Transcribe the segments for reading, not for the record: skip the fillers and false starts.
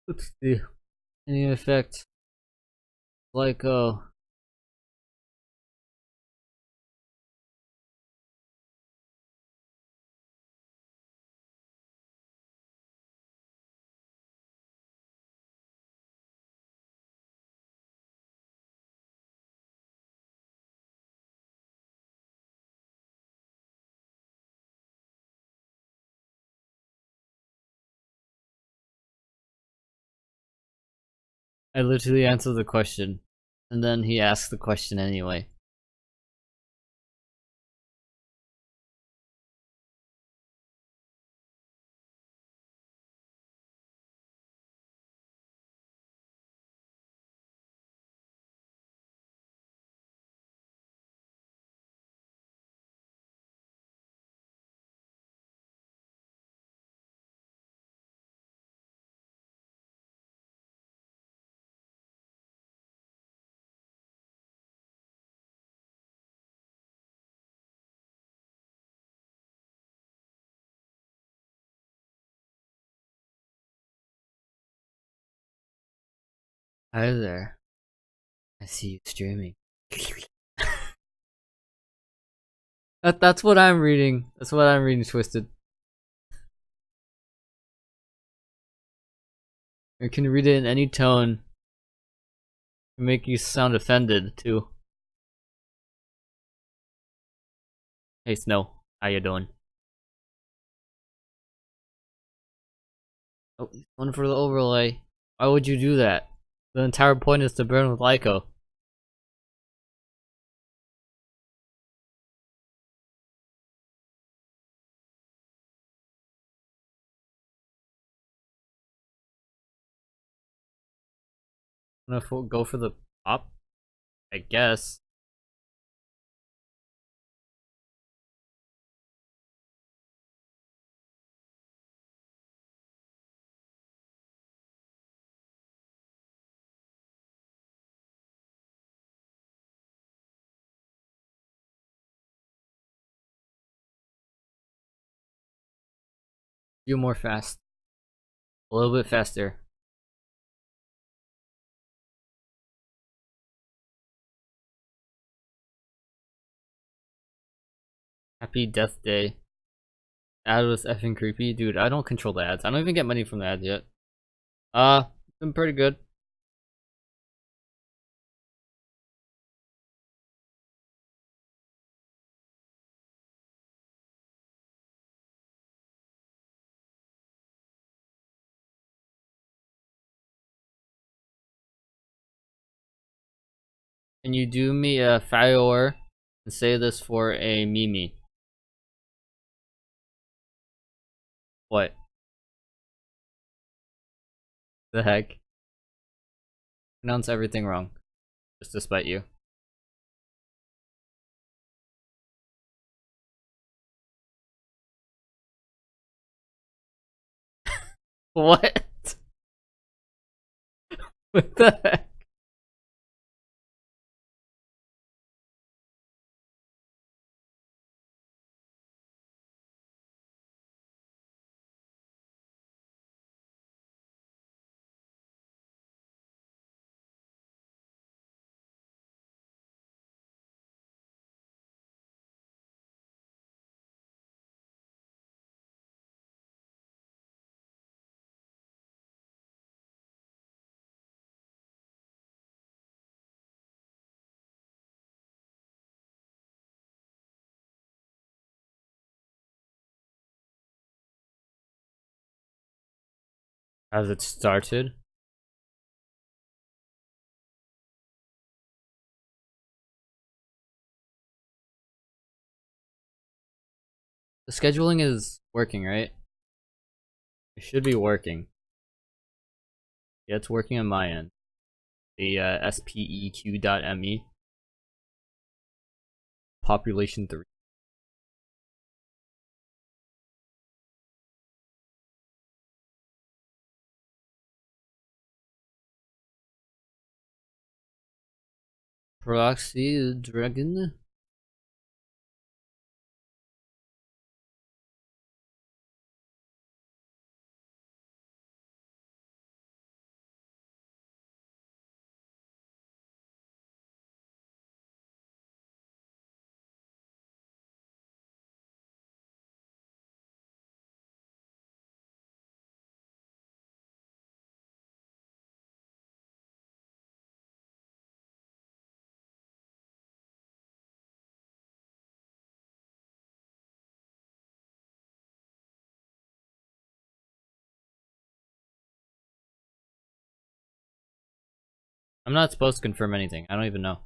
Let's see. Any effect like I literally answered the question, and then he asked the question anyway. Hi there. I see you streaming. That's what I'm reading. That's what I'm reading, Twisted. I can read it in any tone. Make you sound offended too. Hey Snow, how you doing? Oh, he's going for the overlay. Why would you do that? The entire point is to burn with Lyco. I'm gonna go for the pop, I guess. You more fast. A little bit faster. Happy Death Day. Ad was effing creepy. Dude, I don't control the ads. I don't even get money from the ads yet. Been pretty good. Can you do me a favor and say this for a Mimi? What the heck? Pronounce everything wrong. Just to spite you. What? What the heck? Has it started? The scheduling is working, right? It should be working. Yeah, it's working on my end. The speq.me population 3. Proxy Dragon. I'm not supposed to confirm anything. I don't even know.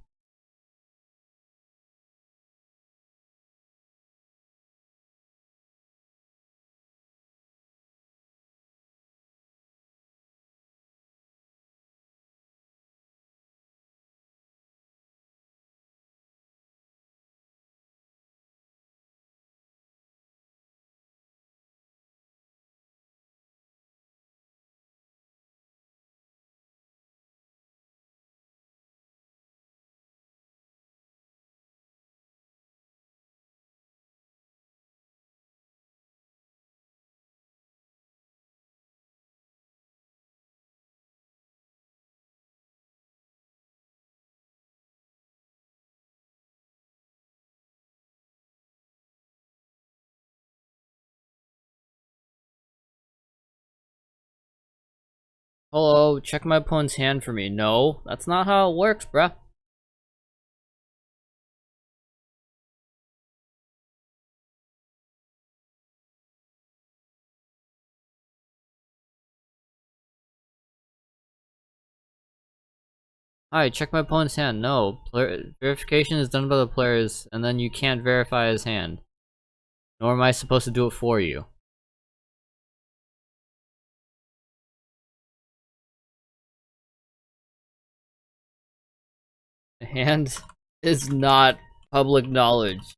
Hello, check my opponent's hand for me. No, that's not how it works, bruh. Alright, check my opponent's hand. No, verification is done by the players, and then you can't verify his hand. Nor am I supposed to do it for you. The hand is not public knowledge.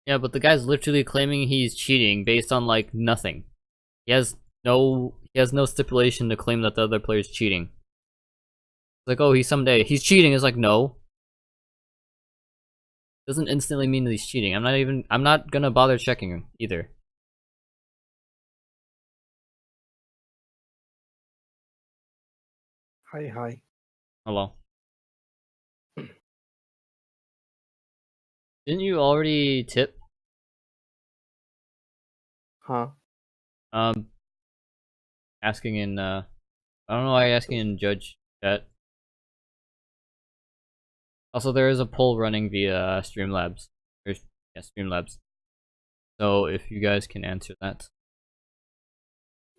Yeah, but the guy's literally claiming he's cheating based on like nothing. He has no stipulation to claim that the other player's cheating. It's like, oh, he's cheating. It's like, no. Doesn't instantly mean that he's cheating. I'm not gonna bother checking him either. Hi. Hello. Didn't you already tip? Huh? Asking in I don't know why you're asking in Judge chat. Also, there is a poll running via Streamlabs. Yeah, Streamlabs. So if you guys can answer that.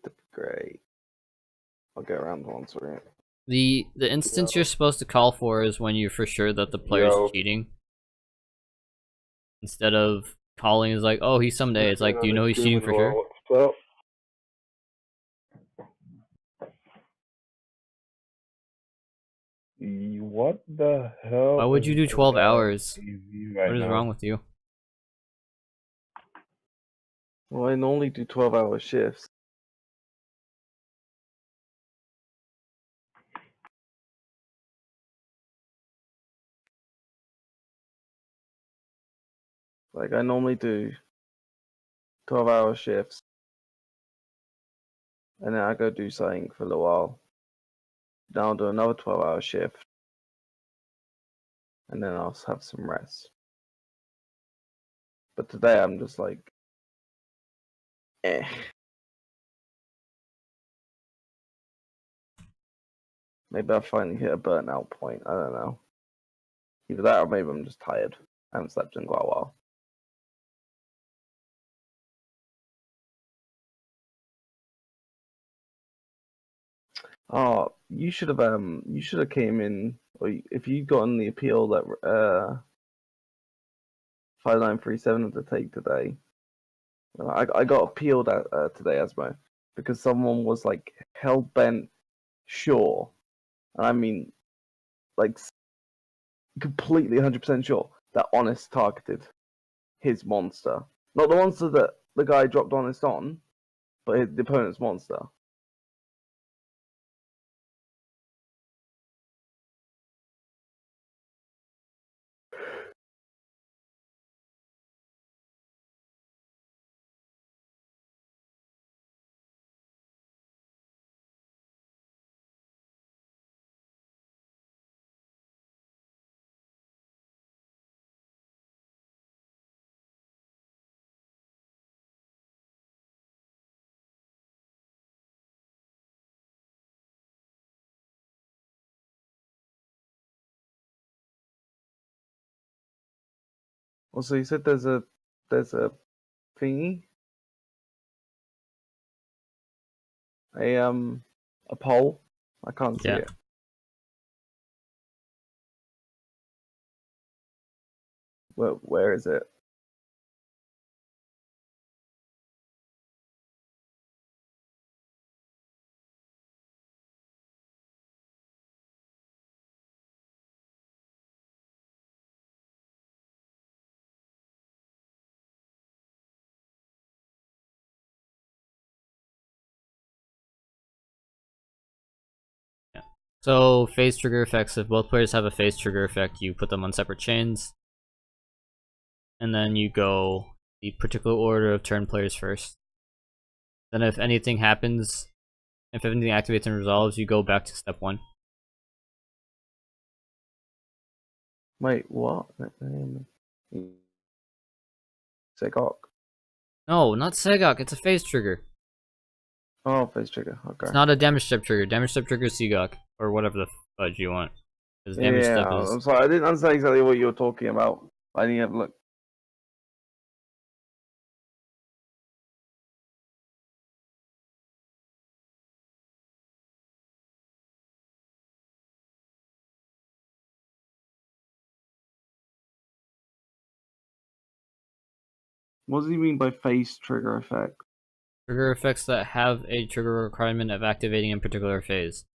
That'd be great. I'll get around to answering it. The instance you're supposed to call for is when you're for sure that the player's cheating. Instead of calling is like, oh, he's someday. It's like, do you know he's cheating for sure? Well, what the hell? Why would you do 12 hours? Right What is now? wrong with you? Well, I normally do 12-hour shifts. Like, I normally do 12-hour shifts. And then I go do something for a little while. Then I'll do another 12-hour shift. And then I'll have some rest. But today I'm just like, eh. Maybe I finally hit a burnout point. I don't know. Either that or maybe I'm just tired. I haven't slept in quite a while. Oh, you should have came in, or if you got on the appeal that 5937 had to take today, I got appealed at today, Asmo, because someone was like hell bent sure, and I mean like completely 100% sure that Honest targeted his monster, not the monster that the guy dropped Honest on, but the opponent's monster. Also, you said there's a thingy, a poll. I can't see Yeah. it. Where is it? So phase trigger effects. If both players have a phase trigger effect, you put them on separate chains, and then you go the particular order of turn players first. Then if anything happens, if anything activates and resolves, you go back to step 1. Wait, what? Segok. No, not Segok, it's a phase trigger. Oh, face trigger. It's Okay. not a damage step trigger. Damage step trigger is Segok, or whatever the fudge you want. Because damage Yeah, step is... I'm sorry. I didn't understand exactly what you were talking about. I didn't have a look. What does he mean by face trigger effect? Trigger effects that have a trigger requirement of activating in particular phase.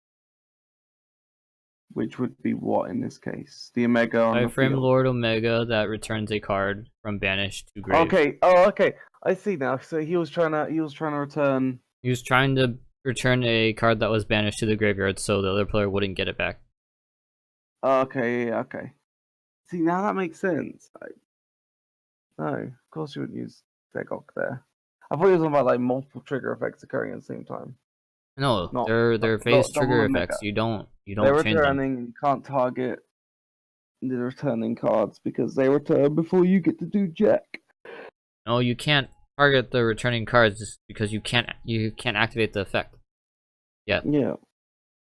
Which would be what in this case? The Omega on the Iframe field. Lord Omega that returns a card from banished to grave. Okay. Oh, okay. I see now. So he was trying to return. He was trying to return a card that was banished to the graveyard so the other player wouldn't get it back. Okay. Yeah, okay. See, now that makes sense. No, of course you would use Segok there. I thought he was talking about like multiple trigger effects occurring at the same time. No, Not they're phase double trigger Omega. effects. You don't They're change them. returning. You can't target the returning cards because they return before you get to do jack. No, you can't target the returning cards just because you can't activate the effect. Yet.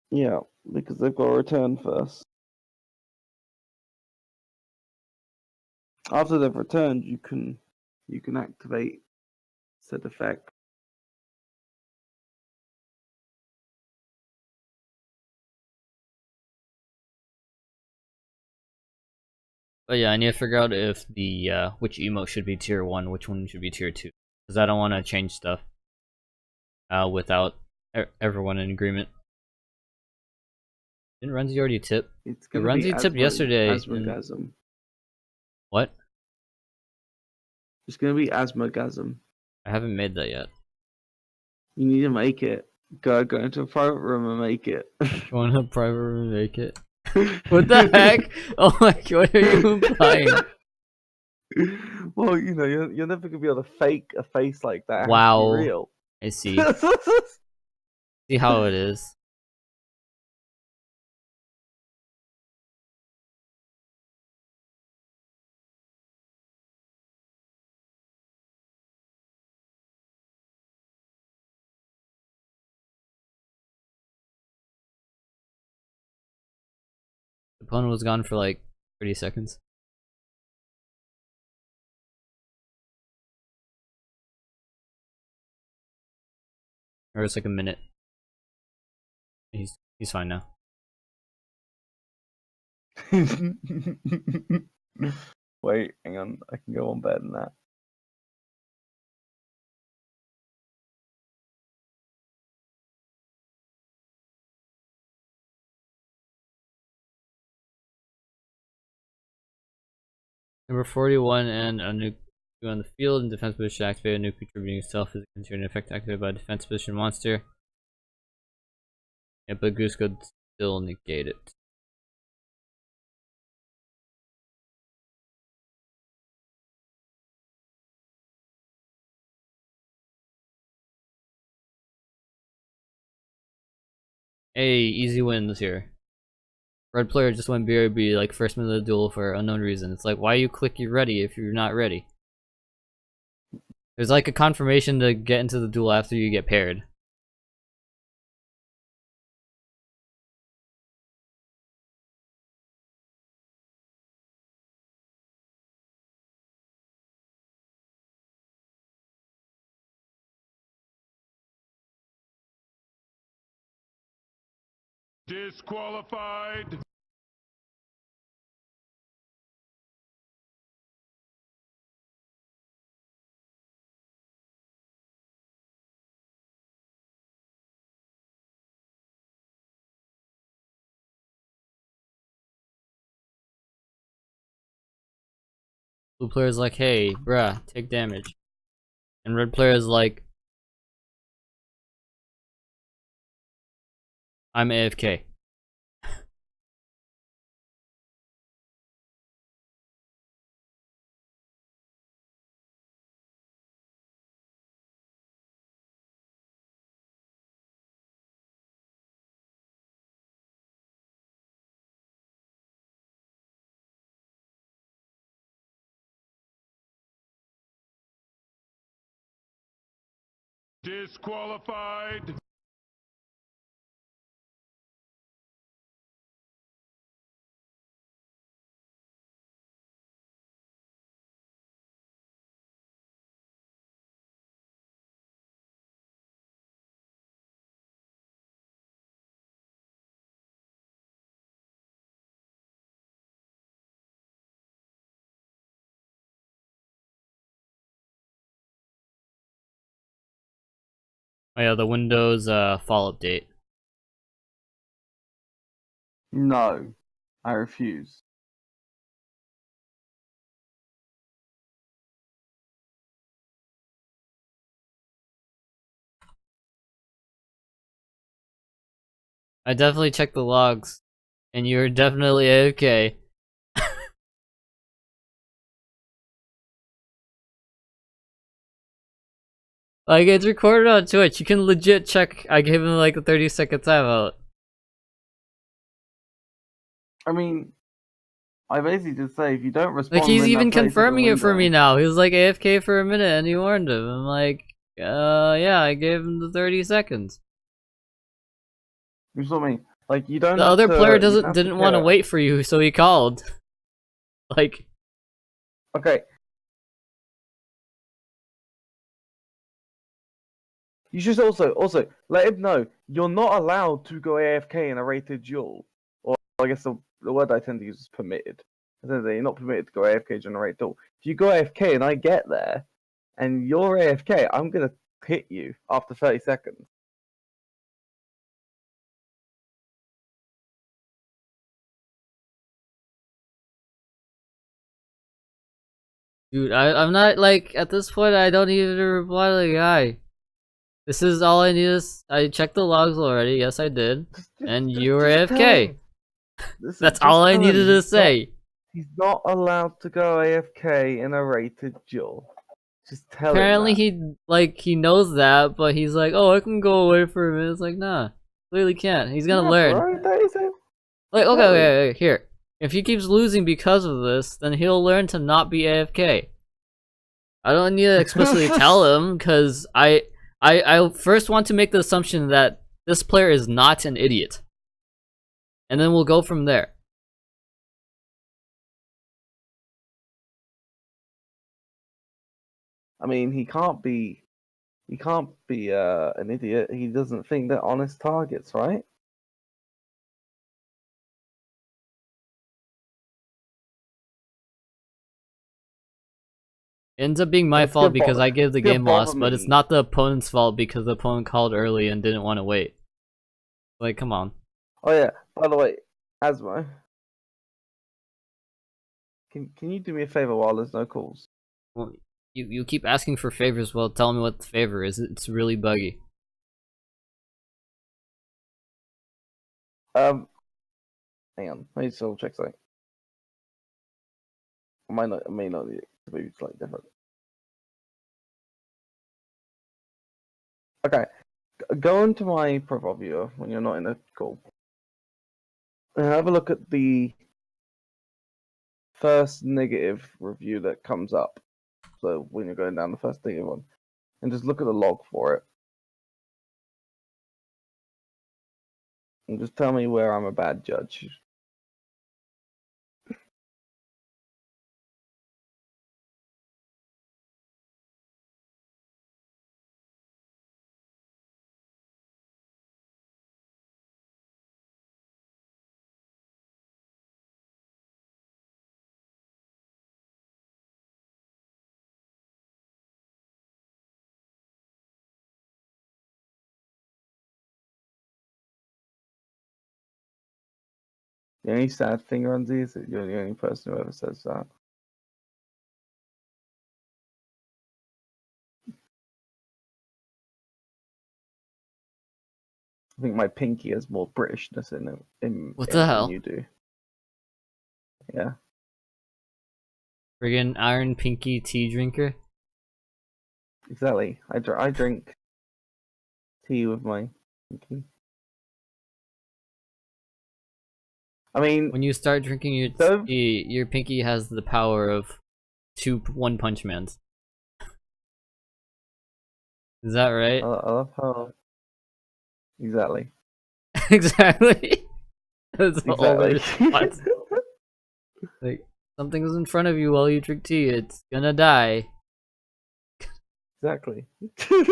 Yeah, because they've got to return first. After they've returned, you can activate said effect. But yeah, I need to figure out if the which emote should be tier 1, which one should be tier 2. Because I don't want to change stuff without everyone in agreement. Didn't Renzi already tip? It's gonna Renzi tipped yesterday. Asmogasm. What? It's gonna be Asmogasm. I haven't made that yet. You need to make it. Go into a private room and make it. Go in a private room and make it. What the heck? Oh my god, what are you implying? Well, you know, you're never gonna be able to fake a face like that. It Wow. has to be real. I see. See how it is. The opponent was gone for like 30 seconds. Or it's like a minute. He's fine now. Wait, hang on. I can go on better than that. Number 41 and a nuke on the field, and defense position activated. A nuke contributing itself is considered an effect activated by a defense position monster. Yeah, but Goose could still negate it. Hey, easy wins here. Red player just went BRB like first minute of the duel for unknown reason. It's like, why you click you ready if you're not ready? There's like a confirmation to get into the duel after you get paired. Disqualified. Blue player's like, hey, bruh, take damage. And red player's like, I'm AFK. Disqualified. Oh yeah, the Windows fall update. No, I refuse. I definitely checked the logs, and you're definitely AFK. Like, it's recorded on Twitch. You can legit check. I gave him like a 30-second timeout. I mean, I basically just say if you don't respond, Like, he's in even that 30-second confirming it for window- me now. He was like AFK for a minute, and he warned him. I'm like, yeah, I gave him the 30 seconds. You saw me. Like you don't. The have other to, player you don't have to didn't want to care. wait for you, so he called. Like, Okay. You should also let him know you're not allowed to go AFK in a rated duel. Or I guess the word I tend to use is permitted. I tend to say you're not permitted to go AFK during a rated duel. If you go AFK and I get there and you're AFK, I'm gonna hit you after 30 seconds. dude, I'm not, like, at this point, I don't even reply to the guy. This is all I need is, I checked the logs already, yes I did. And you were just tell AFK. him. That's Just all I tell him needed to he's say. He's not allowed to go AFK in a rated duel. Just tell Apparently him he knows that, but he's like, oh, I can go away for a minute. It's like, nah, clearly can't. He's that. gonna Nah, learn. bro, that isn't. Like, Exactly. okay, here. If he keeps losing because of this, then he'll learn to not be AFK. I don't need to explicitly tell him, because I first want to make the assumption that this player is not an idiot. And then we'll go from there. I mean, he can't be. He can't be an idiot. He doesn't think they're honest targets, right? It ends up being my It's fault gonna because bother- I gave the it's gonna game loss, bother but it's me. not the opponent's fault because the opponent called early and didn't want to wait. Like, come on. Oh yeah. By the way, Asmo. Can you do me a favor while there's no calls? Well, you keep asking for favors. Well, tell me what the favor is. It's really buggy. Hang on. Let me just double check something. It may not be maybe slightly different. Okay. Go into my profile viewer when you're not in a call. And have a look at the first negative review that comes up. So when you're going down the first negative one. And just look at the log for it. And just tell me where I'm a bad judge. The only sad thing, Runzi, is that you're the only person who ever says that. I think my pinky has more Britishness in it What the than hell? you do. Yeah. Friggin' Iron Pinky tea drinker. Exactly. I drink tea with my pinky. I mean, When you start drinking your so tea, your pinky has the power of two One Punch Mans. Is that right? I love how exactly. Exactly. That's all there Exactly. is. Like, something's in front of you while you drink tea, it's gonna die. Exactly.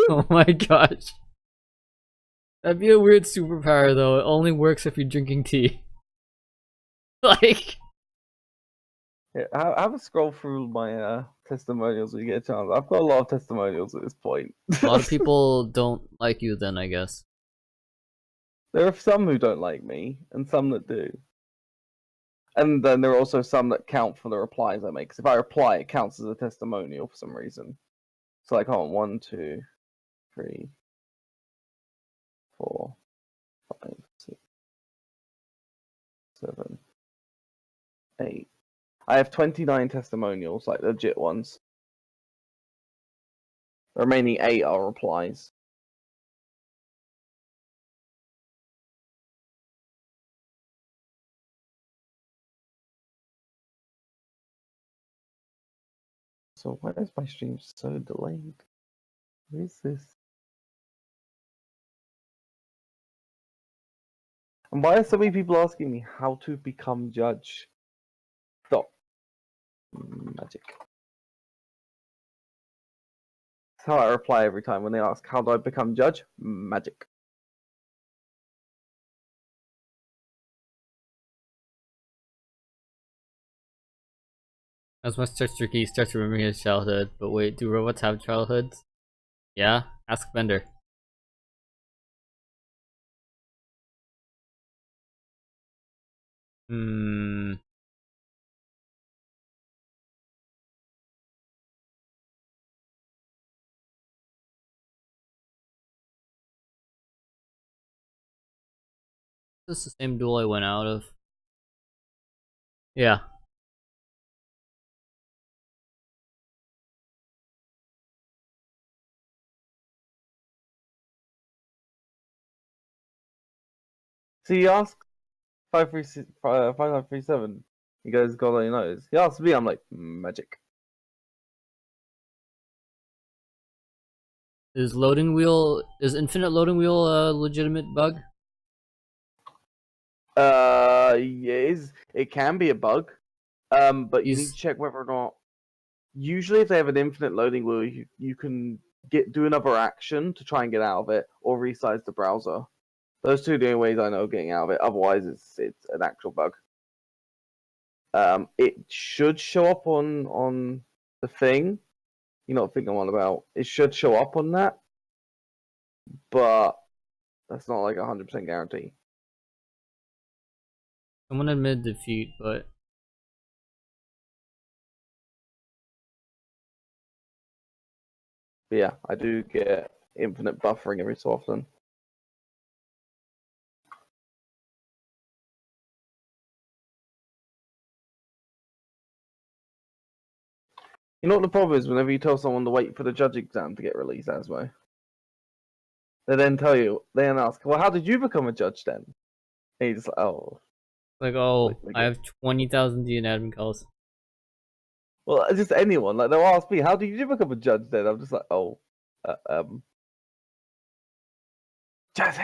Oh my gosh. That'd be a weird superpower though. It only works if you're drinking tea. Like, Yeah, have a scroll through my testimonials when you get a chance. I've got a lot of testimonials at this point. a lot of people don't like you then, I guess. There are some who don't like me, and some that do. And then there are also some that count for the replies I make. Because if I reply, it counts as a testimonial for some reason. So like, hold on, 1, 2, 3, 4, 5, 6, 7, 8. I have 29 testimonials, like legit ones. The remaining 8 are replies. So why is my stream so delayed? What is this? And why are so many people asking me how to become judge? Stop. Magic. That's how I reply every time when they ask, how do I become judge? Magic. As much Touch Tricky starts remembering his childhood. But wait, do robots have childhoods? Yeah? Ask Bender. Hmm. Is this the same duel I went out of? Yeah. So he asks 5537. He goes, God only knows. He asks me, I'm like, magic. Is infinite loading wheel a legitimate bug? It can be a bug. But you need to check whether or not. Usually, if they have an infinite loading wheel, you can do another action to try and get out of it, or resize the browser. Those two are the only ways I know of getting out of it. Otherwise, it's an actual bug. It should show up on the thing. You know what thing I'm on about. It should show up on that, but that's not like 100% guarantee. Someone admitted defeat, but But yeah, I do get infinite buffering every so often. You know what the problem is? Whenever you tell someone to wait for the judge exam to get released, Asmo, they then tell you, they then ask, well, how did you become a judge then? And you're just like, oh. Like, oh, Like, I have 20,000 DN admin calls. Well, just anyone. Like, they'll ask me, how did you become a judge then? I'm just like, oh. Judge.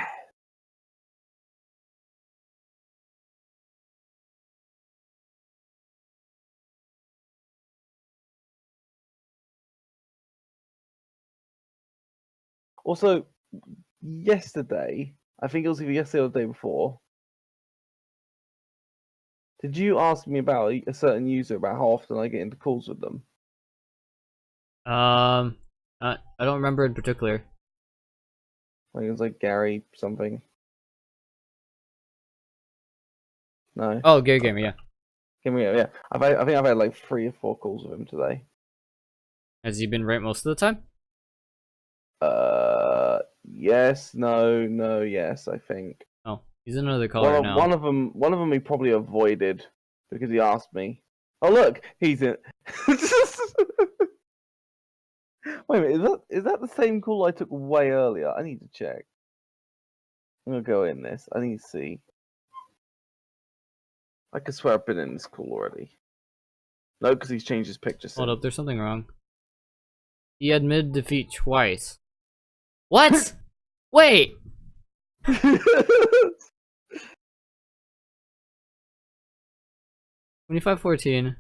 Also, yesterday, I think it was either yesterday or the day before, did you ask me about a certain user about how often I get into calls with them? I don't remember in particular. I think it was like Gary something. No. Oh, Gary Gamer, yeah. Yeah. I think I've had like 3 or 4 calls with him today. Has he been right most of the time? Yes, no, yes. I think Oh, he's another caller now. one of them he probably avoided because he asked me. Oh look, he's in. Wait a minute, is that the same call I took way earlier? I need to check. I'm gonna go in this. I need to see. I could swear I've been in this call already. No, because he's changed his picture. Hold up, there's something wrong. He admitted defeat twice. What? Wait! 2514.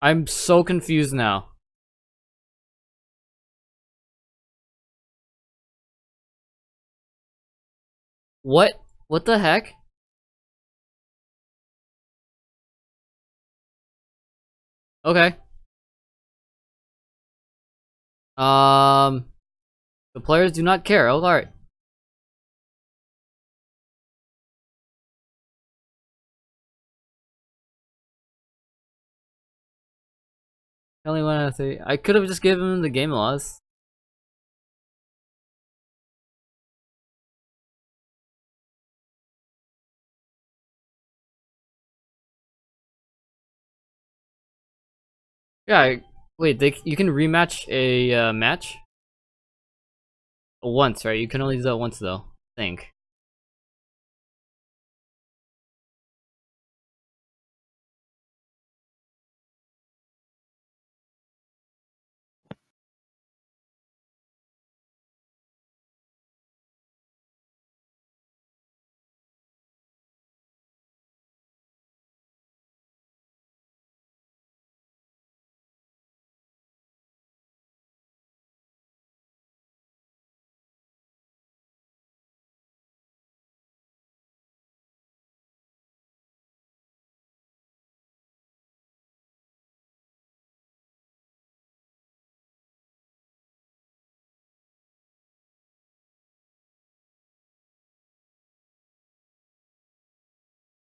I'm so confused now. What? What the heck? Okay. The players do not care. Oh, alright. Only one out of 3. I could have just given him the game laws. Yeah, wait, you can rematch a match? Once, right? You can only do that once, though. I think.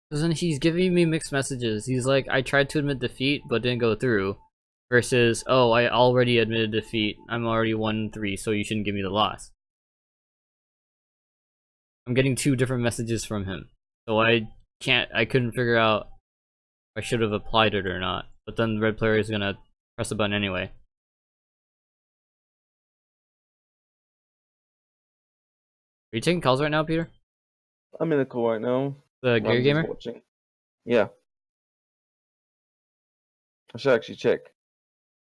Because then he's giving me mixed messages. He's like, I tried to admit defeat, but didn't go through. Versus, oh, I already admitted defeat. I'm already 1-3, so you shouldn't give me the loss. I'm getting 2 different messages from him. So I couldn't figure out if I should have applied it or not. But then the red player is gonna press the button anyway. Are you taking calls right now, Peter? I'm in a call right now. The Gary Gamer? Watching. Yeah. I should actually check.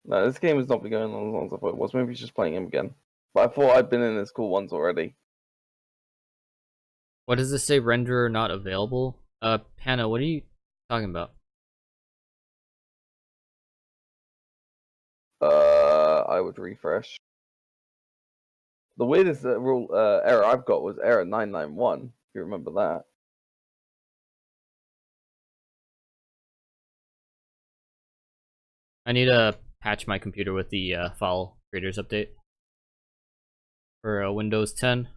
No, this game has not been going on as long as I thought it was. Maybe he's just playing him again. But I thought I'd been in this call once already. What does this say? Renderer not available? Hannah, what are you talking about? I would refresh. The weirdest rule error I've got was error 991. If you remember that. I need to patch my computer with the file creators update for Windows 10.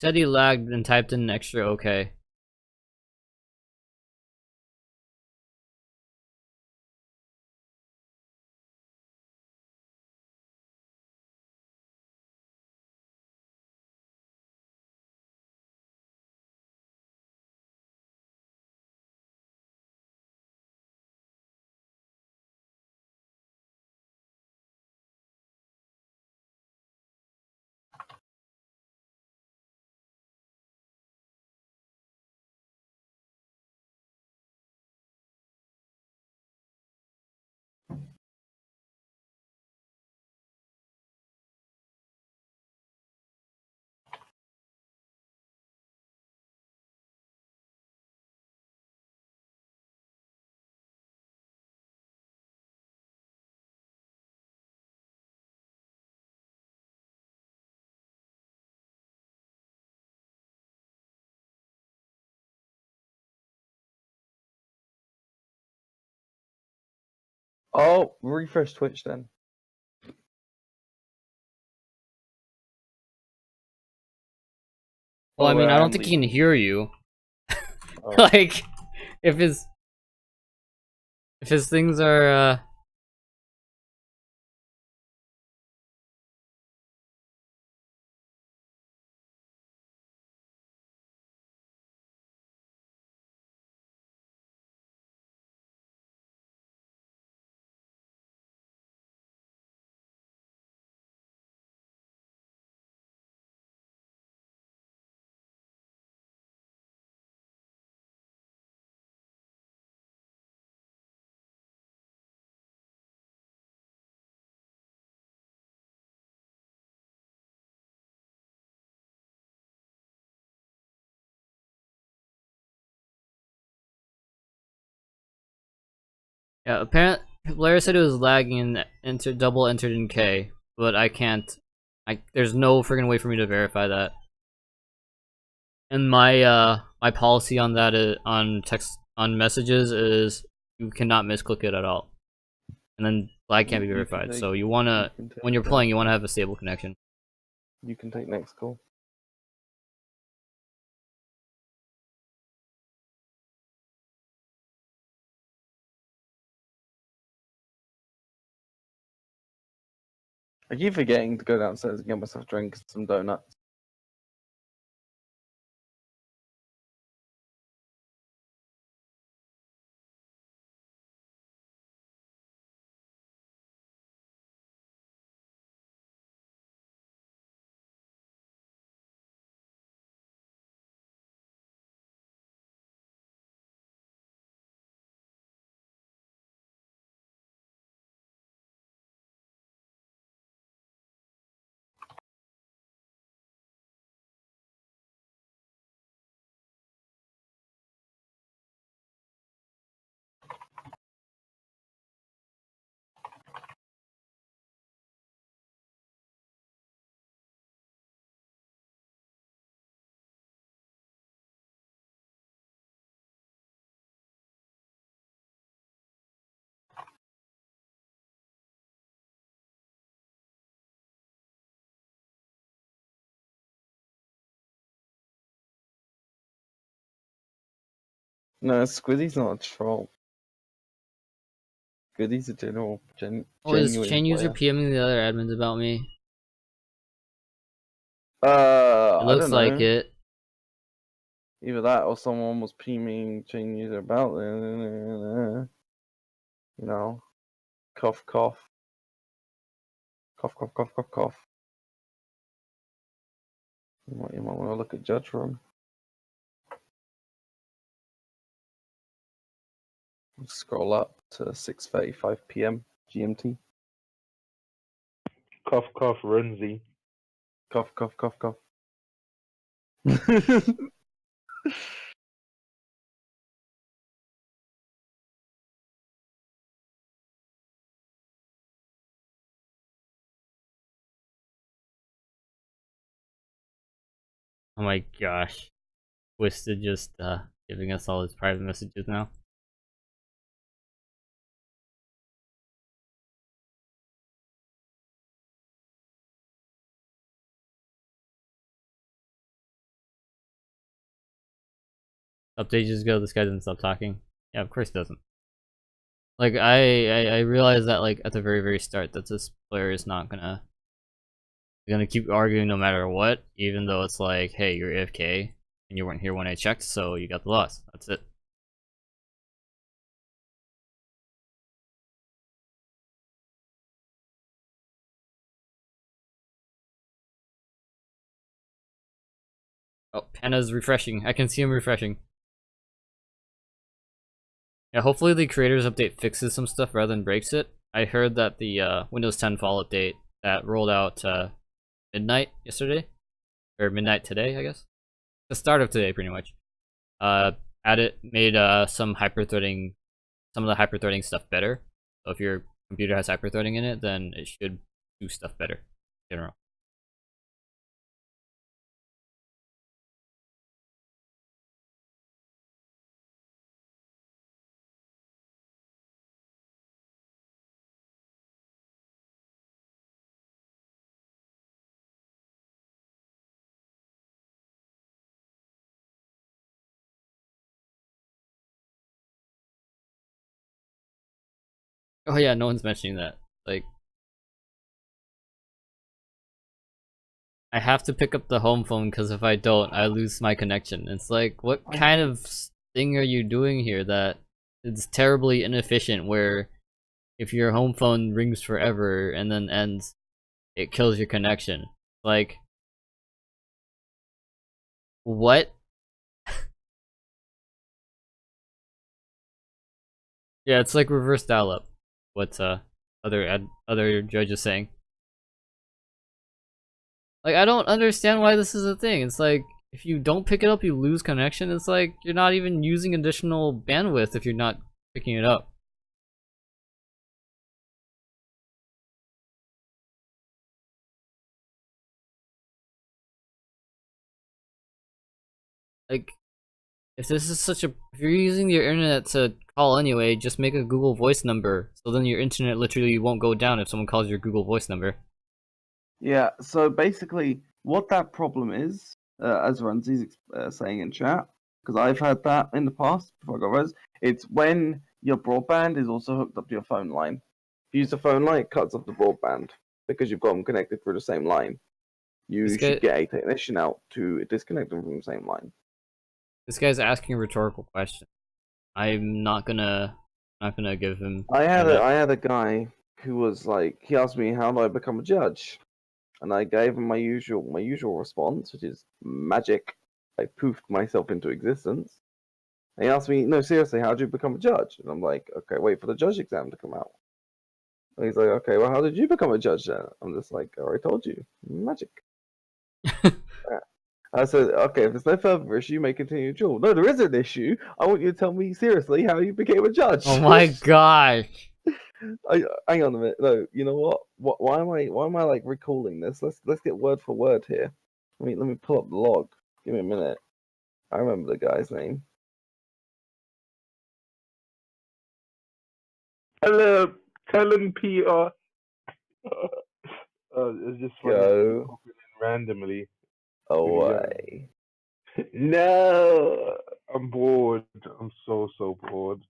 Said he lagged and typed in an extra okay. Oh, refresh Twitch then. Well, I mean, I don't think he can hear you. Like, if his things are yeah, apparently Blair said it was lagging and double entered in K, but I can't. There's no friggin' way for me to verify that. And my policy on that on text on messages is you cannot misclick it at all. And then lag can't be verified. So you wanna when you're playing, you wanna have a stable connection. You can take next call. I keep forgetting to go downstairs and get myself a drink and some donuts. No, Squiddy's not a troll. Squiddy's a Oh, is genuine chain user player. PMing the other admins about me? It I looks don't like know. it. Either that or someone was changing it about, you know, cough, cough, cough, cough, cough, cough, cough. You might want to look at Judge Room. Scroll up to 6:35 p.m. GMT. Cough, cough, Renzi. Cough, cough, cough, cough. Oh my gosh. Twisted just giving us all his private messages now. Update just go, this guy doesn't stop talking. Yeah, of course he doesn't. Like, I realized that, like, at the very, very start, that this player is not gonna keep arguing no matter what, even though it's like, hey, you're AFK, and you weren't here when I checked, so you got the loss. That's it. Oh, Panda's refreshing. I can see him refreshing. Yeah, hopefully the creators update fixes some stuff rather than breaks it. I heard that the Windows 10 Fall update that rolled out midnight yesterday, or midnight today, I guess. The start of today, pretty much. Made some hyperthreading, some of the hyperthreading stuff better. So if your computer has hyperthreading in it, then it should do stuff better in general. Oh yeah, no one's mentioning that. Like, I have to pick up the home phone because if I don't, I lose my connection. It's like, what kind of thing are you doing here that is terribly inefficient where if your home phone rings forever and then ends, it kills your connection? Like, what? Yeah, it's like reverse dial-up. What other judges saying? Like, I don't understand why this is a thing. It's like, if you don't pick it up, you lose connection. It's like, you're not even using additional bandwidth if you're not picking it up. Like, if you're using your internet to call anyway, just make a Google Voice number. So then your internet literally won't go down if someone calls your Google Voice number. Yeah, so basically, what that problem is, as Ranzi's saying in chat, because I've had that in the past before I got Res, it's when your broadband is also hooked up to your phone line. If you use the phone line, it cuts off the broadband because you've got them connected through the same line. You should get a technician out to disconnect them from the same line. This guy's asking a rhetorical question. I'm not gonna give him. I had a guy who was like, he asked me how do I become a judge, and I gave him my usual response, which is magic. I poofed myself into existence. And he asked me, no, seriously, how did you become a judge? And I'm like, okay, wait for the judge exam to come out. And he's like, okay, well, how did you become a judge then? I'm just like, I already told you, magic. I said, okay, if there's no further issue, you may continue to duel. No, there is an issue. I want you to tell me seriously how you became a judge. Oh my gosh. Hang on a minute. No, you know what? Why am I like recalling this? Let's get word for word here. Let me pull up the log. Give me a minute. I remember the guy's name. Hello, tell him Peter. It's just funny. Go Randomly. away. No, I'm bored. I'm so bored.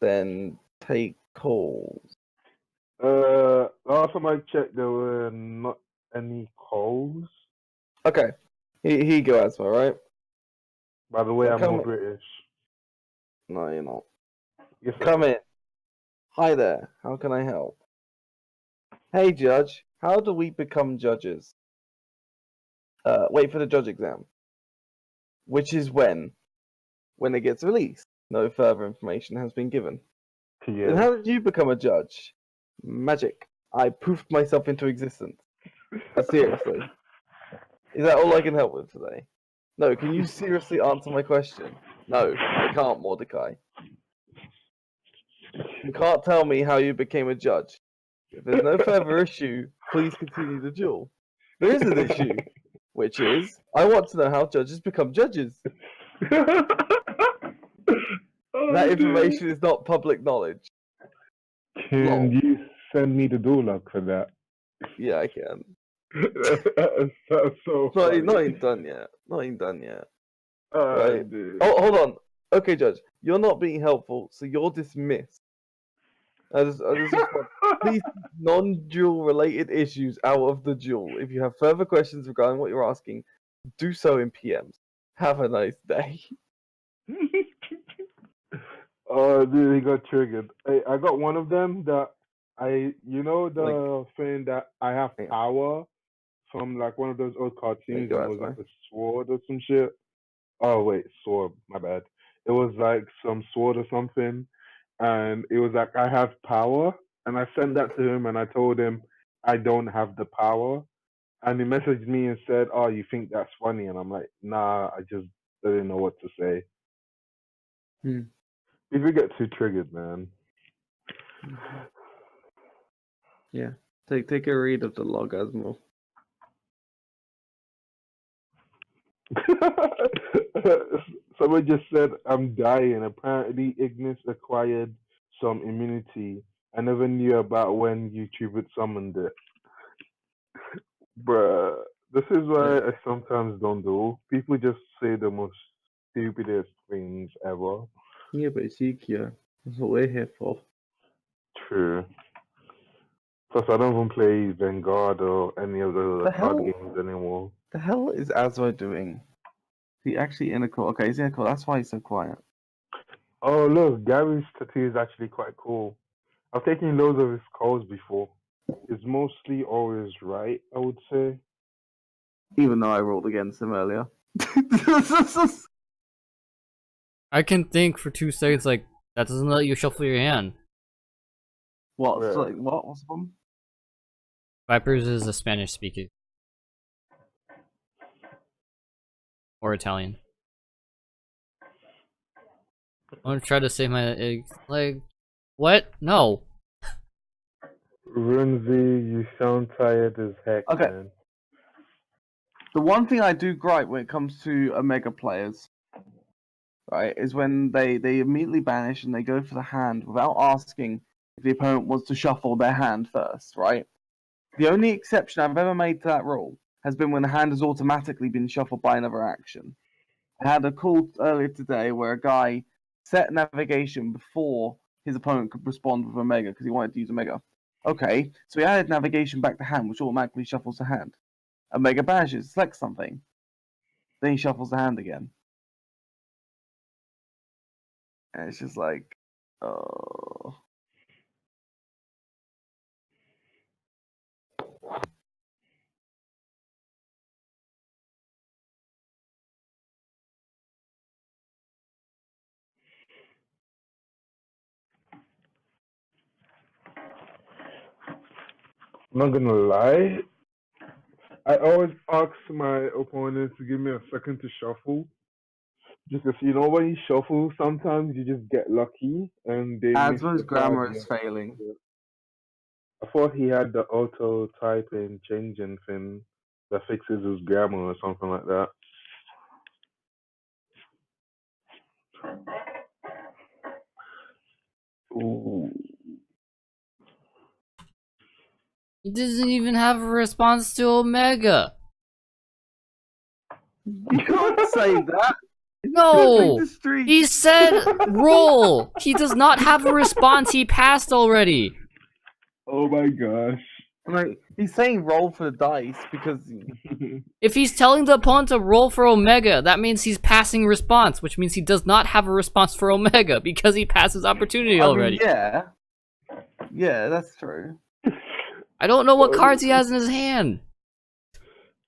Then take calls. Last time I checked, there were not any calls. Okay. Here you go, Asma, right? By the way, So I'm come more in. British. No, you're not. Yes, I Come am. in. Hi there. How can I help? Hey, Judge. How do we become judges? Wait for the judge exam, which is when it gets released. No further information has been given. Then Yeah. how did you become a judge? Magic. I poofed myself into existence. Seriously. Is that all I can help with today? No, can you seriously answer my question? No, I can't, Mordecai. You can't tell me how you became a judge. If there's no further issue, please continue the duel. There is an issue, which is I want to know how judges become judges. Oh, That dude. information is not public knowledge. Can Lol. you send me the door lock for that? Yeah, I can. That's so Not, funny. not even done yet. Not even done yet. Oh, Right? dude. Oh, hold on. Okay, Judge, you're not being helpful, so you're dismissed. I just want, please keep non-duel related issues out of the duel. If you have further questions regarding what you're asking, do so in PMs. Have a nice day. Oh, dude, he got triggered. I got one of them that Like, the thing that I have yeah, power from like one of those old there you cartoons, go, and it that's was like fine. a sword or some shit. Oh wait, sword. My bad. It was like some sword or something, and it was like I have power, and I sent that to him, and I told him I don't have the power, and he messaged me and said, "Oh, you think that's funny?" And I'm like, "Nah, I just didn't know what to say." People get too triggered, man. Yeah. Take a read of the log, Asmo. Someone just said, I'm dying. Apparently, Ignis acquired some immunity. I never knew about when YouTube would summoned it. Bruh, this is why I sometimes don't do. People just say the most stupidest things ever. Yeah, but it's Ikea. That's what we're here for. True. Plus, I don't even play Vanguard or any of the The card hell? games anymore. The hell is Asmo doing? Is he actually in a call? Okay, he's in a call. That's why he's so quiet. Oh, look, Gary's tattoo is actually quite cool. I've taken loads of his calls before. It's mostly always right, I would say. Even though I rolled against him earlier. I can think for 2 seconds, like, that doesn't let you shuffle your hand. What? Yeah. So, like, what? What's the problem? Vipers is a Spanish speaker. Or Italian. I want to try to save my eggs. Like, what? No. Runzi, you sound tired as heck, Okay. man. The one thing I do gripe when it comes to Omega players, right, is when they immediately banish and they go for the hand without asking if the opponent wants to shuffle their hand first, right? The only exception I've ever made to that rule has been when the hand has automatically been shuffled by another action. I had a call earlier today where a guy set navigation before his opponent could respond with Omega because he wanted to use Omega. Okay, so he added navigation back to hand, which automatically shuffles the hand. Omega banishes, selects something. Then he shuffles the hand again. And it's just like, oh. I'm not gonna lie. I always ask my opponents to give me a second to shuffle. Because when you shuffle, sometimes you just get lucky and they miss Asmo's the card. grammar is failing. I thought he had the auto typing changing thing that fixes his grammar or something like that. Ooh. He doesn't even have a response to Omega. You can't say that. No! The street. He said roll! He does not have a response, he passed already! Oh my gosh. Like, he's saying roll for the dice because If he's telling the opponent to roll for Omega, that means he's passing response, which means he does not have a response for Omega because he passes opportunity already. yeah, that's true. I don't know what cards he has in his hand.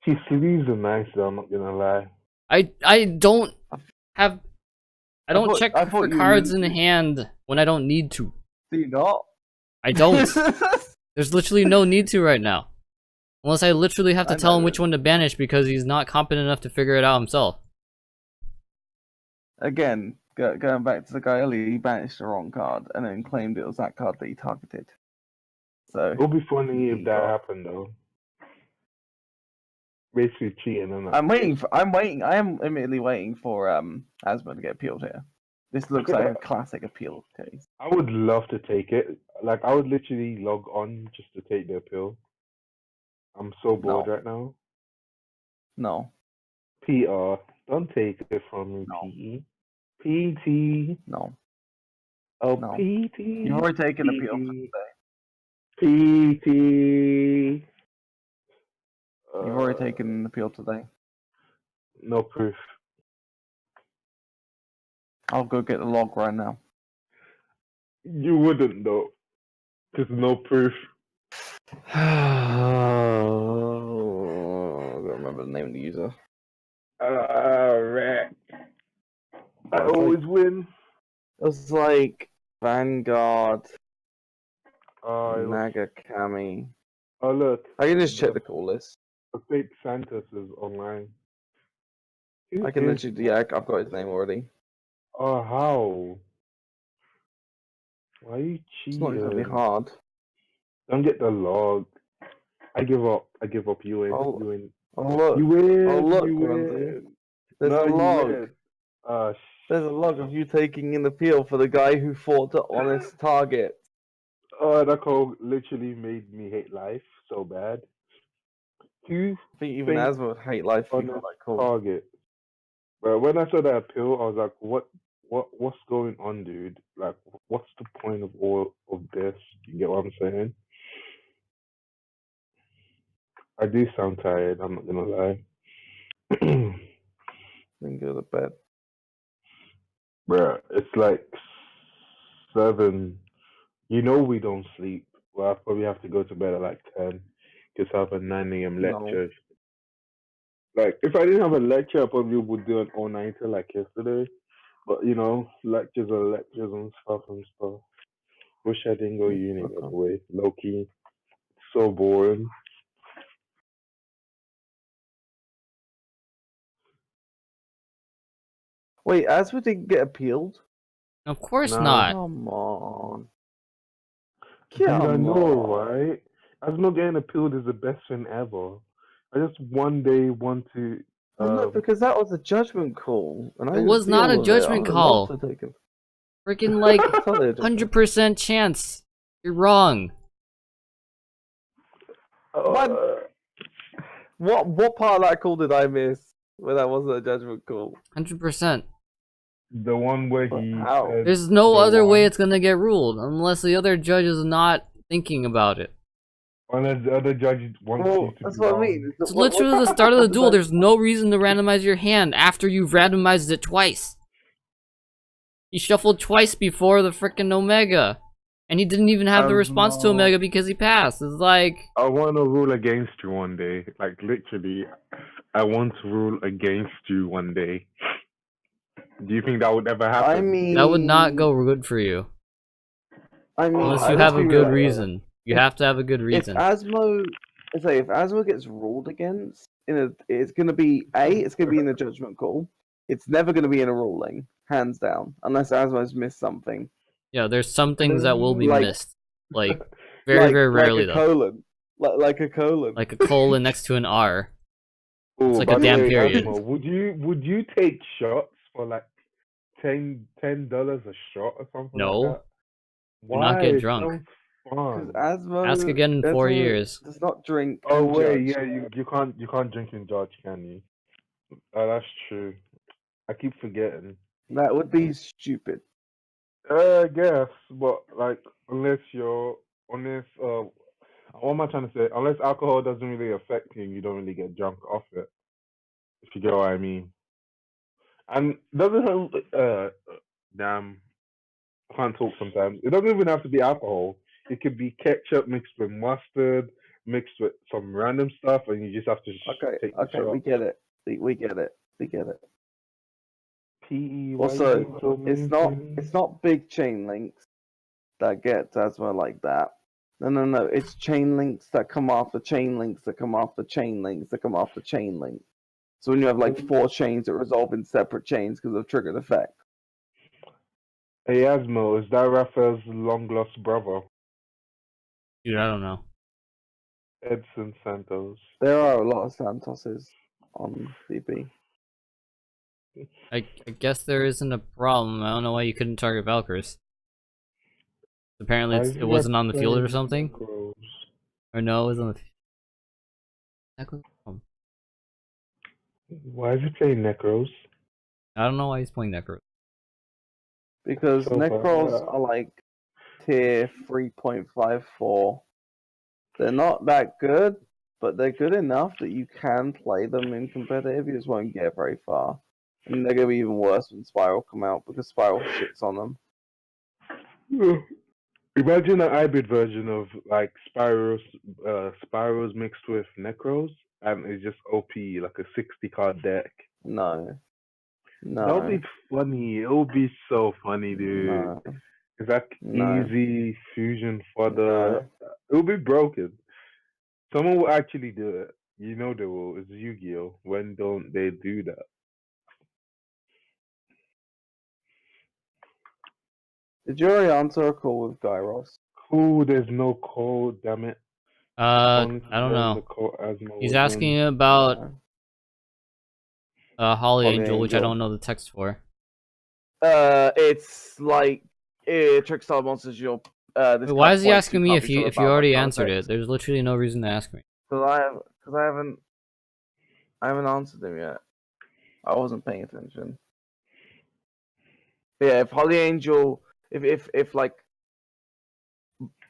His sleeves are nice though, I'm not gonna lie. I don't have. I don't thought- check I for thought you cards used in it. hand when I don't need to. Do you not? I don't. There's literally no need to right now. Unless I literally have to I tell know him which that. one to banish because he's not competent enough to figure it out himself. Again, going back to the guy earlier, he banished the wrong card and then claimed it was that card that he targeted. So It would be funny if he that got- happened though. Basically cheating, isn't it? I am admittedly waiting for Asma to get appealed here. This looks like a classic appeal case. I would love to take it. Like, I would literally log on just to take the appeal. I'm so bored No. right now. No. PR, don't take it from me, No. PE. PT. No. Oh, No. PT. You've already taken appeal for PT. today. You've already taken an appeal today. No proof. I'll go get the log right now. You wouldn't though. There's no proof. I don't remember the name of the user. Alright. I it's always win. It was like Vanguard, It was- Nagakami. oh look, I can just check the call list. the fake Santos is online. I can literally, yeah, I've got his name already. Oh, how? Why are you It's not exactly cheating? hard. Don't get the log. I give up. You win. Oh, You win. Oh look, You win. oh look, You Ramsey. win. There's No, a you log. win. There's a log of you taking an appeal for the guy who fought the honest target. Oh, that call literally made me hate life so bad. Two I think even Think Asma would hate life if on he a got that call. target. But when I saw that appeal, I was like, what's going on, dude? Like, what's the point of all of this? You get what I'm saying? I do sound tired, I'm not gonna lie. Then go to bed. Bruh, it's like 7. You know we don't sleep. Well, I probably have to go to bed at like 10 because I have a 9 a.m. No. lecture. Like, if I didn't have a lecture, I probably would do an all-nighter like yesterday. But, you know, lectures are lectures and stuff and stuff. Wish I didn't go uni, by the way. Low-key. So boring. Wait, Asma didn't get appealed? Of course No. not. Come on. Dude, I Come know, on. right? As not getting appealed is the best thing ever. I just one day want to. Well, look, because that was a judgment call. And I It didn't was not a appeal of it. judgment I would call. love to take it. Freaking like Totally a judgment. 100% chance. You're wrong. What part of that call did I miss where that wasn't a judgment call? 100%. the one where he. How? said There's no the other way one- it's gonna get ruled unless the other judge is not thinking about it. Unless the other judge wants Well, you to that's be what I wrong. mean. It's literally the start of the duel. There's no reason to randomize your hand after you've randomized it twice. He shuffled twice before the frickin' Omega. And he didn't even have the response to no. Omega because he passed. It's like, I want to rule against you one day. Like, literally, I want to rule against you one day. Do you think that would ever happen? I mean, that would not go good for you. Unless you let's have a be good real. reason. You have to have a good If reason. if Asmo gets ruled against, it's gonna be it's gonna be in a judgment call. It's never gonna be in a ruling, hands down, unless Asmo's missed something. Yeah, there's some things that will be Like- missed. Like, very, very rarely, like a though. colon, like a colon. Like a colon next to an R. Oh, It's like by a the damn way, period. Asmo, would you take shots for like $10 a shot or something No. like that? Do not get Why? drunk. Sounds fun. Asmo Ask again in 4 years. does not drink. Oh and wait, judge. yeah, you can't drink and judge, can you? Oh, that's true. I keep forgetting. That would be stupid. I guess, but like unless What am I trying to say? Unless alcohol doesn't really affect you, you don't really get drunk off it. If you get what I mean. And doesn't damn, I can't talk sometimes. It doesn't even have to be alcohol. It could be ketchup mixed with mustard, mixed with some random stuff, and you just have to Okay, take the okay, shot. we get it. We get it. We get it. PE, why is Also, it so it's not big chain links that get asthma like that. No. It's chain links that come off the chain links that come off the chain links that come off the chain link. So when you have like 4 chains that resolve in separate chains because of triggered effect. Hey, Asmo, is that Raphael's long lost brother, Dude, I don't know. Edson Santos? There are a lot of Santoses on DB. I guess there isn't a problem. I don't know why you couldn't target Valkyries. Apparently Why is it he wasn't on the field or playing something. Necros? Or no, it was on the field. Why is he playing Necros? I don't know why he's playing Necro. Because So Necros are like tier 3.54. They're not that good, but they're good enough that you can play them in competitive. You just won't get very far. And they're gonna be even worse when Spiral come out because Spiral shits on them. Imagine an hybrid version of like Spyros mixed with Necros, and it's just OP, like a 60 card deck. No. That would be funny. It would be so funny, dude. No. It's like No. easy fusion fodder. It will be broken. Someone will actually do it. You know they will. It's Yu-Gi-Oh! When don't they do that? Did you already answer a call with Gyros? Cool, there's no code, damn it. I Only don't confirm the know. code Asmo He's was asking in. about No. Holly Holly Angel, which I Angel. don't know the text for. It's like Trickstar monsters. You'll Wait, why is he asking me if you already answered it? There's literally no reason to ask me. Because I haven't answered them yet. I wasn't paying attention. But yeah, if Holly Angel, if like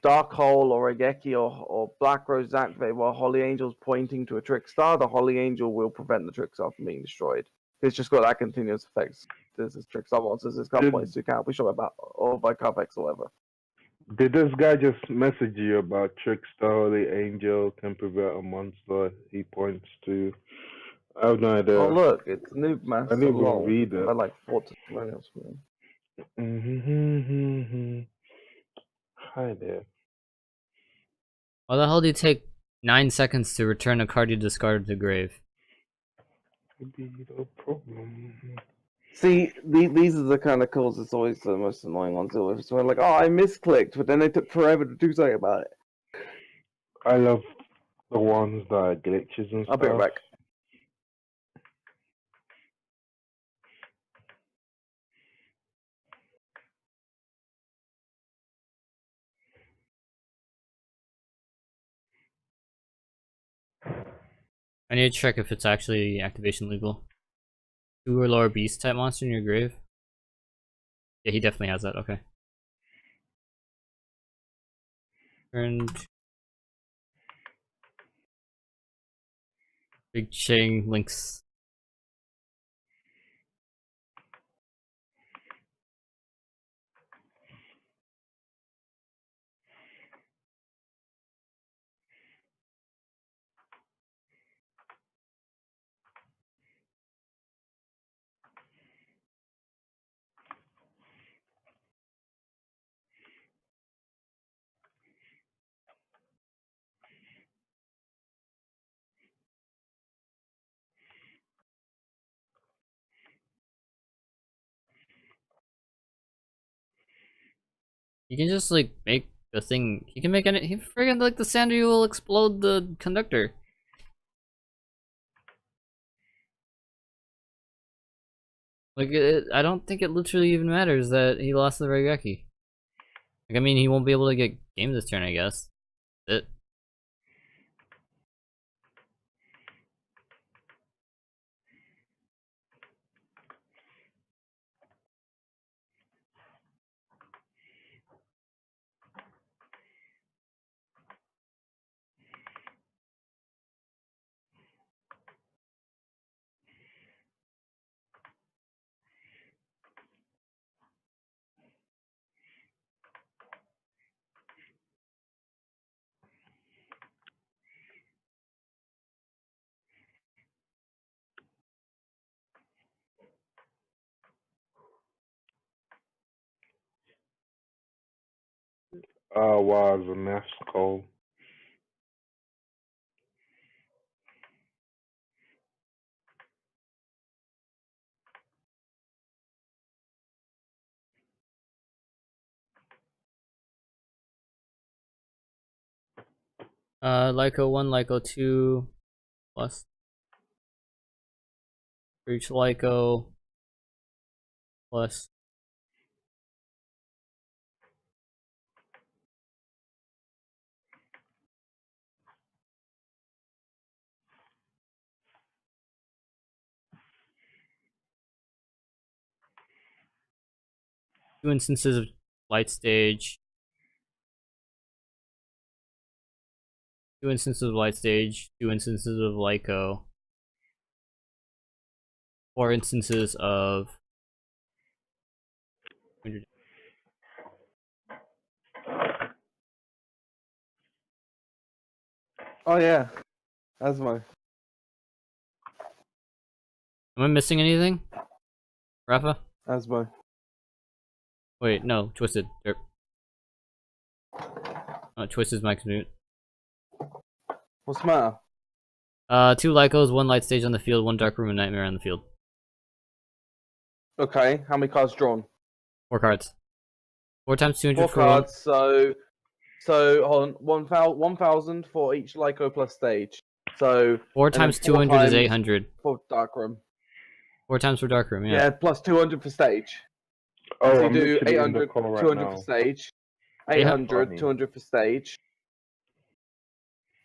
Dark Hole or Regeki or Black Rose is activated while Holly Angel's pointing to a Trickstar, the Holly Angel will prevent the Trickstar from being destroyed. It's just got that continuous effect. This is Trickstar monsters. It's got points to count. We show about or by Carvex or whatever. Did this guy just message you about Trickstar, the angel can prevent a monster he points to? I have no idea. Oh look, it's Noob I Master didn't even LOL. read it. I like 4 testimonials from him. Hi there. Why the hell do you take 9 seconds to return a card you discarded to grave? Could be the problem. See, these are the kind of calls that's always the most annoying ones. It's when like, oh, I misclicked, but then they took forever to do something about it. I love the ones that are glitches and I'll be right stuff. back. I need to check if it's actually activation legal. 2 or lower beast type monster in your grave? Yeah, he definitely has that, okay. Turn Big chain links. You can just like make the thing. He can make any. He friggin' like the Sandy will explode the conductor. Like I don't think it literally even matters that he lost the Regeki. Like I mean, he won't be able to get game this turn, I guess. That's it. Was a mess call. Lyco 1, Lyco 2 plus for each Lyco plus two instances of light stage, two instances of light stage, two instances of Lyco, four instances of Oh yeah, Asmo. Am I missing anything? Rafa? Asmo. Wait, no, Twisted. Derp. Oh, Twisted's mic's mute. What's the matter? Two Lycos, one light stage on the field, one dark room, and nightmare on the field. Okay, how many cards drawn? 4 cards. 4 times 200 Four for one. cards. So hold on, 1,000 for each Lyco plus stage. So 4 and then times 4 200 is times 800. for darkroom. 4 times for dark room, Yeah, yeah. plus 200 for stage. Oh, So you I'm do literally in the 800, call right 200 now. for stage. Yeah. 800, Funny. 200 for stage.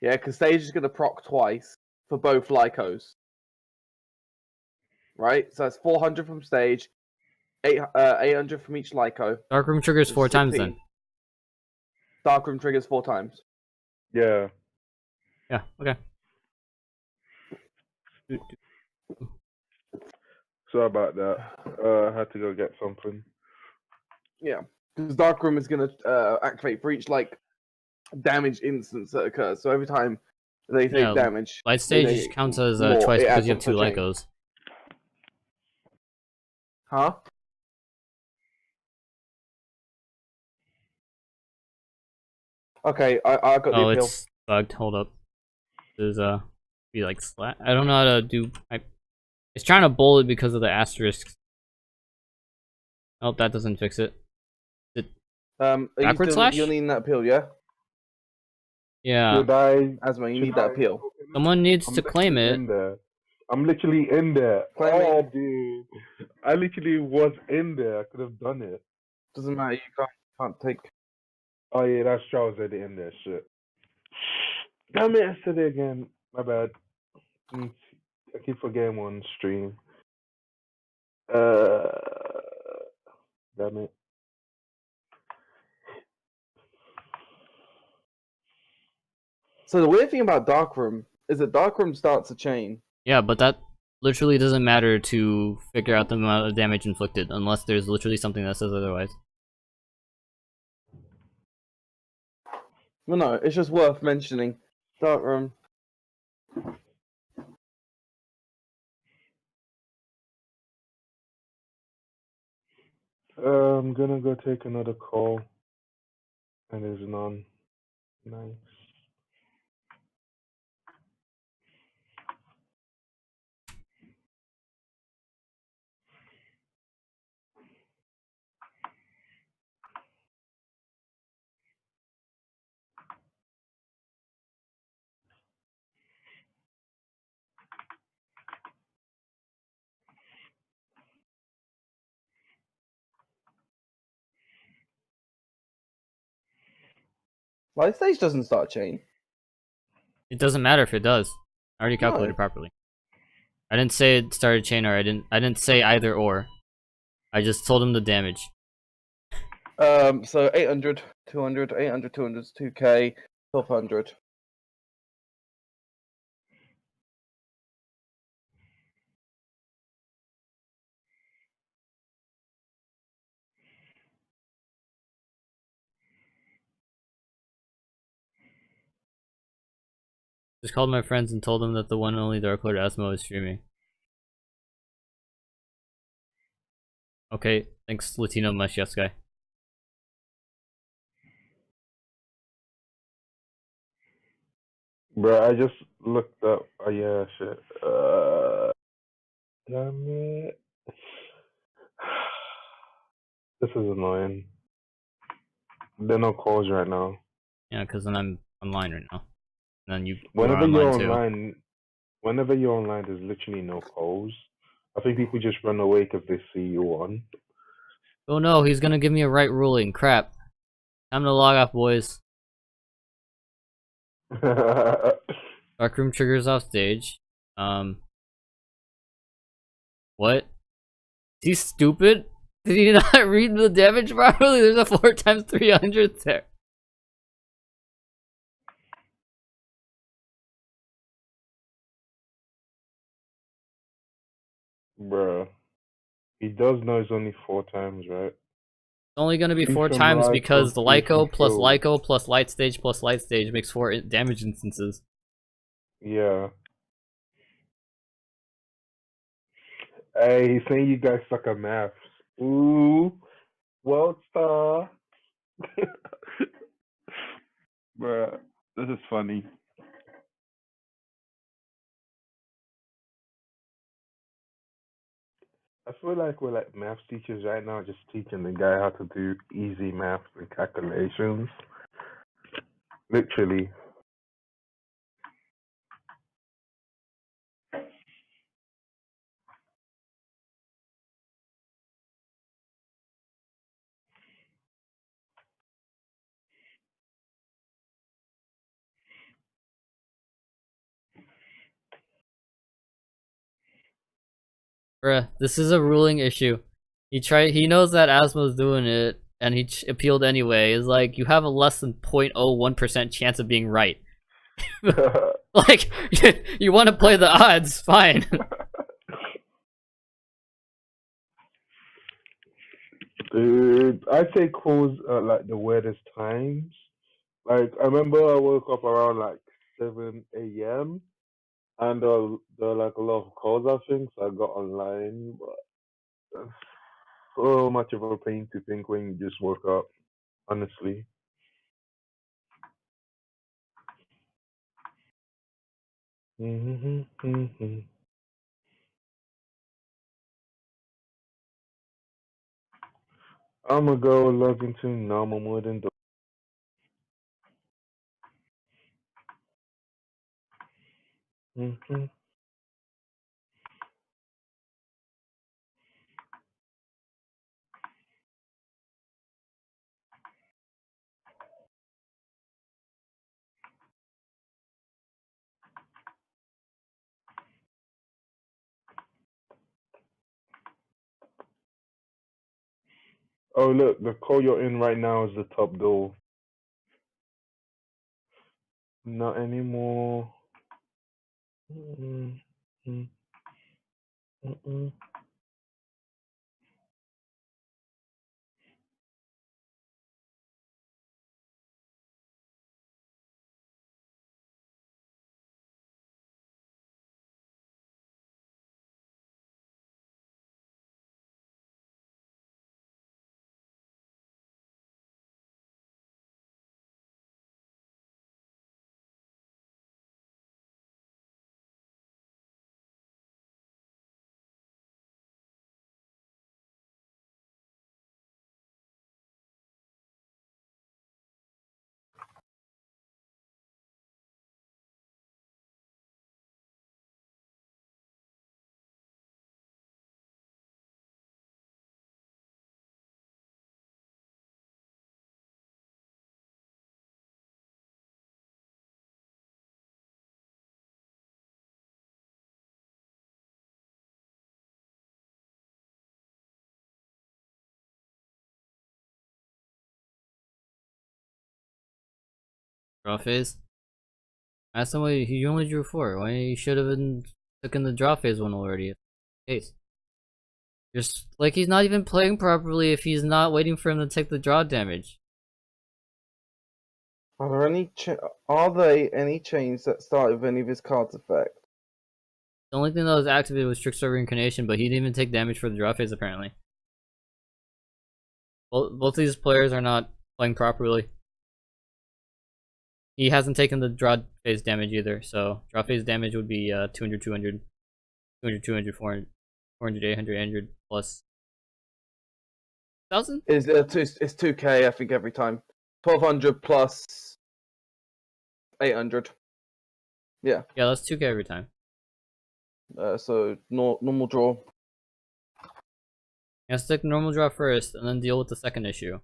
Yeah, because stage is going to proc twice for both Lycos. Right? So that's 400 from stage, 800 from each Lyco. Dark room triggers It's 4 times 16. then. Darkroom triggers 4 times. Yeah. Yeah, okay. Sorry about that. I had to go get something. Yeah, because Darkroom is going to activate for each like damage instance that occurs. So every time they take Yeah, damage, light they stage take counts as more. twice It because adds you have on 2 to the chain. Lycos. Huh? Okay, I got the Oh, appeal. it's bugged. Hold up. This is, be like slat. I don't know how to do. It's trying to bullet because of the asterisks. Oh, that doesn't fix it. Are you Backward still slash? you're needing that appeal, yeah? Yeah. Should I? Asma, you should need that I appeal. open it? Someone needs I'm to claim literally it. in there. I'm literally in there. Claim Oh, it. dude. I literally was in there. I could have done it. Doesn't matter. You can't take. Oh, yeah, that's true. I was already in there. Shit. Damn it. I said it again. My bad. I keep forgetting one stream. Damn it. So the weird thing about Darkroom is that Darkroom starts a chain. Yeah, but that literally doesn't matter to figure out the amount of damage inflicted unless there's literally something that says otherwise. Well, no, it's just worth mentioning. Darkroom. I'm gonna go take another call. And there's none. Nice. Light stage doesn't start a chain. It doesn't matter if it does. I already No. calculated properly. I didn't say it started chain or I didn't say either or. I just told him the damage. So 800, 200, 800, 200 is 2k, 1200. Just called my friends and told them that the one and only Dark Lord Asmo is streaming. Okay, thanks Latino Mush, yes guy. Bro, I just looked up. Oh yeah, shit. Damn it. This is annoying. There are no calls right now. Yeah, because then I'm online right now. And then you are Whenever you're online too. online, there's literally no calls. I think people just run away because they see you on. Oh no, he's gonna give me a right ruling. Crap. Time to log off, boys. Darkroom triggers off stage. What? Is he stupid? Did he not read the damage properly? There's a 4 times 300 there. Bruh. He does know it's only 4 times, right? It's only gonna be 4 Each from times life because the each from Lyco plus field. Lyco plus light stage plus light stage makes 4 damage instances. Yeah. Hey, he's saying you guys suck at maths. Ooh. World star. Bruh. This is funny. I feel like we're like math teachers right now, just teaching the guy how to do easy math and calculations. Literally. Bruh, this is a ruling issue. He knows that Asmo's doing it, and he appealed anyway. It's like, you have a less than 0.01% chance of being right. Like, you want to play the odds, fine. Dude, I take calls at like the weirdest times. Like I remember I woke up around like 7 a.m. and there were like a lot of calls I think, so I got online. But it's so much of a pain to think when you just woke up, honestly. I'ma go log into normal mode and do. Oh look, the call you're in right now is the top door. Not anymore. Mm-mm. Mm-mm. Draw phase. Ask him why he only drew 4. Why he should have been taking the draw phase one already. Case. Just like he's not even playing properly if he's not waiting for him to take the draw damage. Are there any chains that start with any of his cards effect? The only thing that was activated was Trickstar Reincarnation, but he didn't even take damage for the draw phase apparently. Both of these players are not playing properly. He hasn't taken the draw phase damage either, so draw phase damage would be 200, 200, 200, 200, 400, 400, 800, 800 plus 1,000? It's 2k, I think, every time. 1200 plus 800. Yeah. Yeah, that's 2k every time. So normal draw. Yeah, stick normal draw first, and then deal with the second issue.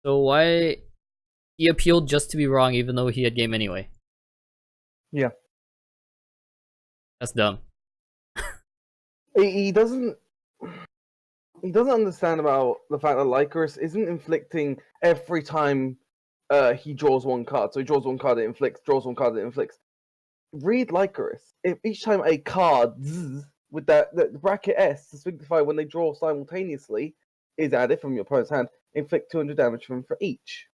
So why he appealed just to be wrong, even though he had game anyway? Yeah. That's dumb. He doesn't understand about the fact that Lycoris isn't inflicting every time he draws one card. So he draws one card, it inflicts, draws one card, it inflicts. Read Lycoris. If each time a card with the bracket S to signify when they draw simultaneously is added from your opponent's hand, inflict 200 damage from for each.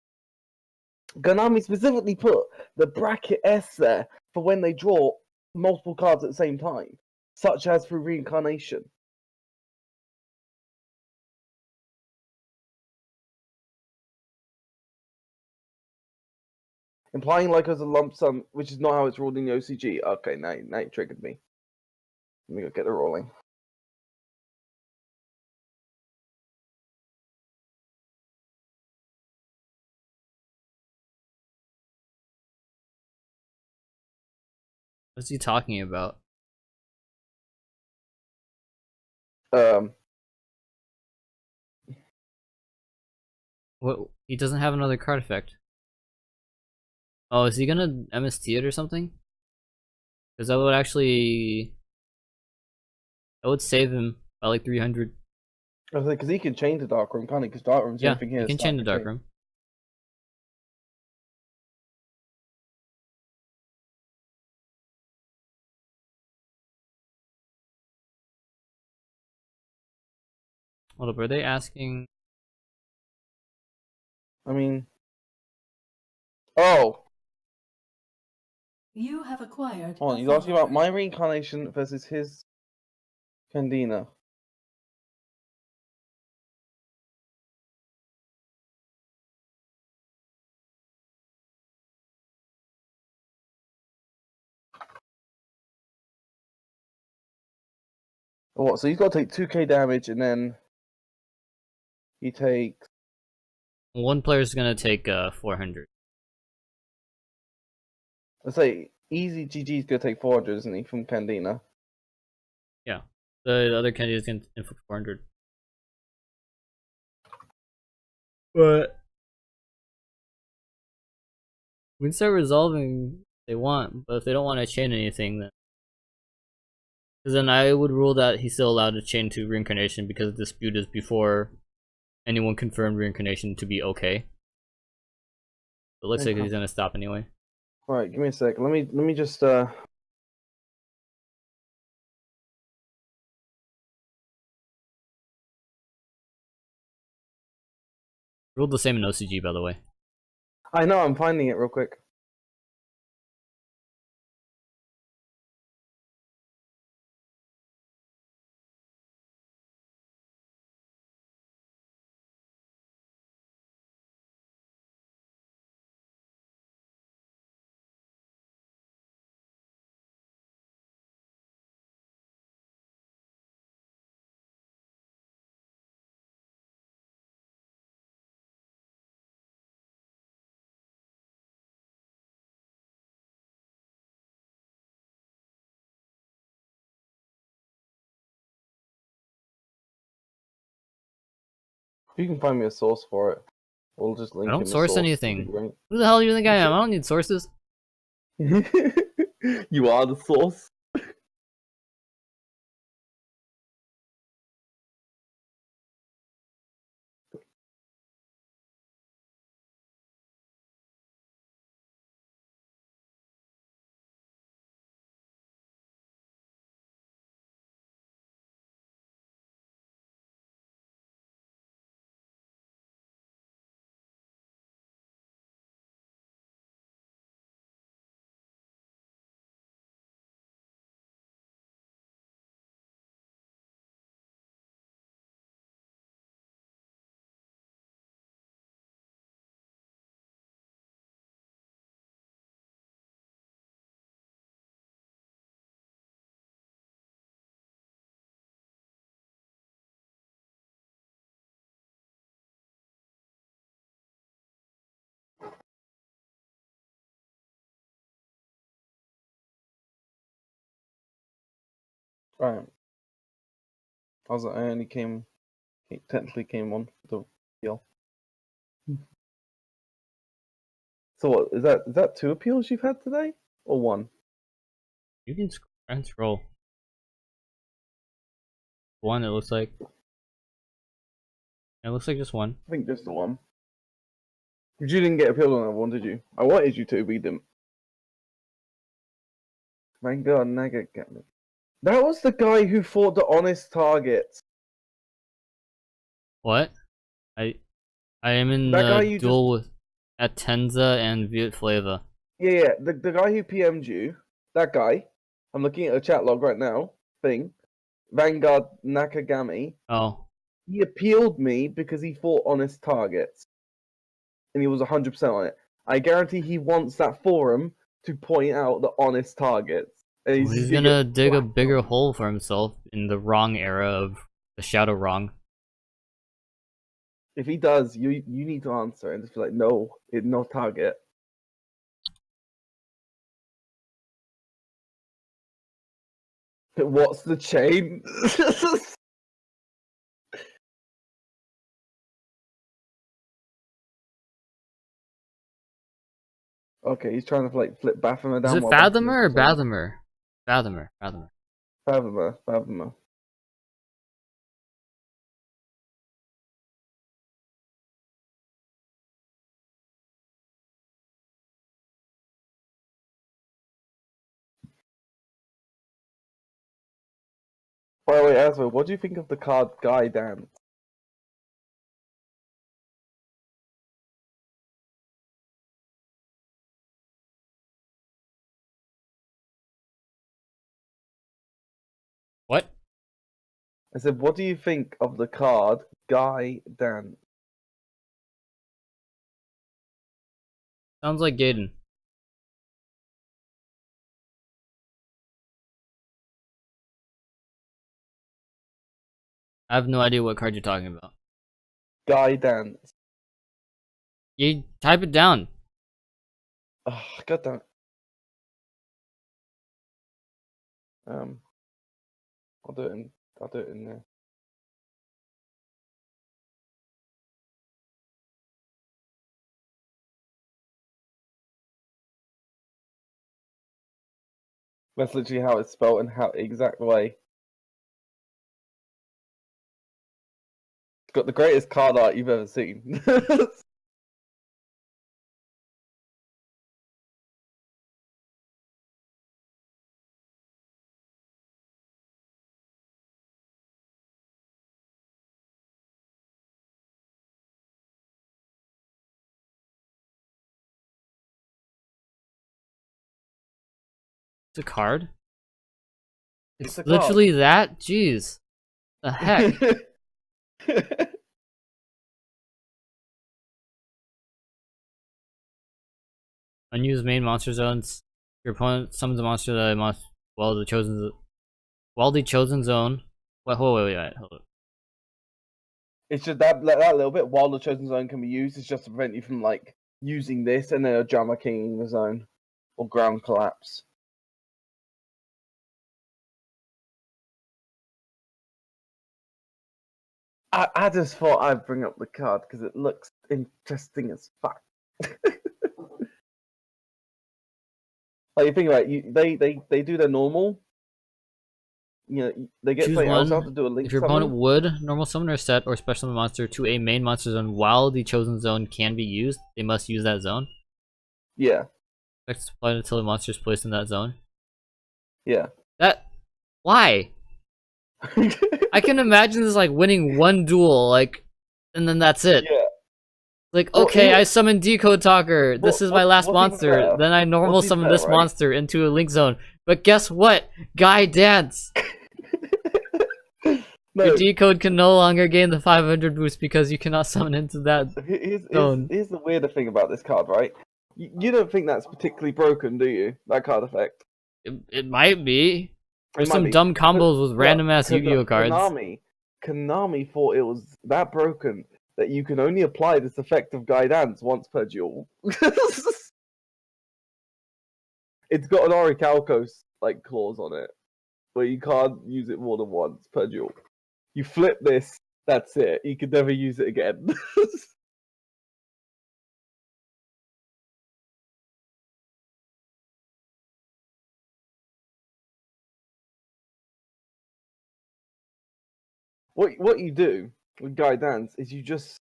Ganami specifically put the bracket S there for when they draw multiple cards at the same time, such as through reincarnation. Implying like as a lump sum, which is not how it's ruled in the OCG. Okay, now you triggered me. Let me go get it rolling. What's he talking about? Um, What? He doesn't have another card effect. Oh, is he gonna MST it or something? Because that would actually... that would save him by like 300. I was like, because he can change the dark room, can't he? Because dark room's the Yeah, only thing he here. can change the dark room. Hold up, are they asking... I mean, oh, You have acquired. hold on. He's asking about my reincarnation versus his Candina. Oh, what? So he's got to take 2k damage, and then he takes. One player's gonna take 400. Let's say easy GG's gonna take 400, isn't he, from Candina? Yeah. The other candidates can inflict 400. But... we can start resolving if they want, but if they don't want to chain anything, then... because then I would rule that he's still allowed to chain to reincarnation because the dispute is before anyone confirmed reincarnation to be okay. But looks like he's gonna stop anyway. Alright, give me a sec. Let me just Ruled the same in OCG, by the way. I know, I'm finding it real quick. You can find me a source for it. We'll just link I don't in the source source. anything. Who the hell do you think I am? I don't need sources. You are the source. Right. I only technically came on the appeal. So what is that? Is that 2 appeals you've had today, or 1? You can scroll. One, it looks like. It looks like just one. I think just the 1. Because you didn't get appealed on that one, did you? I wanted you to, but you didn't. Thank God, Nugget got me. That was the guy who fought the honest targets. What? I am in That guy the you duel with Atenza and Viet Flava. Yeah. The guy who PM'd you, that guy. I'm looking at a chat log right now. Vanguard Nakagami. Oh. He appealed me because he fought honest targets. And he was 100% on it. I guarantee he wants that forum to point out the honest targets. And Well, he's just gonna get dig a whacked bigger on. hole for himself in the wrong era of the Shadow Wrong. If he does, you need to answer and just be like, no, it's no target. What's the chain? Okay, he's trying to like flip Baphomet Is down it while Baphomet's Fathomer or resolved. Bathomer? Fathomer. Baphomet. By the way, Asma, what do you think of the card Guy Dance? What? I said, what do you think of the card Guy Dance? Sounds like Gaiden. I have no idea what card you're talking about. Guy Dance. You type it down. Oh, God damn it. I'll do it in there. That's literally how it's spelled and how exact way. It's got the greatest card art you've ever seen. It's a card? It's a card. literally that? Jeez. The heck? Unused main monster zones. Your opponent summons a monster that while the chosen zone. Wait, hold on. It's just that little bit while the chosen zone can be used. It's just to prevent you from like using this and then a drama kinging the zone or ground collapse. I just thought I'd bring up the card because it looks interesting as fuck. Like you think about it, they do their normal. You know, they get Choose something else out one. to do a link If your summon. opponent would normal summon or set or special monster to a main monster zone while the chosen zone can be used, they must use that zone. Yeah. Expect to apply until the monster is placed in that zone. Yeah. Why? I can imagine this like winning one duel, like, and then that's it. Yeah. Like, Well, okay, here- I summoned Decode Talker. This is my last what's even monster. better? Then I normal What's even summon better, this right? monster into a link zone. But guess what? Guy Dance. No, Your decode can no longer gain the 500 boost because you cannot summon into that zone. here's the weirder thing about this card, right? You don't think that's particularly broken, do you? That card effect. It might be. There's might some be. dumb combos with random ass Yu-Gi-Oh cards. Konami thought it was that broken that you can only apply this effect of guidance once per duel. It's got an Orichalcos like clause on it, where you can't use it more than once per duel. You flip this, that's it. You can never use it again. What you do with Guy Dance is you just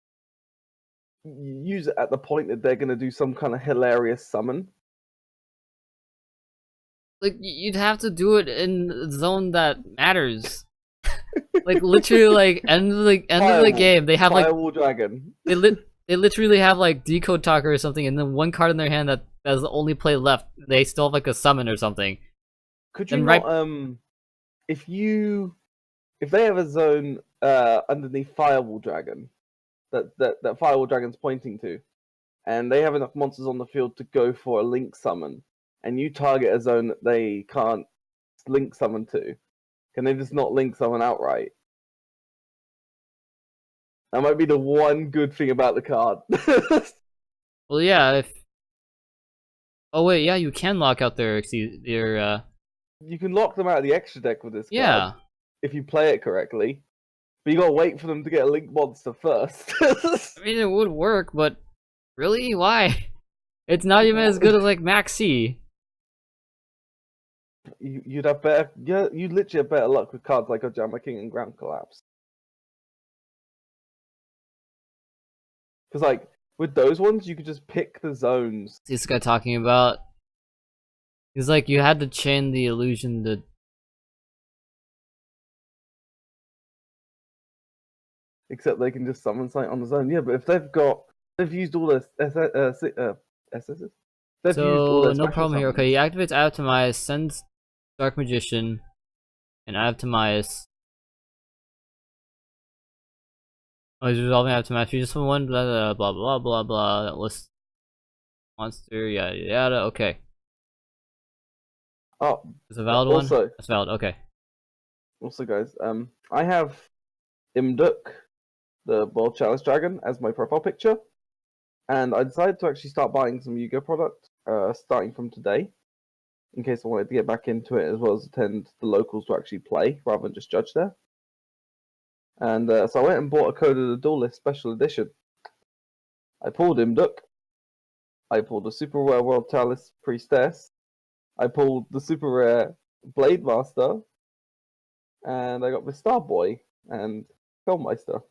use it at the point that they're gonna do some kind of hilarious summon. Like, you'd have to do it in the zone that matters. Like, literally, like, end of the game, they have, like, Firewall Dragon. they literally have, like, Decode Talker or something, and then one card in their hand that's the only play left. They still have, like, a summon or something. Could you Then not, if they have a zone underneath Firewall Dragon that Firewall Dragon's pointing to, and they have enough monsters on the field to go for a link summon, and you target a zone that they can't link summon to, can they just not link summon outright? That might be the one good thing about the card. Well, yeah, if... Oh, wait, yeah, you can lock out their You can lock them out of the extra deck with this yeah. card if you play it correctly. But you gotta wait for them to get a link monster first. I mean, it would work, but really? Why? It's not even as good as, like, Max C. You'd have better, yeah, you'd literally have better luck with cards like Ojama King and Ground Collapse. Because, like, with those ones, you could just pick the zones. This guy talking about... He's like, you had to chain the illusion to... Except they can just summon something on the zone. Yeah, but if they've used all their SSs? They've used all So, their no special problem here. summons. Okay, he activates Optimize, sends Dark Magician, and Optimize. Oh, he's resolving Optimize. You just one, blah, blah, blah, blah, blah. That lists monster, yada, yada. Okay. Oh, Is a valid one? That's valid, okay. Also, guys, I have Imduk, the World Chalice Dragon, as my profile picture. And I decided to actually start buying some Yu-Gi-Oh product, starting from today, in case I wanted to get back into it, as well as attend the locals to actually play, rather than just judge there. And so I went and bought a Code of the Duelist Special Edition. I pulled Imduk. I pulled the Super Rare World Chalice Priestess. I pulled the Super Rare Blade Master. And I got the Star Boy and Spellmeister.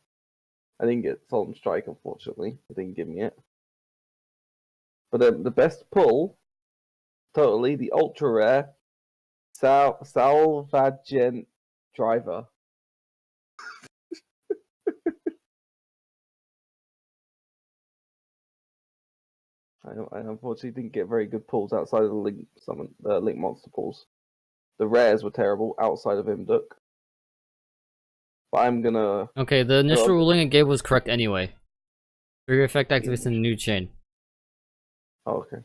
I didn't get Solemn Strike, unfortunately. They didn't give me it. But the best pull, totally, the ultra rare Salvagent Driver. I unfortunately didn't get very good pulls outside of the Link Monster pulls. The rares were terrible outside of Imduk. But I'm gonna... Okay, the initial ruling it gave was correct anyway. Trigger effect activates in a new chain. Oh, okay.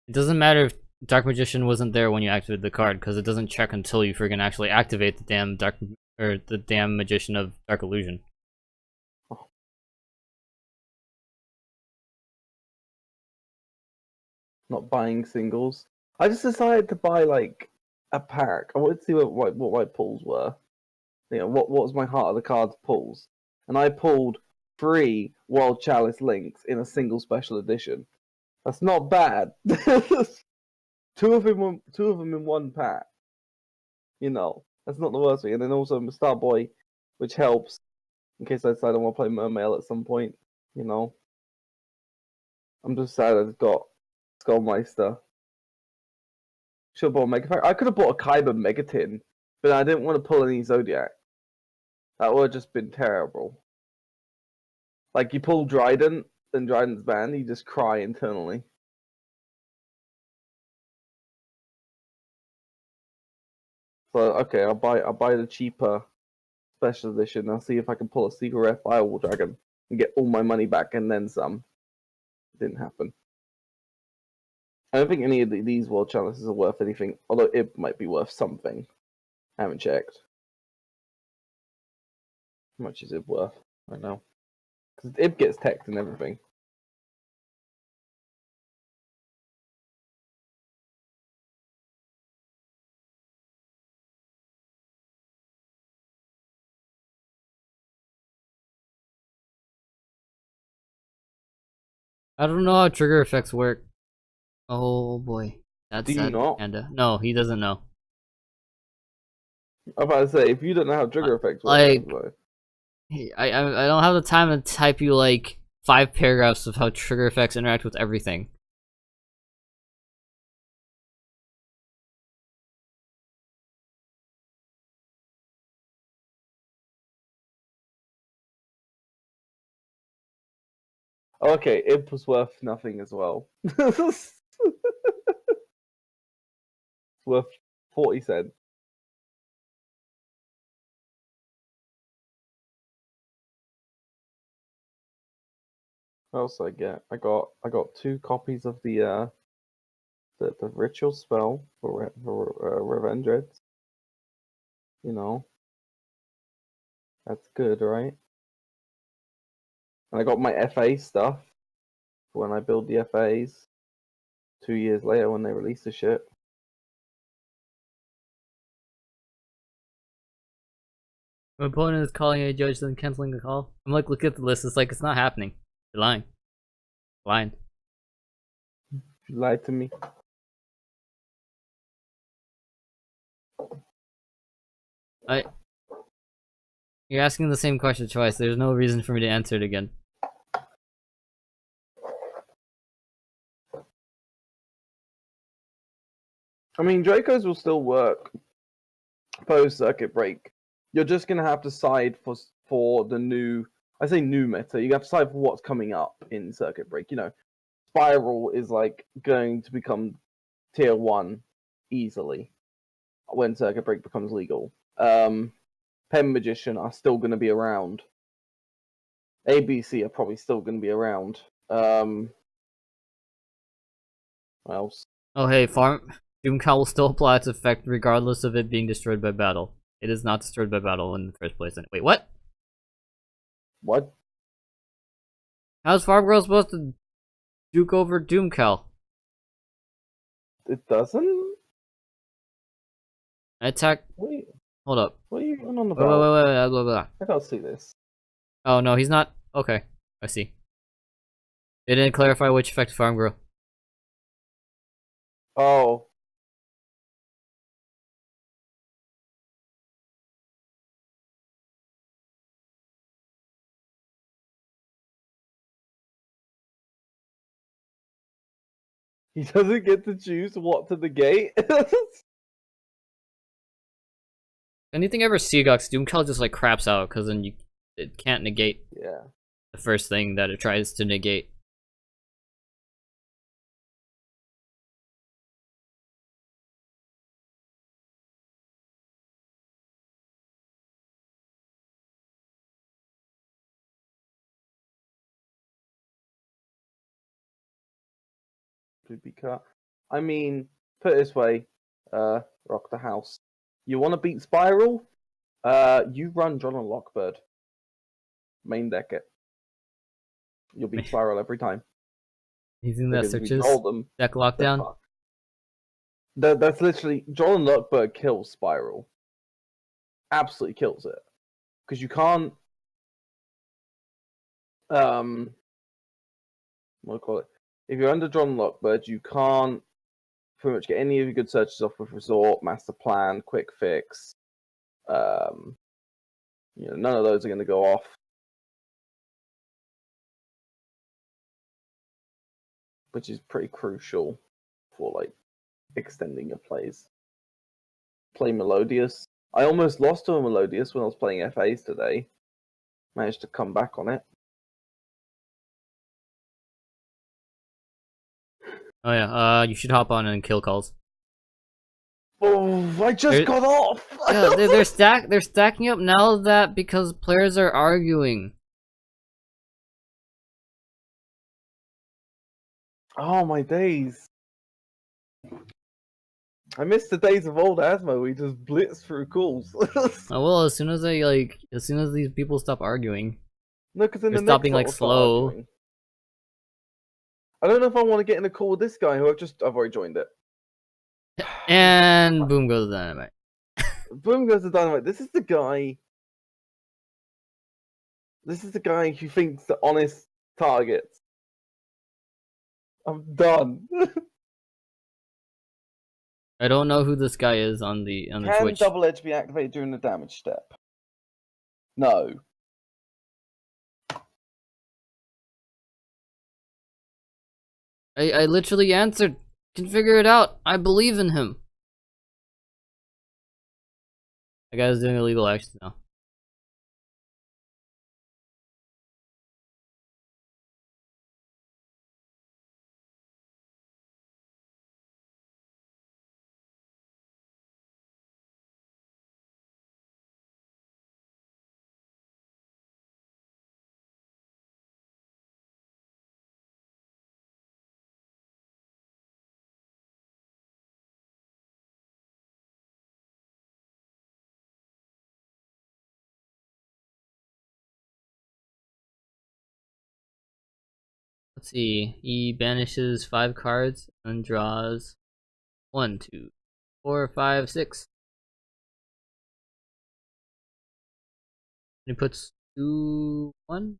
It doesn't matter if Dark Magician wasn't there when you activated the card, because it doesn't check until you freaking actually activate the damn Magician of Dark Illusion. Oh. Not buying singles. I just decided to buy like a pack. I wanted to see what my pulls were. You know, what was my heart of the cards pulls, and I pulled 3 World Chalice links in a single special edition. That's not bad. two of them in one pack. You know, that's not the worst thing. And then also Star Boy, which helps in case I decide I want to play Mermail at some point. You know, I'm just sad I've got Skullmeister. Should have bought a Mega Pack. I could have bought a Kaiba Megatin, but I didn't want to pull any Zodiac. That would have just been terrible. Like, you pull Dryden, then Dryden's banned, you just cry internally. So, okay, I'll buy the cheaper special edition. I'll see if I can pull a Secret Rare Firewall Dragon and get all my money back and then some. Didn't happen. I don't think any of these World Chalices are worth anything, although it might be worth something. I haven't checked. How much is it worth right now? Because it gets teched and everything. I don't know how trigger effects work. Oh boy. That's Do you sad. not? Panda. No, he doesn't know. I'm about to say, if you don't know how trigger effects work, Like- Asmo, Hey, I don't have the time to type you like 5 paragraphs of how trigger effects interact with everything. okay, it was worth nothing as well. It's worth 40 cents. What else did I get? I got 2 copies of the ritual spell for Revenge Reds. You know, that's good, right? And I got my FA stuff for when I build the FAs 2 years later when they release the shit. My opponent is calling a judge, then canceling the call. I'm like, look at the list. It's like, it's not happening. You're lying. Lying. You lied to me. You're asking the same question twice. There's no reason for me to answer it again. I mean, Dracos will still work post circuit break. You're just gonna have to side for the new. I say new meta. You have to side for what's coming up in circuit break. You know, Spiral is like going to become tier 1 easily when circuit break becomes legal. Pen Magician are still going to be around. ABC are probably still going to be around. What else? Oh hey, Doomcow will still apply its effect regardless of it being destroyed by battle. It is not destroyed by battle in the first place. Wait, what? What? How's Farm Girl supposed to juke over Doomcow? It doesn't? Attack. Wait, Hold up. what are you on Wait, about? blah, blah, blah. I can't see this. Oh no, he's not. Okay, I see. They didn't clarify which effect Farm Girl. Oh. He doesn't get to choose what to negate. Anything ever Seagox, Doomcow just like craps out because then it can't negate Yeah. the first thing that it tries to negate. Could be cut. I mean, put it this way, Rock the House. You want to beat Spiral? You run John and Lockbird. Main deck it. You'll beat Spiral every time. Using that Because if you searches roll them, deck they're lockdown. fucked. That's literally John and Lockbird kills Spiral. Absolutely kills it. Because you can't what do I call it? If you're under John Lockbird, you can't pretty much get any of your good searches off with Resort, Master Plan, Quick Fix. None of those are going to go off. Which is pretty crucial for like extending your plays. Play Melodious. I almost lost to a Melodious when I was playing FAs today. Managed to come back on it. Oh yeah, you should hop on and kill calls. Oh, I just got off. Yeah, they're stacking up now that because players are arguing. Oh my days. I miss the days of old Asmo. We just blitz through calls. Oh well, as soon as these people stop arguing. No, because in They're the stopping, next like, lot, we'll start slow. arguing. I don't know if I want to get in a call with this guy who I've already joined it. And boom goes the dynamite. Boom goes the dynamite. This is the guy. This is the guy who thinks that honest targets I'm done. I don't know who this guy is on the Can Twitch. double edge be activated during the damage step? No. I literally answered. Can figure it out. I believe in him. That guy's doing illegal actions now. Let's see. He banishes 5 cards and draws 1, 2, 4, 5, 6. And he puts 2, 1.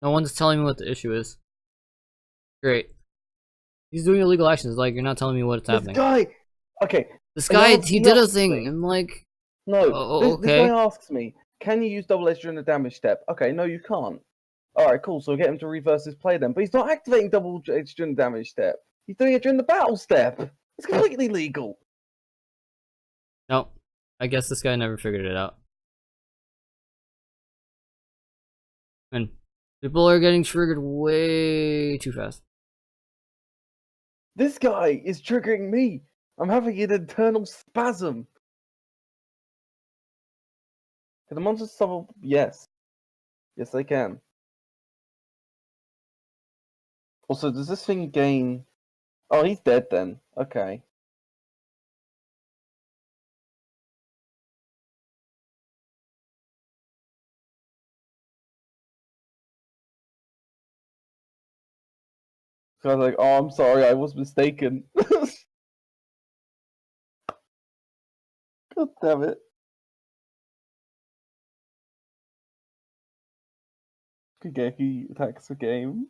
No one's telling me what the issue is. Great. He's doing illegal actions. Like, you're not telling me what's happening. This guy. Okay. This guy, he did a asks thing. me- I'm like, No. oh, This okay. guy asks me, "Can you use double edge during the damage step?" Okay, no, you can't. All right, cool. So we'll get him to reverse his play then. But he's not activating double edge during the damage step. He's doing it during the battle step. It's completely legal. No, I guess this guy never figured it out. And people are getting triggered way too fast. This guy is triggering me. I'm having an internal spasm. Can the monsters summon? Yes. Yes, they can. Also, does this thing gain... Oh, he's dead then. Okay. So I was like, oh, I'm sorry, I was mistaken. God damn it. Kageki attacks the game.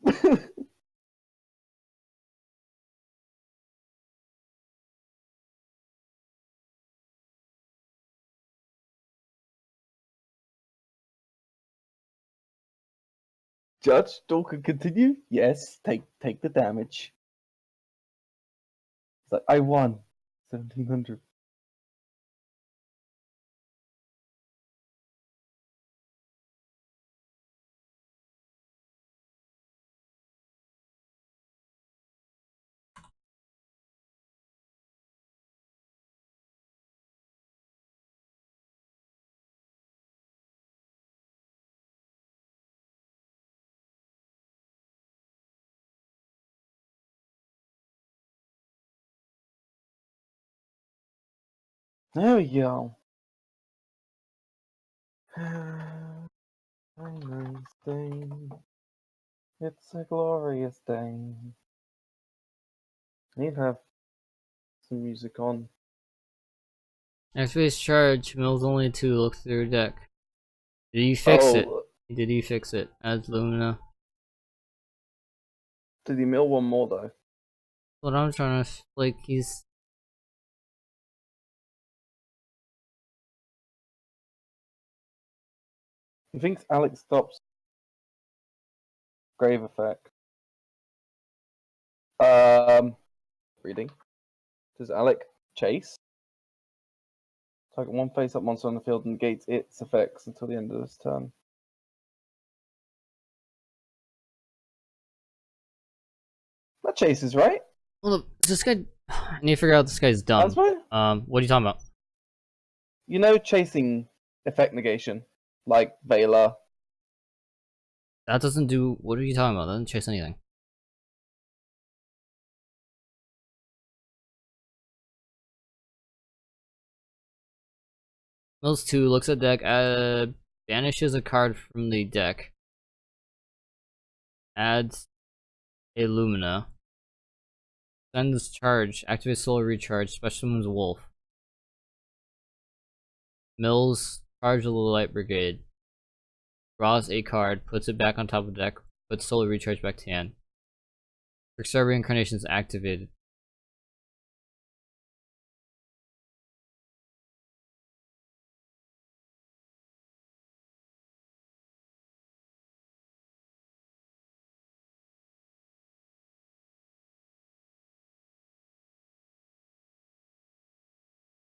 Judge, still can continue? Yes, take the damage. It's like, I won. 1700. There we go. Nice day. It's a glorious day. I need to have some music on. Next phase charge, mills only 2, look through your deck. Did he fix it? Did he fix it? As Lumina. Did he mill one more though? What I'm trying to, like, he's... He thinks Alex stops grave effect. Reading. Does Alec chase? Target one face-up monster on the field and negates its effects until the end of this turn. That chases, right? Well, this guy... I need to figure out this guy's dumb. Asmo? What are you talking about? You know chasing effect negation, like Vela. That doesn't do... What are you talking about? That doesn't chase anything. Mills 2 looks at deck, banishes a card from the deck, adds a Lumina, sends charge, activates Solar Recharge, special summons Wolf. Mills charge the Light Brigade, draws a card, puts it back on top of the deck, puts Solar Recharge back to hand. Trickstar Reincarnation is activated.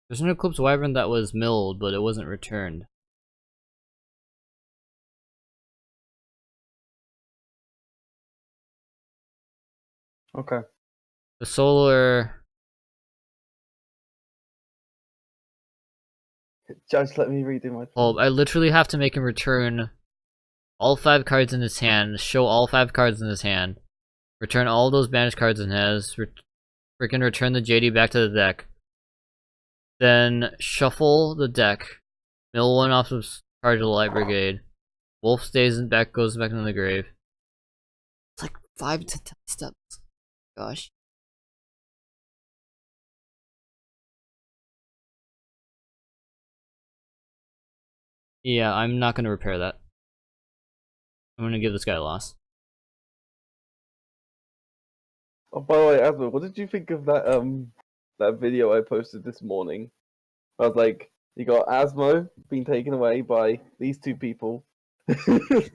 There's an Eclipse Wyvern that was milled, but it wasn't returned. Okay. The Solar... Judge, let me redo my. Well, I literally have to make him return all 5 cards in his hand, show all 5 cards in his hand, return all those banished cards in his, freaking return the JD back to the deck, then shuffle the deck, mill one off of charge of the Light Brigade, Wolf stays in back, goes back into the grave. It's like 5 to 10 steps. Gosh. Yeah, I'm not gonna repair that. I'm gonna give this guy a loss. Oh, by the way, Asma, what did you think of that video I posted this morning? I was like, you got Asmo being taken away by these 2 people. Alright,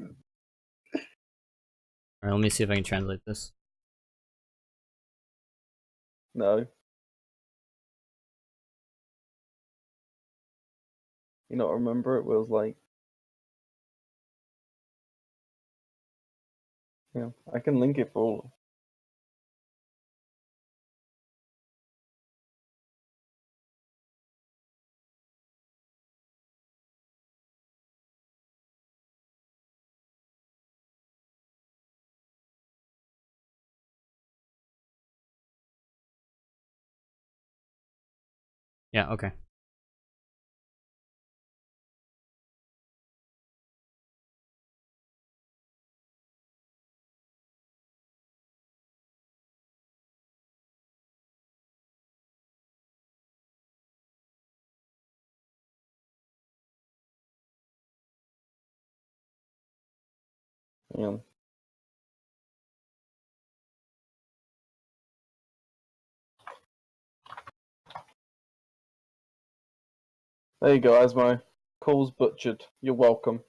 let me see if I can translate this. No. You not remember it was like. Yeah, I can link it for all. Yeah, okay. Yeah. There you go, Asmo. Cole's butchered. You're welcome.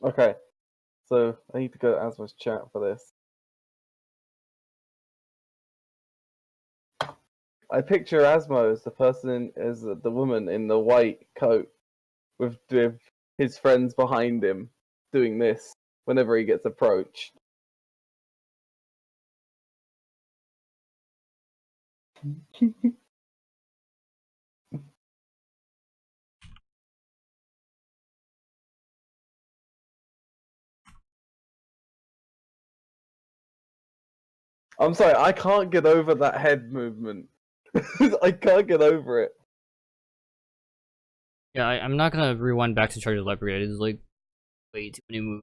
Okay, so I need to go to Asmo's chat for this. I picture Asmo as the person, as the woman in the white coat with his friends behind him doing this whenever he gets approached. I'm sorry, I can't get over that head movement. I can't get over it. Yeah, I'm not gonna rewind back to charge of the Light Brigade. It's like way too many moves.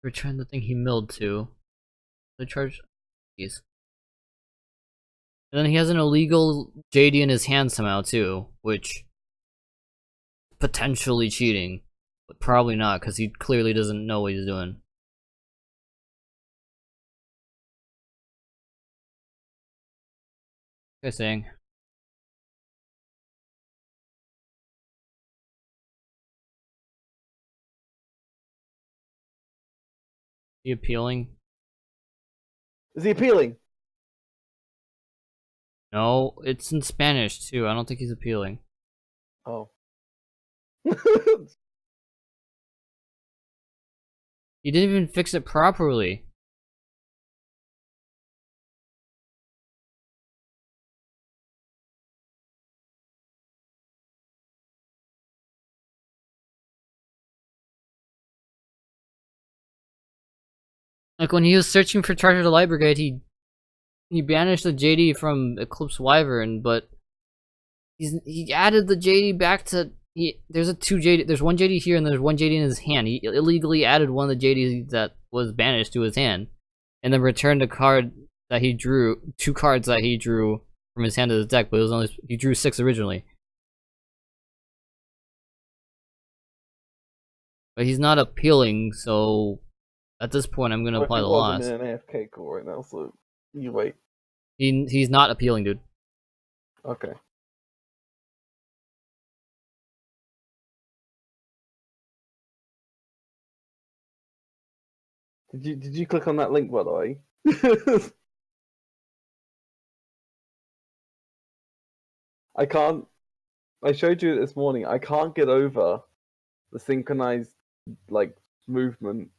Return the thing he milled to. The charge. Jeez. And then he has an illegal JD in his hand somehow too, which potentially cheating, but probably not because he clearly doesn't know what he's doing. What was I saying? He appealing? Is he appealing? No, it's in Spanish too. I don't think he's appealing. Oh. He didn't even fix it properly. Like when he was searching for Charger the Light Brigade, he banished the JD from Eclipse Wyvern, but he added the JD back to there's one JD here and there's one JD in his hand. He illegally added one of the JDs that was banished to his hand, and then returned a card that he drew, two cards that he drew from his hand to the deck, but it was only he drew 6 originally. But he's not appealing, so at this point I'm gonna apply the loss. I'm in an AFK call right now, so you wait. He's not appealing, dude. Okay. Did you click on that link, by the way? I can't. I showed you it this morning. I can't get over the synchronized like movement.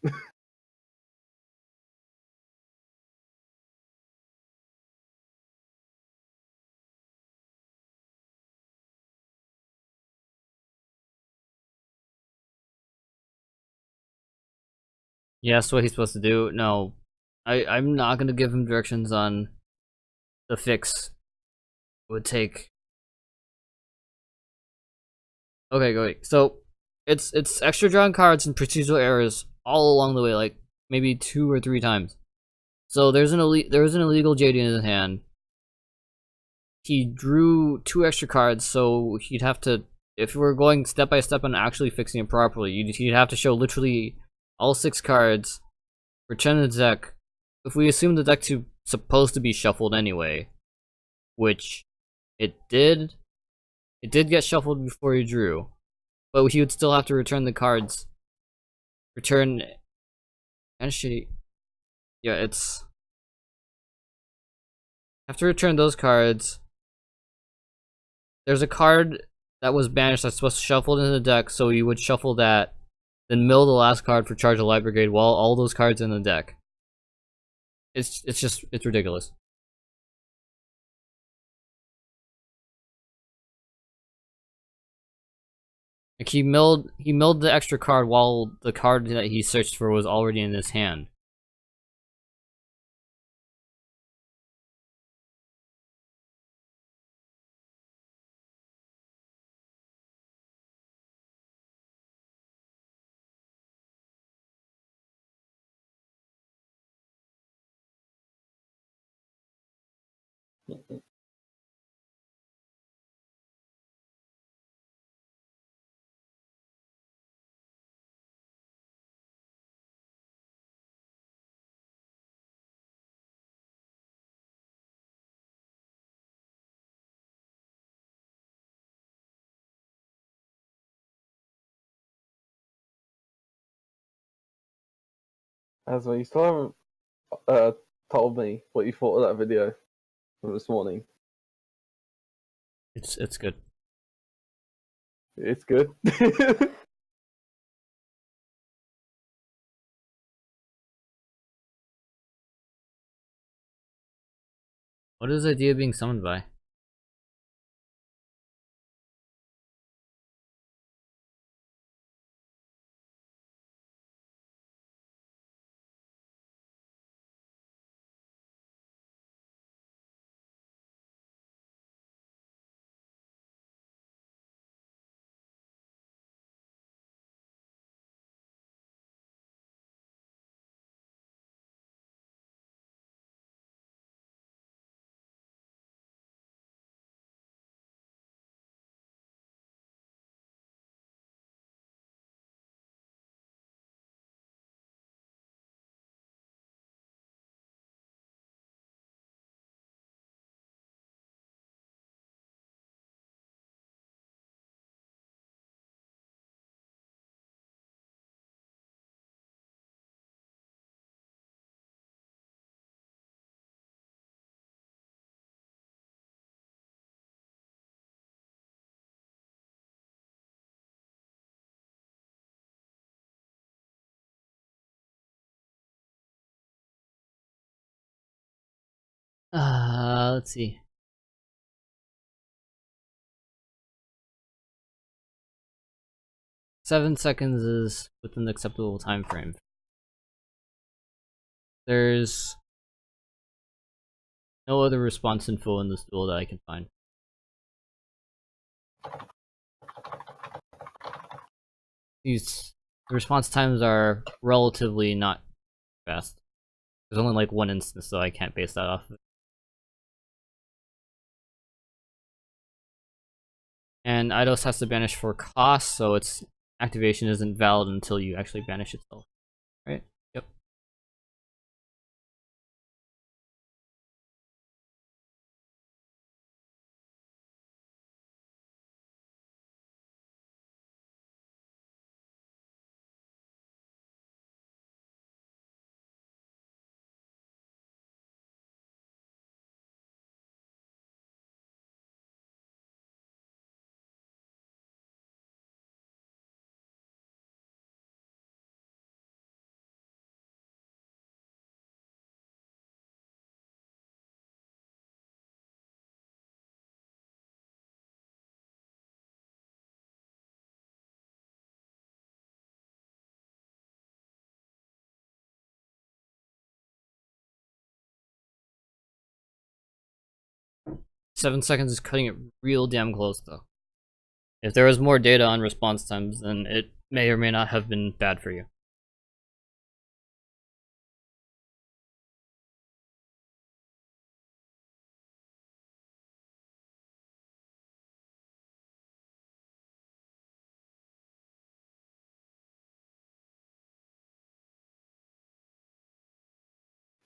Yeah, that's what he's supposed to do. No, I'm not gonna give him directions on the fix it would take. Okay, go wait. So it's extra drawn cards and procedural errors all along the way, like maybe 2 or 3 times. So there was an illegal JD in his hand. He drew 2 extra cards, so he'd have to, if we're going step by step on actually fixing it properly, he'd have to show literally all 6 cards, return the deck. If we assume the deck's supposed to be shuffled anyway, which it did get shuffled before he drew, but he would still have to return the cards. Return and shitty. Yeah, it's have to return those cards. There's a card that was banished that's supposed to shuffle into the deck, so you would shuffle that, then mill the last card for Charge the Light Brigade while all those cards in the deck. It's ridiculous. Like he milled the extra card while the card that he searched for was already in his hand. Asma, you still haven't told me what you thought of that video from this morning. It's good. It's good. What is the idea of being summoned by? Let's see. 7 seconds is within the acceptable time frame. there's no other response info in this duel that I can find. The response times are relatively not fast. There's only like one instance, so I can't base that off of it. And Eidos has to banish for cost, so its activation isn't valid until you actually banish itself. Right? Yep. Seven seconds is cutting it real damn close, though. If there was more data on response times, then it may or may not have been bad for you.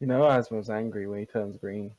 You know, Asmo's angry when he turns green.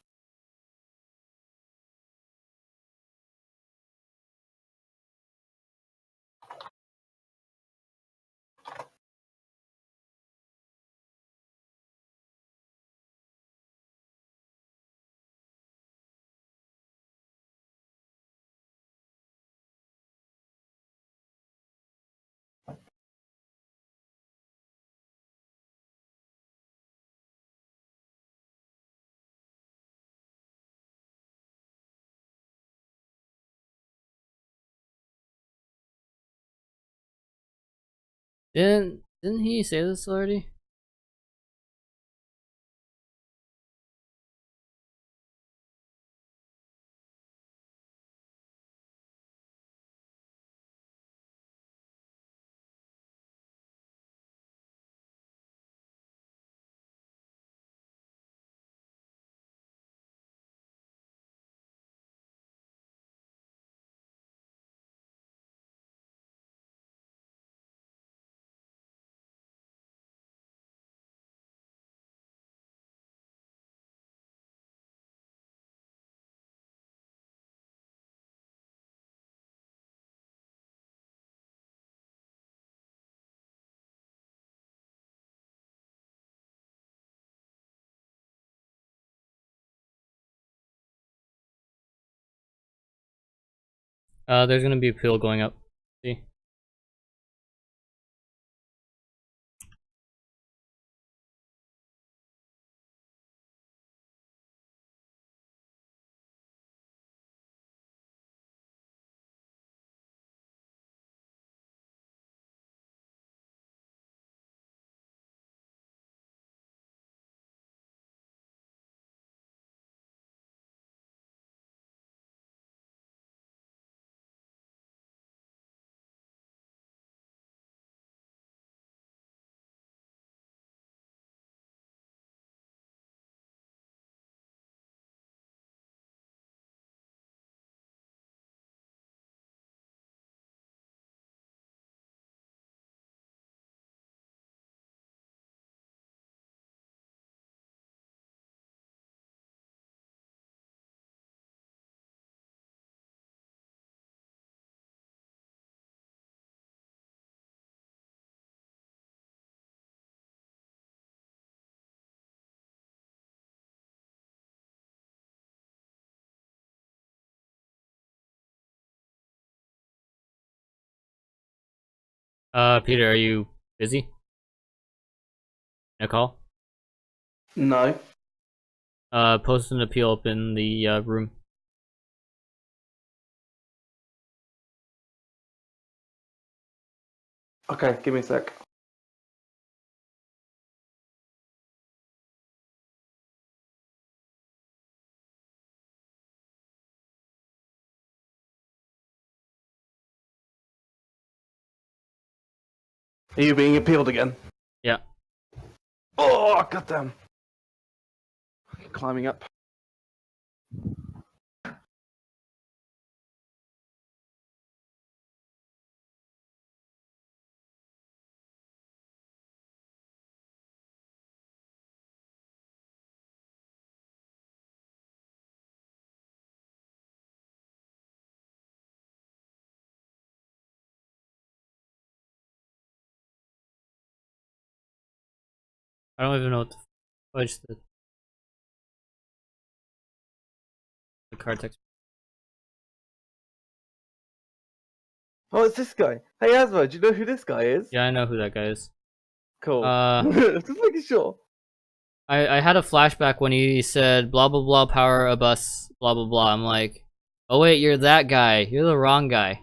Didn't he say this already? There's gonna be a peel going up. See? Peter, are you busy? Nicole? No. Post an appeal up in the room. Okay, give me a sec. Are you being appealed again? Yeah. Oh, goddamn. Climbing up. I don't even know what the fudge the card text. Oh, it's this guy. Hey, Asma, do you know who this guy is? Yeah, I know who that guy is. Cool. Uh, Just making sure. I had a flashback when he said blah blah blah power a bus blah blah blah. I'm like, oh wait, you're that guy. You're the wrong guy.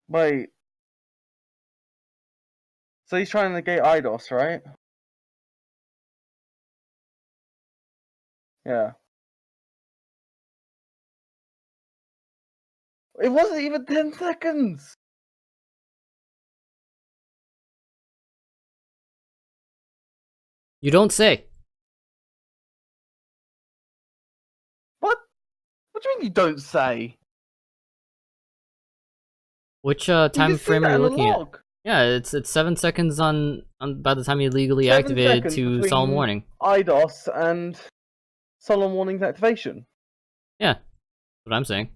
Wait. So he's trying to negate IDOS, right? Yeah. It wasn't even 10 seconds! You don't say. What? What do you mean you don't say? Which You time can see frame are that you in the looking at? log. Yeah, it's 7 seconds on by the time you legally 7 activated seconds to between solemn warning. IDOS and solemn warning's activation. Yeah, that's what I'm saying.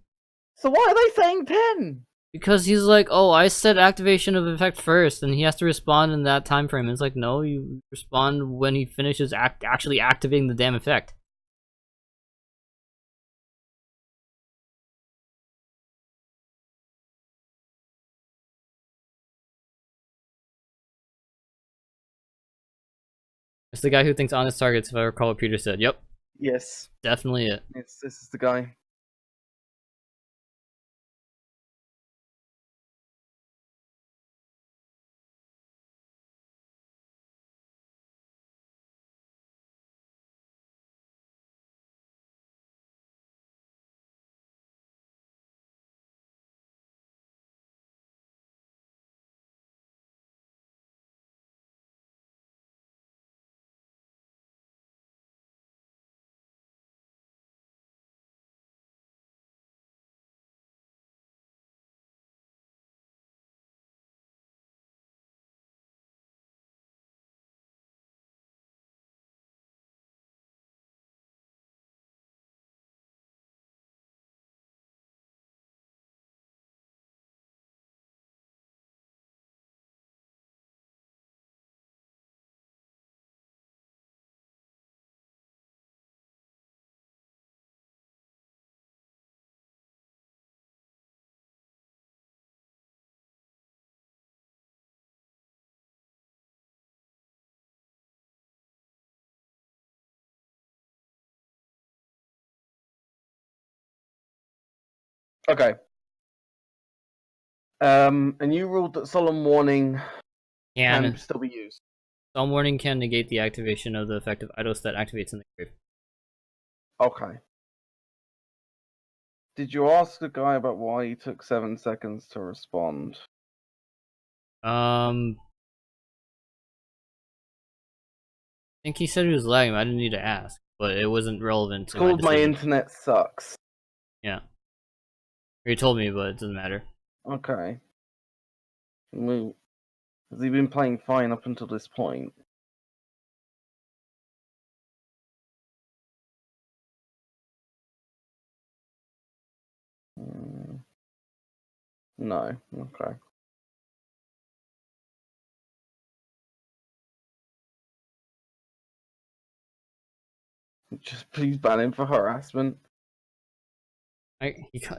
So why are they saying 10? Because he's like, oh, I said activation of effect first, and he has to respond in that time frame. It's like, no, you respond when he finishes actually activating the damn effect. It's the guy who thinks honest targets, if I recall what Peter said. Yep, Yes. definitely it. Yes, this is the guy. Okay. And you ruled that solemn warning can still be used. Solemn warning can negate the activation of the effect of IDOS that activates in the grave. Okay. Did you ask the guy about why he took 7 seconds to respond? I think he said he was lagging. I didn't need to ask, but it wasn't relevant It's to my called My decision. Internet Sucks. Yeah. He told me, but it doesn't matter. Okay. Has he been playing fine up until this point? No. Okay. Just please ban him for harassment.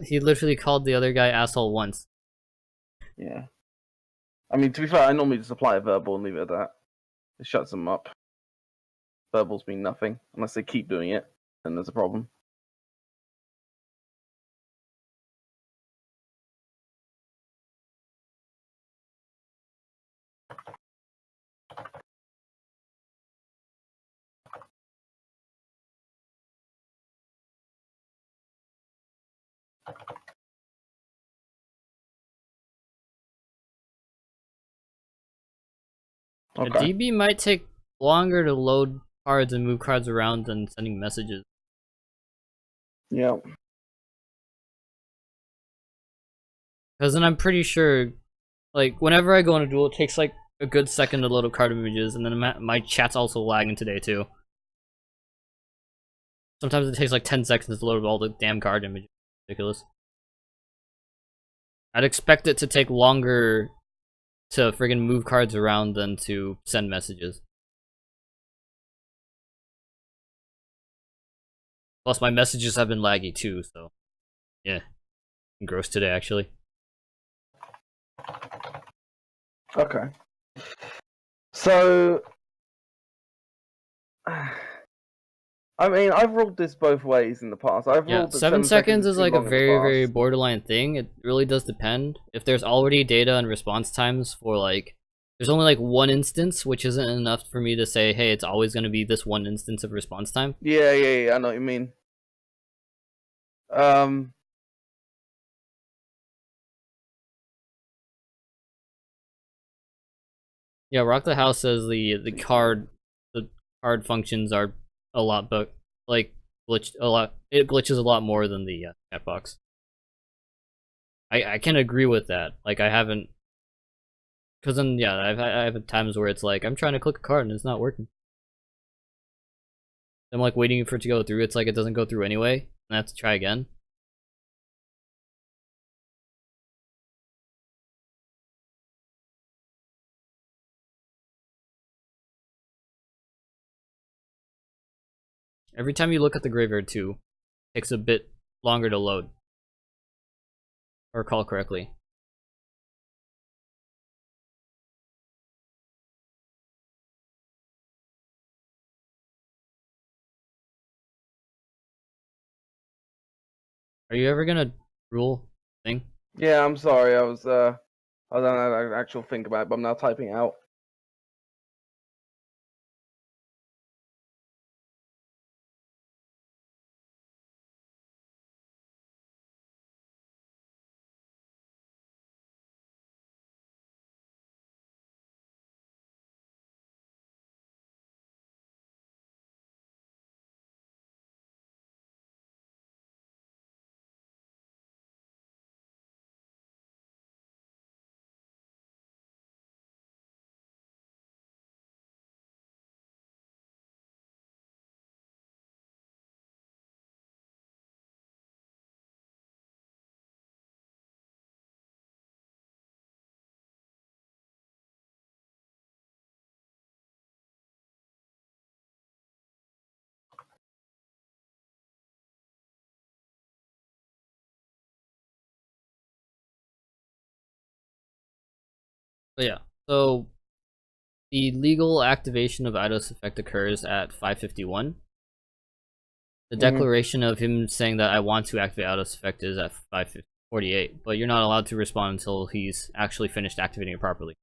He literally called the other guy asshole once. Yeah. I mean, to be fair, I normally just apply a verbal and leave it at that. It shuts them up. Verbals mean nothing unless they keep doing it, then there's a problem. A Okay. DB might take longer to load cards and move cards around than sending messages. Yeah. Because then I'm pretty sure, like, whenever I go in a duel, it takes like a good second to load up card images, and then my chat's also lagging today too. Sometimes it takes like 10 seconds to load up all the damn card images. Ridiculous. I'd expect it to take longer to friggin' move cards around than to send messages. Plus, my messages have been laggy too, so yeah. Gross today, actually. Okay. So, I mean, I've ruled this both ways in the past. I've Yeah, ruled that 7 seconds is too like a long in the very past. borderline thing. It really does depend. If there's already data and response times for like, there's only like one instance, which isn't enough for me to say, hey, it's always going to be this one instance of response time. Yeah, I know what you mean. Yeah, Rock the House says the card functions are a lot, but like glitched a lot. It glitches a lot more than the chat box. I can agree with that. Like I haven't, because then yeah, I've had times where it's like I'm trying to click a card and it's not working. I'm like waiting for it to go through. It's like it doesn't go through anyway, and I have to try again. Every time you look at the graveyard too, it takes a bit longer to load. Or recall correctly. Are you ever gonna rule thing? Yeah, I'm sorry. I don't have an actual think about it, but I'm now typing it out. But yeah, so the legal activation of Eidos effect occurs at 5:51. The declaration of him saying that I want to activate Eidos effect is at 5:48, but you're not allowed to respond until he's actually finished activating it properly.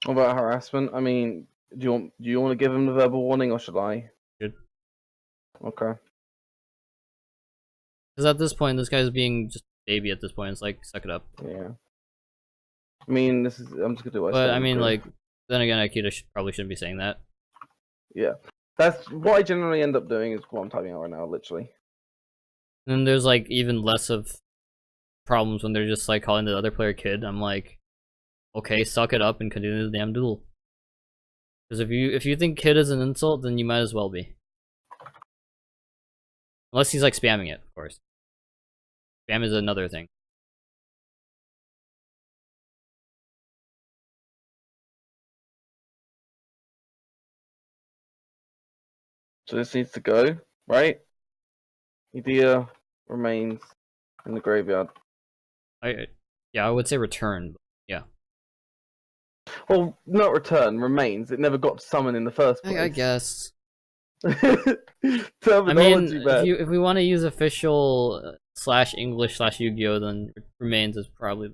What about harassment? I mean, do you want to give him the verbal warning, or should I? Good. Okay. Because at this point, this guy's being just a baby at this point. It's like, suck it up. Yeah. I mean, I'm just gonna do what I But said. I mean, like, then again, Akita probably shouldn't be saying that. Yeah. That's what I generally end up doing, is what I'm typing out right now, literally. And there's like even less of problems when they're just like calling the other player kid. I'm like, okay, suck it up and continue the damn duel. Because if you think kid is an insult, then you might as well be. Unless he's like spamming it, of course. Spam is another thing. So this needs to go, right? Idea remains in the graveyard. Yeah, I would say return. But yeah, Well, not return, remains. It never got summoned in the first place. I guess. Terminology, man. if we want to use official / English / Yu-Gi-Oh, then remains is probably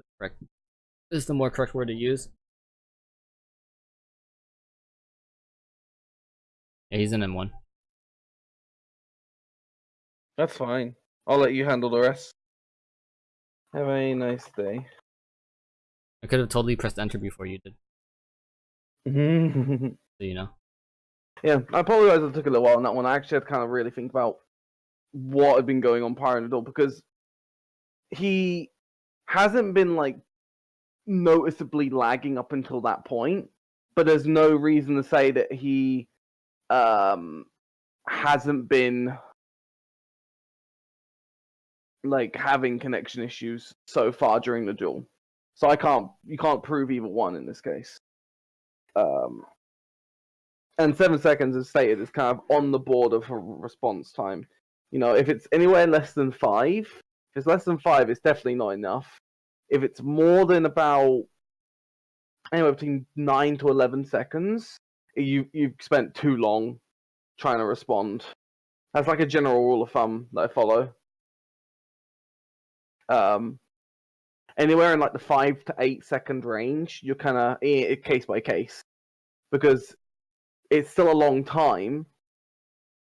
the more correct word to use. Yeah, he's an M1. That's fine. I'll let you handle the rest. Have a nice day. I could have totally pressed enter before you did, so you know. Yeah, I apologize it took a little while on that one. I actually had to kind of really think about what had been going on prior to it, because he hasn't been like noticeably lagging up until that point, but there's no reason to say that he hasn't been like having connection issues so far during the duel. So you can't prove either one in this case. And 7 seconds, as stated, is kind of on the border for response time. You know, if it's anywhere less than 5, if it's less than 5, it's definitely not enough. If it's more than about anywhere between 9 to 11 seconds, you've spent too long trying to respond. That's like a general rule of thumb that I follow. Anywhere in like the 5 to 8 second range, you're kind of case by case, because it's still a long time,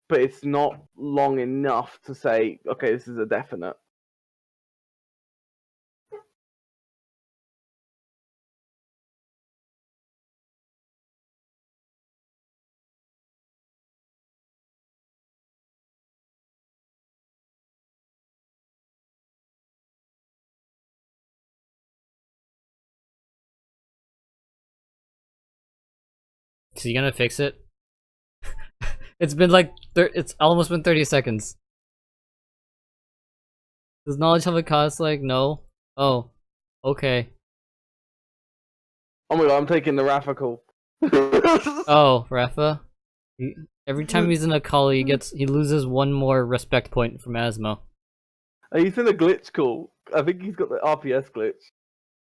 but it's not long enough to say, okay, this is a definite. So you gonna fix it? It's been like it's almost been 30 seconds. Does knowledge have a cost? Like, no. Oh, okay. Oh my god, I'm taking the Rafa call. Oh, Rafa. Every time he's in a call, he loses one more respect point from Asmo. He's in a glitch call. I think he's got the RPS glitch.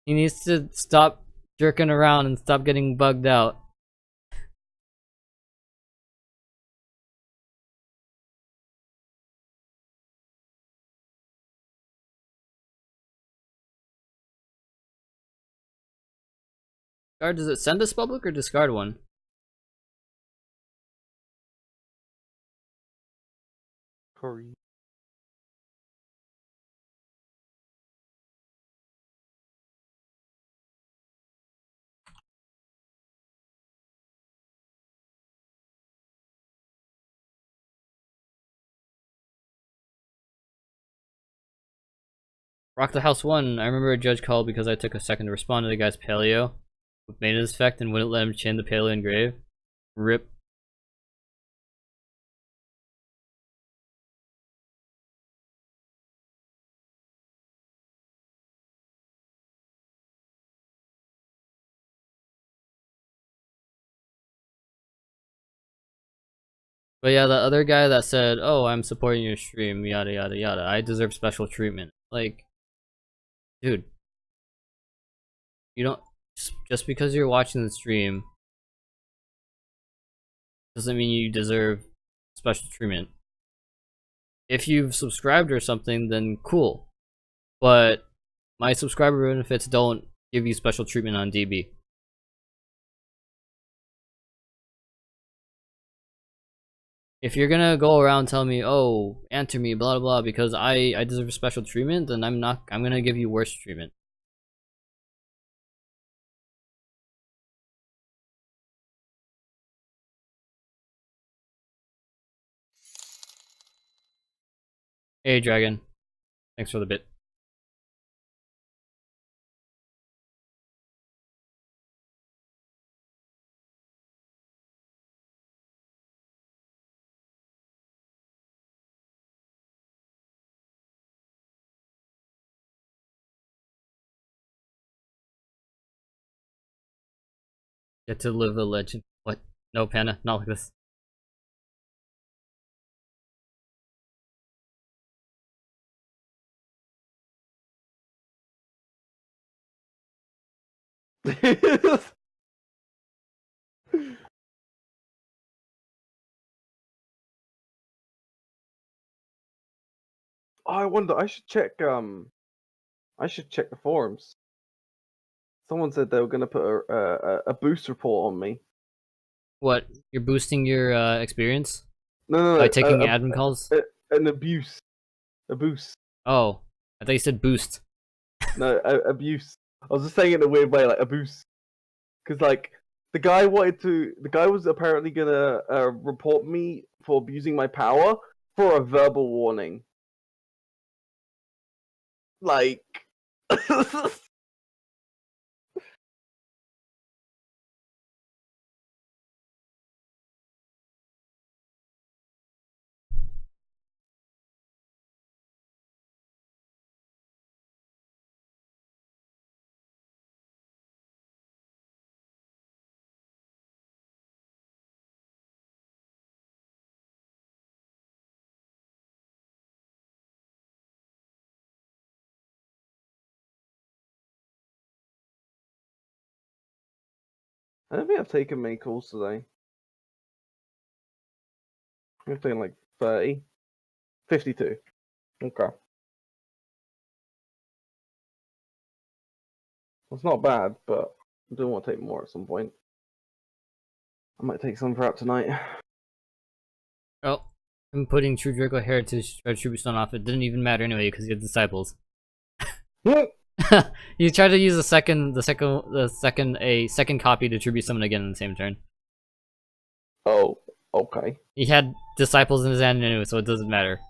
He needs to stop jerking around and stop getting bugged out. Discard, does it send us public or discard one? Curry. Rock the House 1. I remember a judge called because I took a second to respond to the guy's paleo with maintenance effect and wouldn't let him chin the paleo engrave. RIP. But yeah, the other guy that said, "Oh, I'm supporting your stream, yada yada yada. I deserve special treatment." Like, dude, you don't just because you're watching the stream doesn't mean you deserve special treatment. If you've subscribed or something, then cool. But my subscriber benefits don't give you special treatment on DB. If you're gonna go around telling me, "Oh, answer me, blah blah blah," because I deserve special treatment, then I'm gonna give you worse treatment. Hey, Dragon. Thanks for the bit. Get to live a legend. What? No, Panda, not like this. I wonder. I should check. I should check the forums. Someone said they were gonna put a boost report on me. What? You're boosting your experience No, by taking admin calls? an abuse. A boost. Oh, I thought you said boost. No, abuse. I was just saying it in a weird way, like a boost. Because like the guy was apparently gonna report me for abusing my power for a verbal warning. Like. I don't think I've taken many calls today. I've taken like 30. 52. Okay. It's not bad, but I do want to take more at some point. I might take some for out tonight. Oh, I'm putting True Draco Heritage Tribute Stone off. It didn't even matter anyway because you had disciples. You tried to use a second copy to tribute summon again in the same turn. Oh, okay. He had disciples in his hand anyway, so it doesn't matter.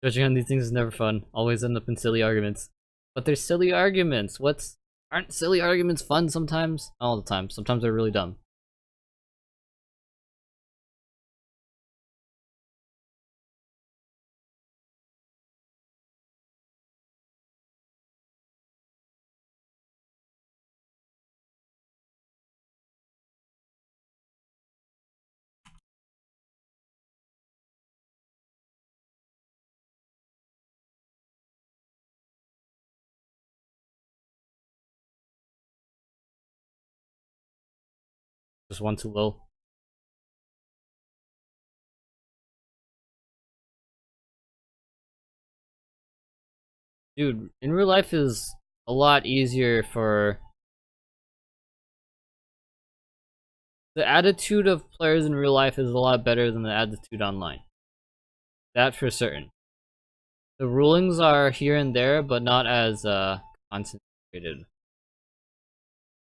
Judging on these things is never fun. Always end up in silly arguments. But they're silly arguments. Aren't silly arguments fun sometimes? Not all the time. Sometimes they're really dumb. Just one too low. Dude, in real life is a lot easier for... The attitude of players in real life is a lot better than the attitude online. That for certain. The rulings are here and there, but not as concentrated.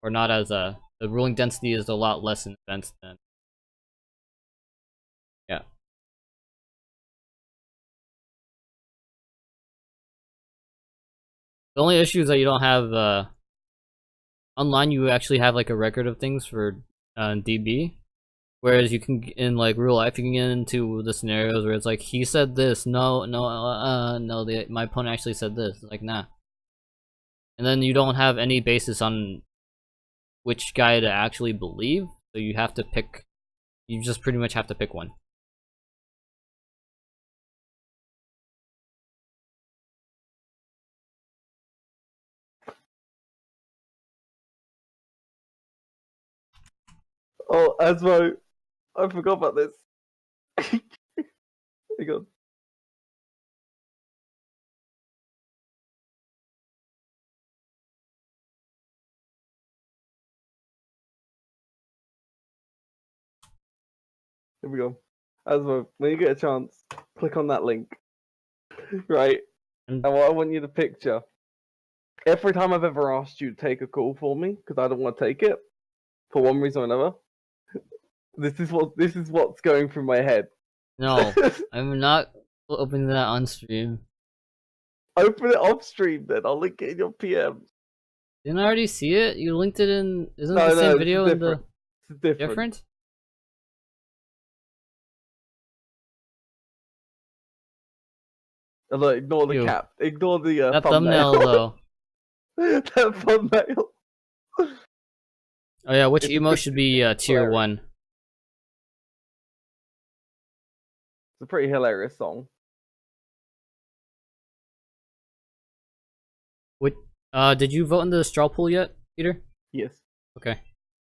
Or not as the ruling density is a lot less in events than... Yeah. The only issue is that you don't have online. You actually have like a record of things for DB, whereas you can in like real life you can get into the scenarios where it's like he said this, no, my opponent actually said this. It's like nah, and then you don't have any basis on which guy to actually believe, so you have to pick. You just pretty much have to pick one. Oh, Asmo, I forgot about this. Hang on. Here we go. Asmo, when you get a chance, click on that link. Right? And what I want you to picture, every time I've ever asked you to take a call for me, because I don't want to take it, for one reason or another, this is what's going through my head. No, I'm not opening that on stream. Open it off stream then, I'll link it in your PM. Didn't I already see it? You linked it in... Isn't No, it the same it's video in the... It's different. Different? Look, ignore the Ew. cap. Ignore the That thumbnail. thumbnail though. That thumbnail. Oh yeah, which It's a emote good- should be tier hilarious. 1? It's a pretty hilarious song. What? Did you vote in the Strawpoll yet, Peter? Yes. Okay.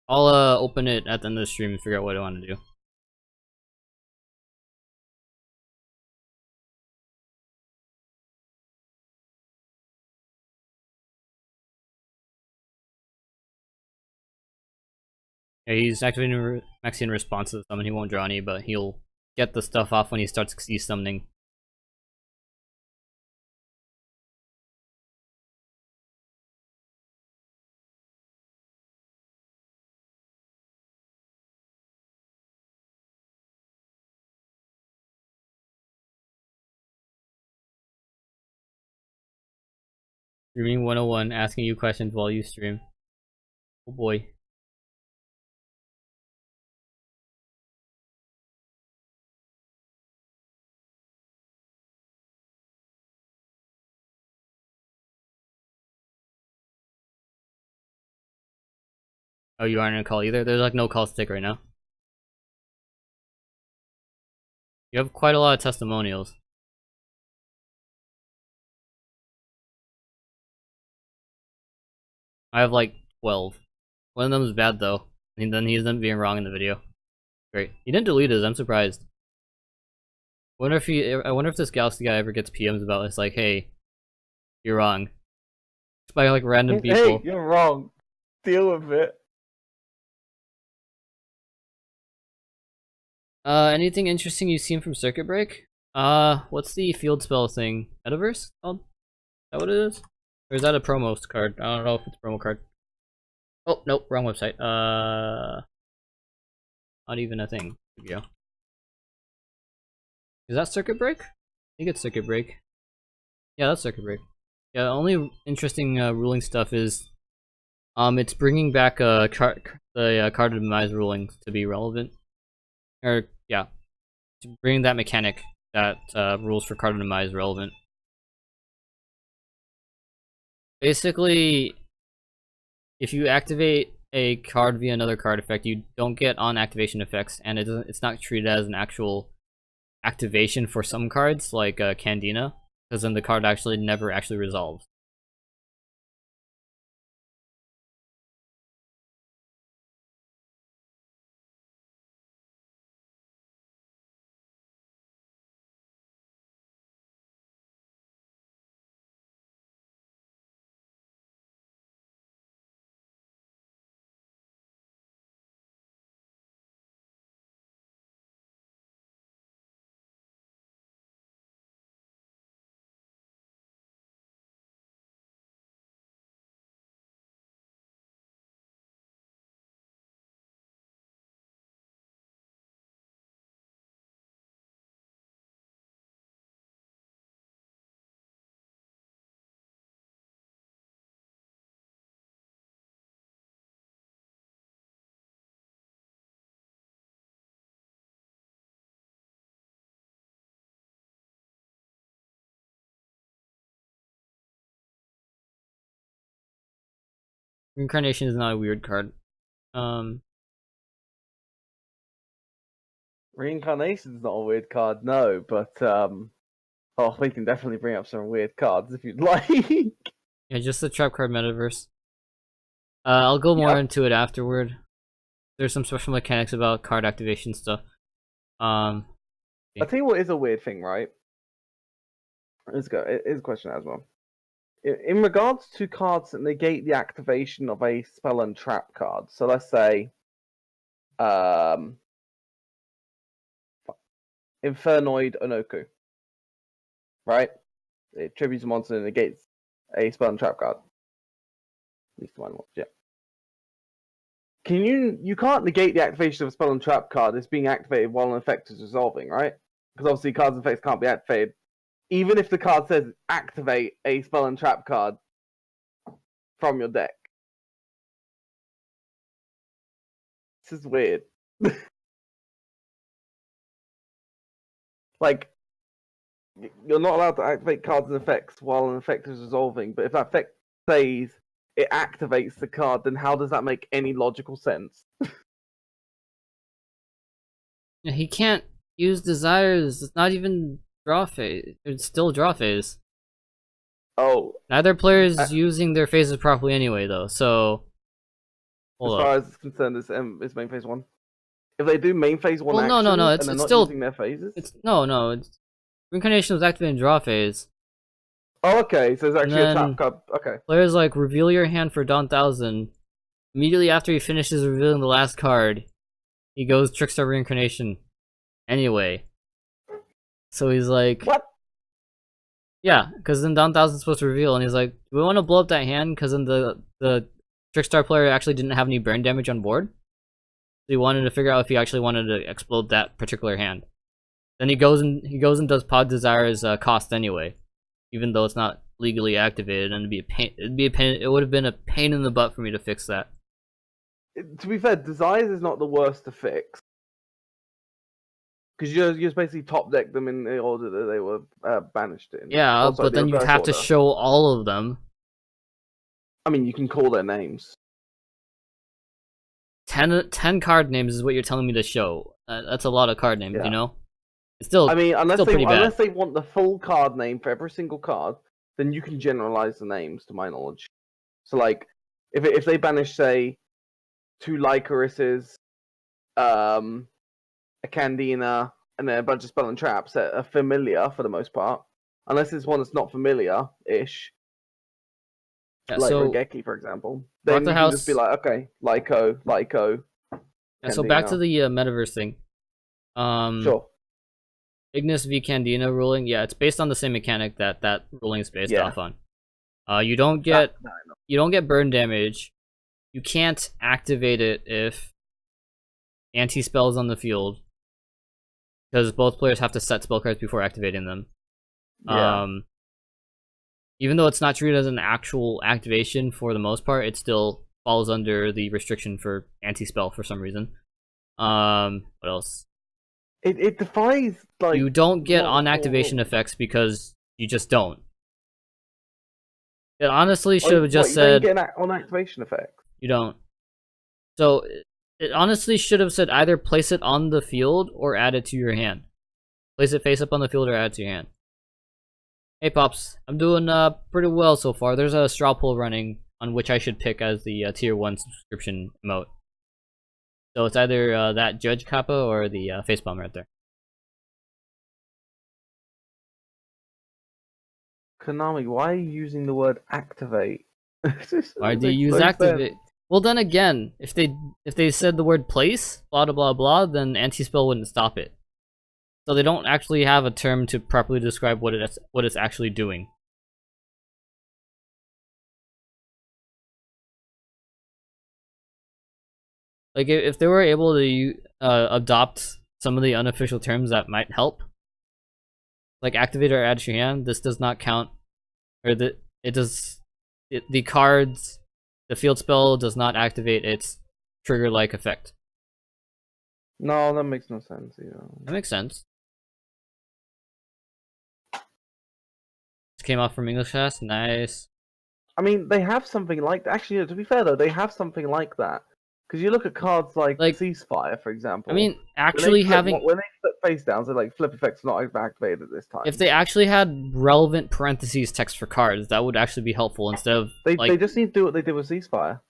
I'll open it at the end of the stream and figure out what I want to do. Yeah, he's activating maxing responses. I mean, he won't draw any, but he'll get the stuff off when he starts to see something. Streaming 101, asking you questions while you stream. Oh boy. Oh, you aren't in a call either? There's like no call stick right now. You have quite a lot of testimonials. I have like 12. One of them is bad though. And then he's being wrong in the video. Great. He didn't delete his, I'm surprised. I wonder if this Galaxy guy ever gets PMs about it's like, hey, you're wrong. It's by like random people. Hey, you're wrong. Deal with it. Anything interesting you've seen from Circuit Break? What's the field spell thing? Metaverse called? Is that what it is? Or is that a promo card? I don't know if it's a promo card. Oh, nope, wrong website. Not even a thing. Here we go. Is that Circuit Break? I think it's Circuit Break. Yeah, that's Circuit Break. Yeah, the only interesting ruling stuff is it's bringing back the card demise rulings to be relevant. Or yeah, to bring that mechanic that rules for card demise relevant. Basically, if you activate a card via another card effect, you don't get on activation effects, and it's not treated as an actual activation for some cards like Candina, because then the card actually never actually resolves. Reincarnation is not a weird card. Reincarnation's not a weird card, no, but oh, we can definitely bring up some weird cards if you'd like. Yeah, just the trap card metaverse. I'll go more into it afterward. There's some special mechanics about card activation stuff. I tell you what is a weird thing, right? Let's go. Here's a question as well. In regards to cards that negate the activation of a spell and trap card, so let's say, Infernoid Onoku, right? It tributes a monster and negates a spell and trap card. At least one, yeah. You can't negate the activation of a spell and trap card. It's being activated while an effect is resolving, right? Because obviously cards and effects can't be activated. Even if the card says activate a spell and trap card from your deck. This is weird. Like, you're not allowed to activate cards and effects while an effect is resolving. But if that effect says it activates the card, then how does that make any logical sense? Yeah, he can't use desires. It's not even draw phase. It's still draw phase. Oh, Neither player is using their phases properly anyway, though. So, as far as it's concerned, it's main phase 1. If they do main phase 1 actions no, and they're not still using their phases, it's reincarnation was activated in draw phase. oh, okay. So it's actually a then- tap card. Okay. Players like reveal your hand for Dawn 1000. Immediately after he finishes revealing the last card, he goes Trickstar Reincarnation. Anyway, so he's like, What? yeah, because then Dawn 1000's supposed to reveal, and he's like, do we want to blow up that hand? Because then the Trickstar player actually didn't have any burn damage on board. So he wanted to figure out if he actually wanted to explode that particular hand. Then he goes and does Pod Desire's cost anyway, even though it's not legally activated, and it'd be a pain. It would have been a pain in the butt for me to fix that. To be fair, Desires is not the worst to fix. Because you just basically top deck them in the order that they were banished in. Yeah, Also, but the then you reverse have to order. show all of them. I mean, you can call their names. 10 card names is what you're telling me to show. That's a lot of card names, Yeah. you know? It's still, I mean, unless still pretty bad. unless they want the full card name for every single card, then you can generalize the names, to my knowledge. So, like, if they banish, say, 2 Lycorises, a Candina, and then a bunch of spell and traps that are familiar for the most part, unless it's one that's not familiar-ish, Yeah, like so, Regeki, for example, then the you can just be house- like, okay, Lyco. yeah, so back Candina. to the metaverse thing. Sure. Ignis v Candina ruling, yeah, it's based on the same mechanic that ruling is based Yeah. off on. You don't get burn damage. You can't activate it if anti-spell is on the field, because both players have to set spell cards before activating them. Yeah. Even though it's not treated as an actual activation for the most part, it still falls under the restriction for anti-spell for some reason. What else? It defies, like... You don't get what- on activation effects because you just don't. It honestly should have just said You don't get on activation effect. you don't. So it honestly should have said either place it on the field or add it to your hand. Place it face up on the field or add it to your hand. Hey Pops, I'm doing pretty well so far. There's a Strawpoll running on which I should pick as the tier 1 subscription emote. So it's either that Judge Kappa or the facepalm right there. Konami, why are you using the word activate? Why do you use activate? Well, then again, if they said the word place, blah blah blah blah, then anti-spell wouldn't stop it. So they don't actually have a term to properly describe what it's actually doing. Like if they were able to adopt some of the unofficial terms that might help, like activate or add to your hand, this does not count, or the cards, the field spell does not activate its trigger-like effect. No, that makes no sense. That makes sense. Just came off from English class, nice. I mean, they have something like that. Actually, to be fair though, they have something like that. Because you look at cards like Ceasefire, for example. I mean, actually when they flip face downs, they're like flip effects not activated this time. If they actually had relevant parentheses text for cards, that would actually be helpful instead of they just need to do what they did with Ceasefire.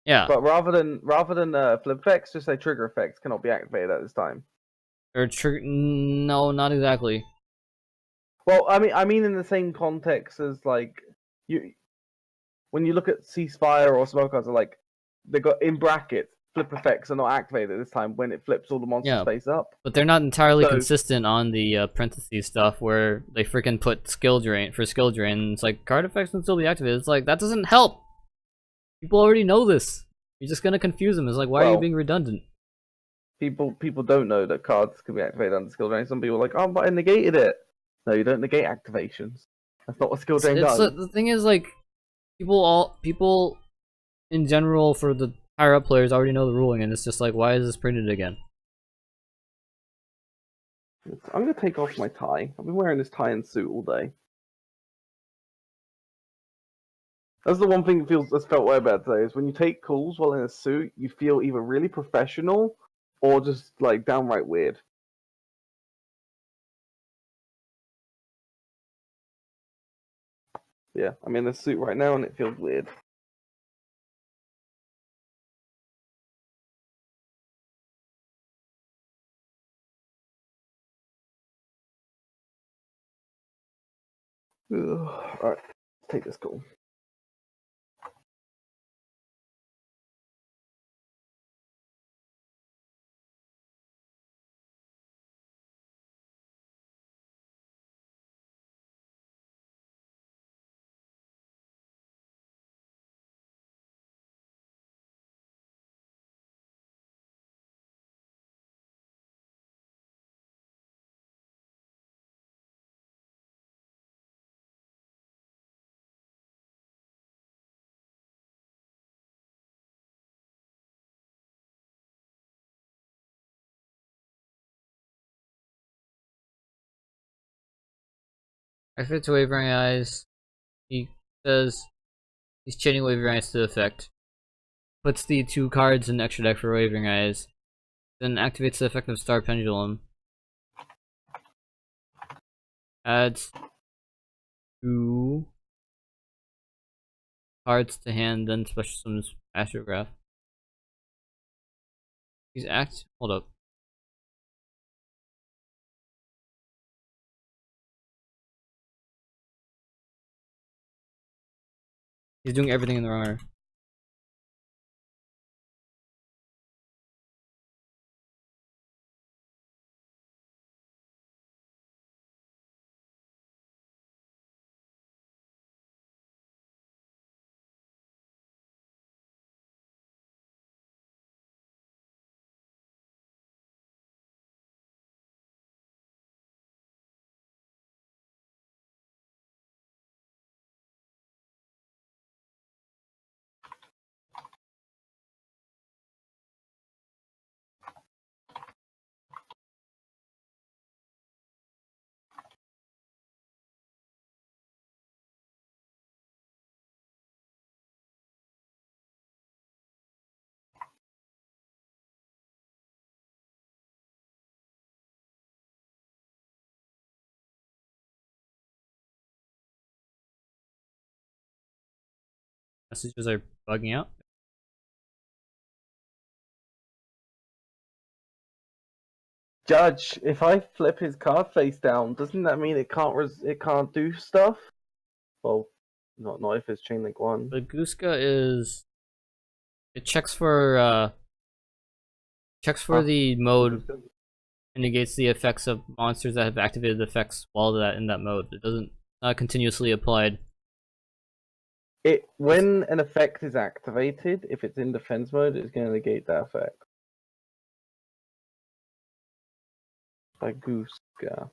Yeah. But rather than flip effects, just say trigger effects cannot be activated at this time. Or no, not exactly. Well, I mean in the same context as like when you look at Ceasefire or Smoke cards, are like they got in brackets flip effects are not activated this time when it flips all the monsters face up. But they're not entirely consistent on the parentheses stuff where they freaking put skill drain for skill drain. It's like card effects can still be activated. It's like that doesn't help. People already know this. You're just gonna confuse them. It's like why are you being redundant? People don't know that cards can be activated under skill drain. Some people are like, oh, but I negated it. No, you don't negate activations. That's not what skill drain does. The thing is, like, people in general for the higher up players already know the ruling, and it's just like, why is this printed again? I'm gonna take off my tie. I've been wearing this tie and suit all day. That's the one thing that's felt way about today is when you take calls while in a suit, you feel either really professional or just like downright weird. Yeah, I'm in a suit right now and it feels weird. Alright, let's take this call. Activate to wavering eyes. He says he's chaining wavering eyes to effect. Puts the 2 cards in extra deck for wavering eyes. Then activates the effect of Star Pendulum. Adds 2 cards to hand, then special summons Astrograph. He's hold up. He's doing everything in the wrong order. Messages are bugging out. Judge, if I flip his card face down, doesn't that mean it can't do stuff? Well, not if it's chain link 1. The Guska is it checks for the mode and negates the effects of monsters that have activated effects while in that mode. It doesn't continuously applied. When an effect is activated, if it's in defense mode, it's going to negate that effect. By Guska.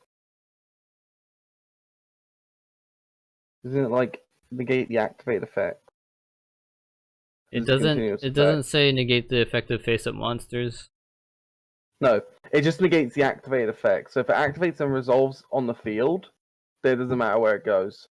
Doesn't it like negate the activate effect? It doesn't say negate the effect of face up monsters. No, it just negates the activate effect. So if it activates and resolves on the field, then it doesn't matter where it goes.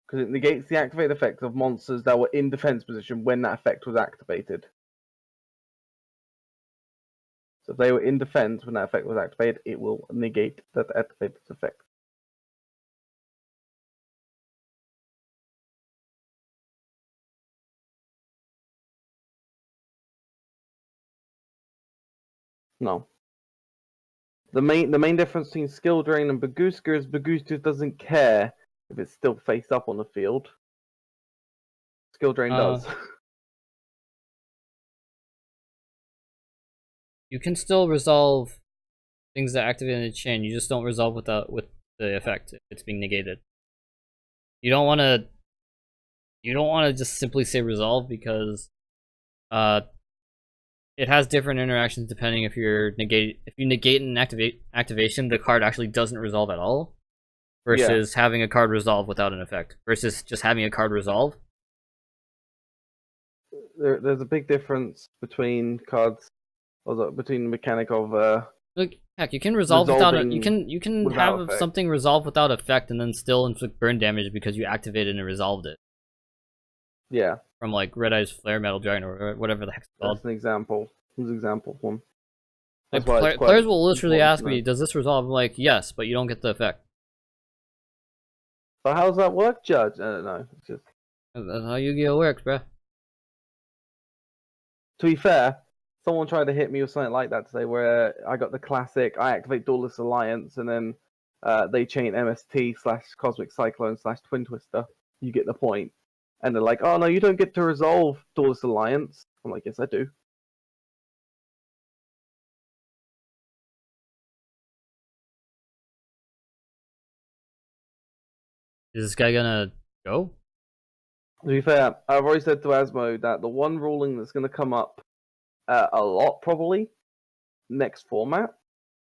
Because it negates the activate effect of monsters that were in defense position when that effect was activated. So if they were in defense when that effect was activated, it will negate that activated effect. No. The main difference between Skill Drain and Baguska is Baguska doesn't care if it's still face up on the field. Skill Drain does. You can still resolve things that activate in the chain. You just don't resolve with the effect if it's being negated. You don't want to just simply say resolve because it has different interactions depending if you negate an activation, the card actually doesn't resolve at all. Versus having a card resolve without an effect. Versus just having a card resolve. there's a big difference between cards, between the mechanic of Look, heck, you can resolve without a, you can without have effect. something resolve without effect and then still inflict burn damage because you activated and resolved it. Yeah. From like Red Eye's Flare Metal Dragon or whatever the heck's called. That's an example. Who's example one? Like, players will literally ask me, "Does this resolve?" I'm like, "Yes," but you don't get the effect. But how does that work, Judge? I don't know. It's just That's how Yu-Gi-Oh works, bruh. to be fair, someone tried to hit me with something like that today, where I got the classic. I activate Duelist Alliance, and then they chain MST / Cosmic Cyclone / Twin Twister. You get the point. And they're like, "Oh no, you don't get to resolve Duelist Alliance." I'm like, "Yes, I do." Is this guy gonna go? To be fair, I've already said to Asmo that the one ruling that's going to come up a lot probably next format,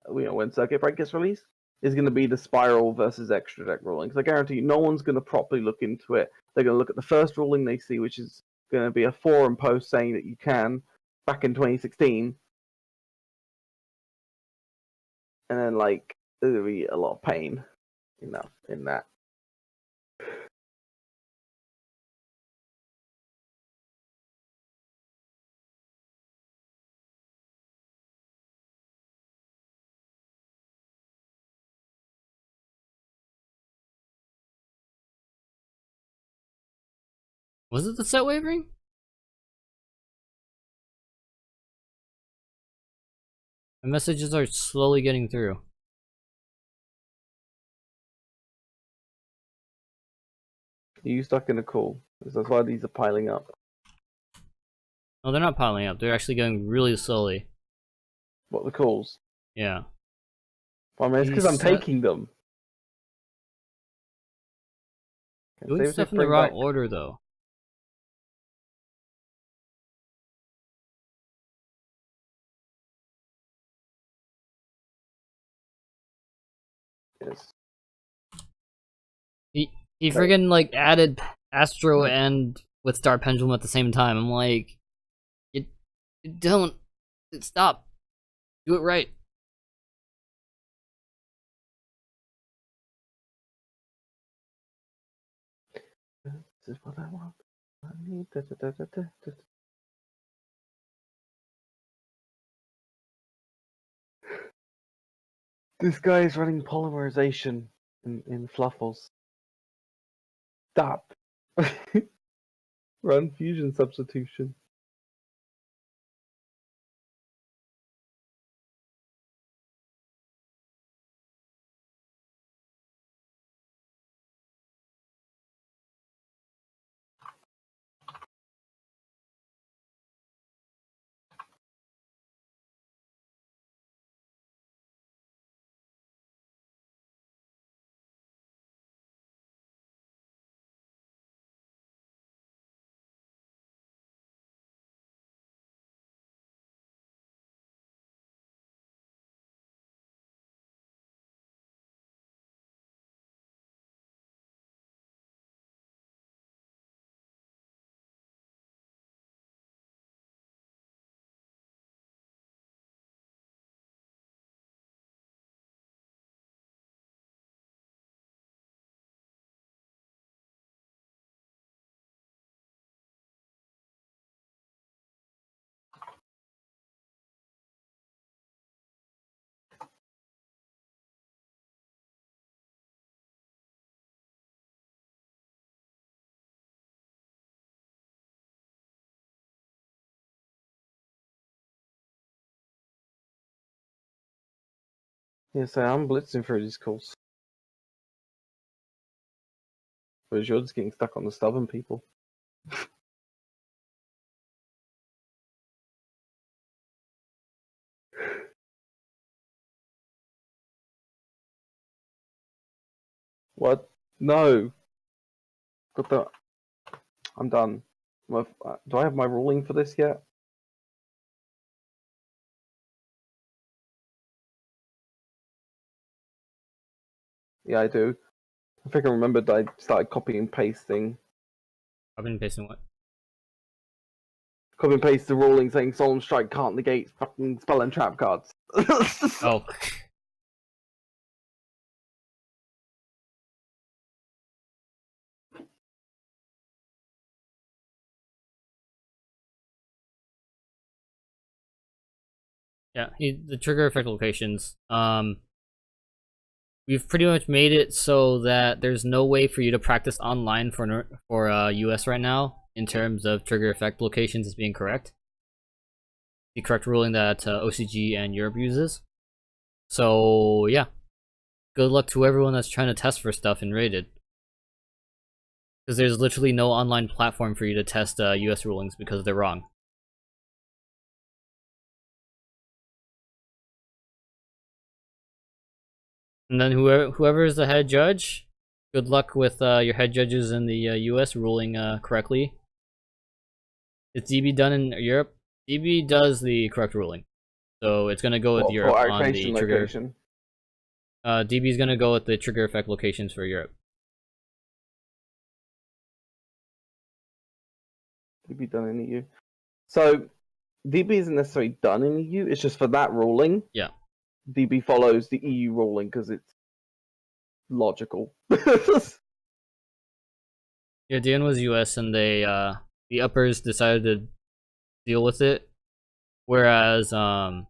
when Circuit Break gets released, is going to be the Spiral versus Extra Deck ruling. Because I guarantee you, no one's going to properly look into it. They're going to look at the first ruling they see, which is going to be a forum post saying that you can back in 2016, and then like there'll be a lot of pain in that. Was it the set wavering? The messages are slowly getting through. Are you stuck in a call? That's why these are piling up. No, they're not piling up. They're actually going really slowly. What, the calls? Yeah. Well, I mean, it's because I'm taking them. Doing stuff in the wrong order, though. Yes. He friggin' like added Astro and with Star Pendulum at the same time. I'm like, you don't stop. Do it right. This is what I want. I need da. This guy is running polymerization in Fluffles. Stop. Run fusion substitution. Yeah, so I'm blitzing through these calls. Whereas you're just getting stuck on the stubborn people. What? No. Got the. I'm done. Do I have my ruling for this yet? Yeah, I do. I think I remembered I started copying and pasting. I've been pasting what? copy and paste the ruling saying Solemn Strike can't negate fucking spell and trap cards. Oh. Yeah, the trigger effect locations. We've pretty much made it so that there's no way for you to practice online for US right now in terms of trigger effect locations as being correct. The correct ruling that OCG and Europe uses. So yeah, good luck to everyone that's trying to test for stuff in Rated. Because there's literally no online platform for you to test US rulings because they're wrong. And then whoever is the head judge, good luck with your head judges in the US ruling correctly. Is DB done in Europe? DB does the correct ruling. So it's going to go with Europe on the trigger. Location? DB is going to go with the trigger effect locations for Europe. DB done in EU. So DB isn't necessarily done in EU. It's just for that ruling. Yeah. DB follows the EU ruling because it's logical. Yeah, DN was US and they the uppers decided to deal with it, whereas all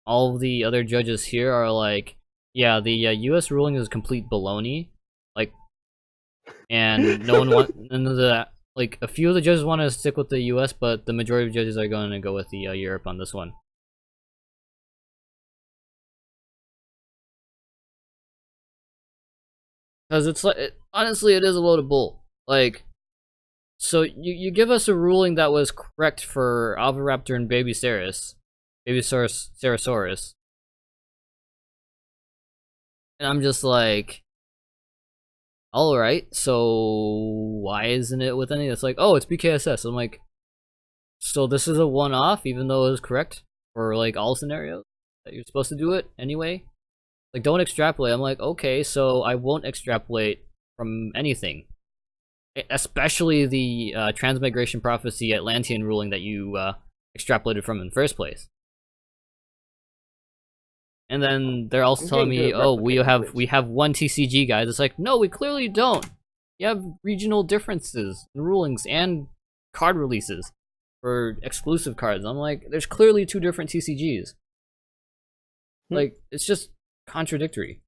of the other judges here are like, yeah, the US ruling is complete baloney, like, and no one none of the like a few of the judges want to stick with the US, but the majority of judges are going to go with the Europe on this one. Because it's like, honestly, it is a load of bull. Like, so you give us a ruling that was correct for Alvaraptor and Babysaurus, Ceratosaurus, and I'm just like, all right. So why isn't it with any? It's like, oh, it's BKSS. I'm like, so this is a one-off, even though it was correct for like all scenarios that you're supposed to do it anyway. Like, don't extrapolate. I'm like, okay, so I won't extrapolate from anything. Especially the Transmigration Prophecy Atlantean ruling that you extrapolated from in the first place. And then they're also telling me, oh, we have one TCG, guys. It's like, no, we clearly don't. You have regional differences in rulings and card releases for exclusive cards. I'm like, there's clearly two different TCGs. Like, it's just contradictory.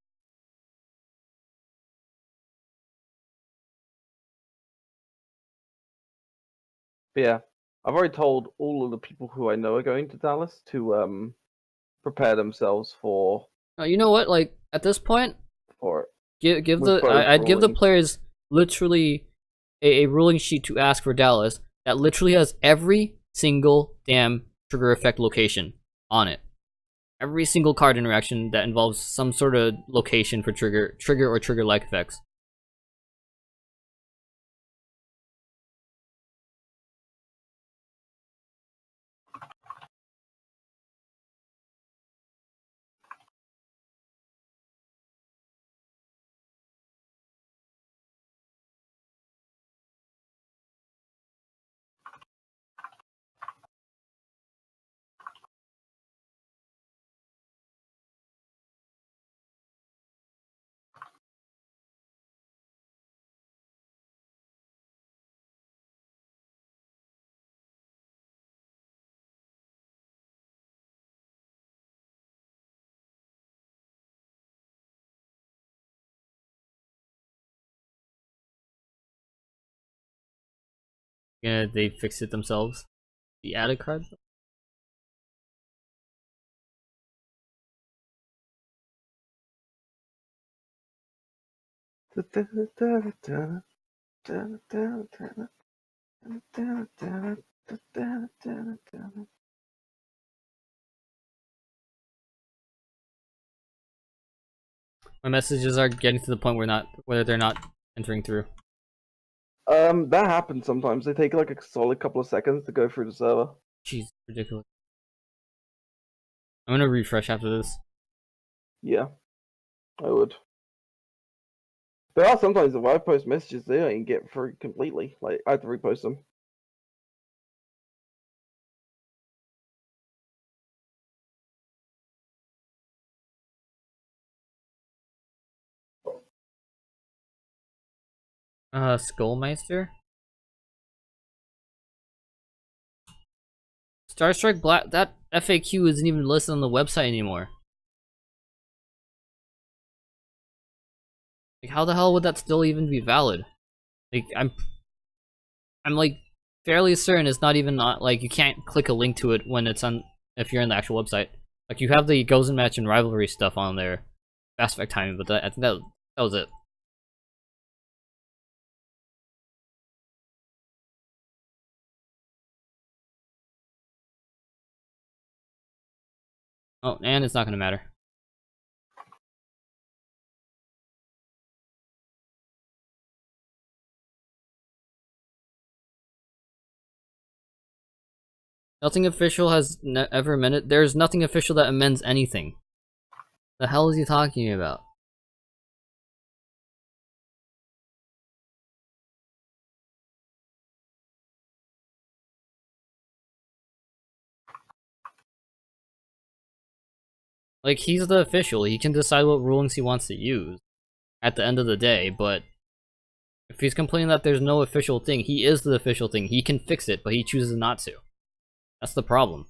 But yeah, I've already told all of the people who I know are going to Dallas to prepare themselves for. You know what? Like, at this point, for I'd give the players literally a ruling sheet to ask for Dallas that literally has every single damn trigger effect location on it. Every single card interaction that involves some sort of location for trigger or trigger-like effects. Yeah, they fixed it themselves. The added card? My messages are getting to the point where they're not entering through. That happens sometimes. They take like a solid couple of seconds to go through the server. Jeez, ridiculous. I'm gonna refresh after this. Yeah, I would. There are sometimes if I post messages, they don't even get through completely. Like, I have to repost them. Skullmeister? Star Strike Black, that FAQ isn't even listed on the website anymore. Like, how the hell would that still even be valid? Like, I'm like fairly certain it's not even like you can't click a link to it when it's on if you're in the actual website. Like you have the Gozen match and rivalry stuff on there, fast effect timing, but I think that was it. Oh, and it's not gonna matter. Nothing official has ever amended. There's nothing official that amends anything. The hell is he talking about? Like, he's the official. He can decide what rulings he wants to use at the end of the day, but if he's complaining that there's no official thing, he is the official thing. He can fix it, but he chooses not to. That's the problem.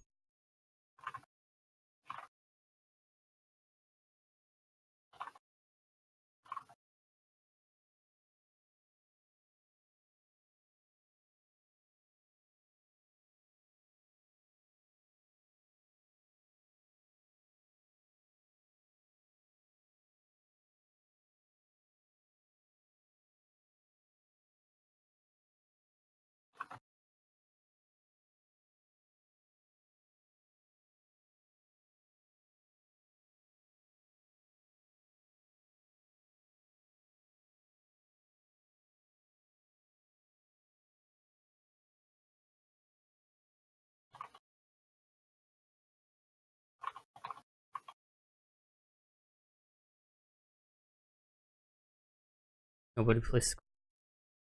Nobody plays.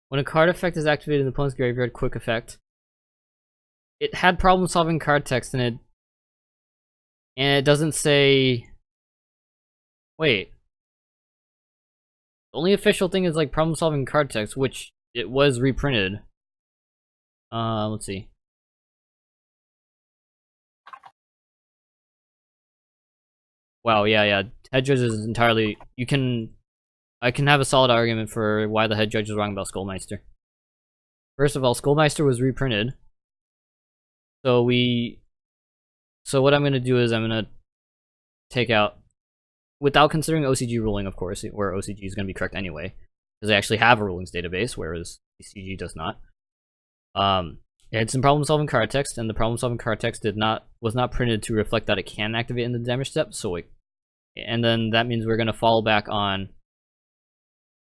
When a card effect is activated in the opponent's graveyard, quick effect. It had problem solving card text in it, and it doesn't say. Wait. The only official thing is like problem solving card text, which it was reprinted. Let's see. Wow, yeah. Head judge is entirely. I can have a solid argument for why the head judge is wrong about Skullmeister. First of all, Skullmeister was reprinted. So what I'm gonna do is I'm gonna take out, without considering OCG ruling, of course, where OCG is gonna be correct anyway, because they actually have a rulings database, whereas OCG does not. It had some problem solving card text, and the problem solving card text was not printed to reflect that it can activate in the damage step. And then that means we're gonna fall back on.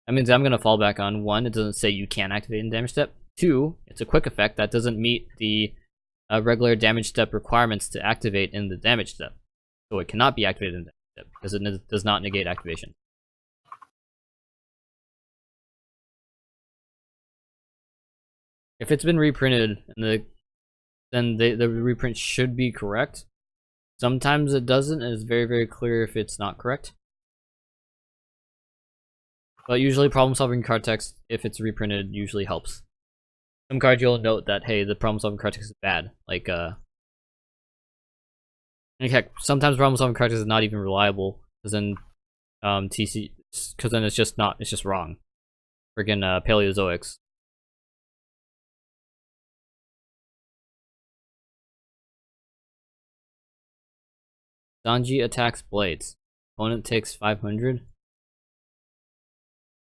That means I'm gonna fall back on 1. It doesn't say you can activate in damage step. 2. It's a quick effect that doesn't meet the regular damage step requirements to activate in the damage step, so it cannot be activated in the damage step because it does not negate activation. If it's been reprinted, then the reprint should be correct. Sometimes it doesn't, and it's very, very clear if it's not correct. But usually problem solving card text, if it's reprinted, usually helps. Some cards you'll note that, hey, the problem solving card text is bad. Like heck, sometimes problem solving card text is not even reliable, because then because then it's just wrong. Friggin' Paleozoics. Sanji attacks blades. Opponent takes 500.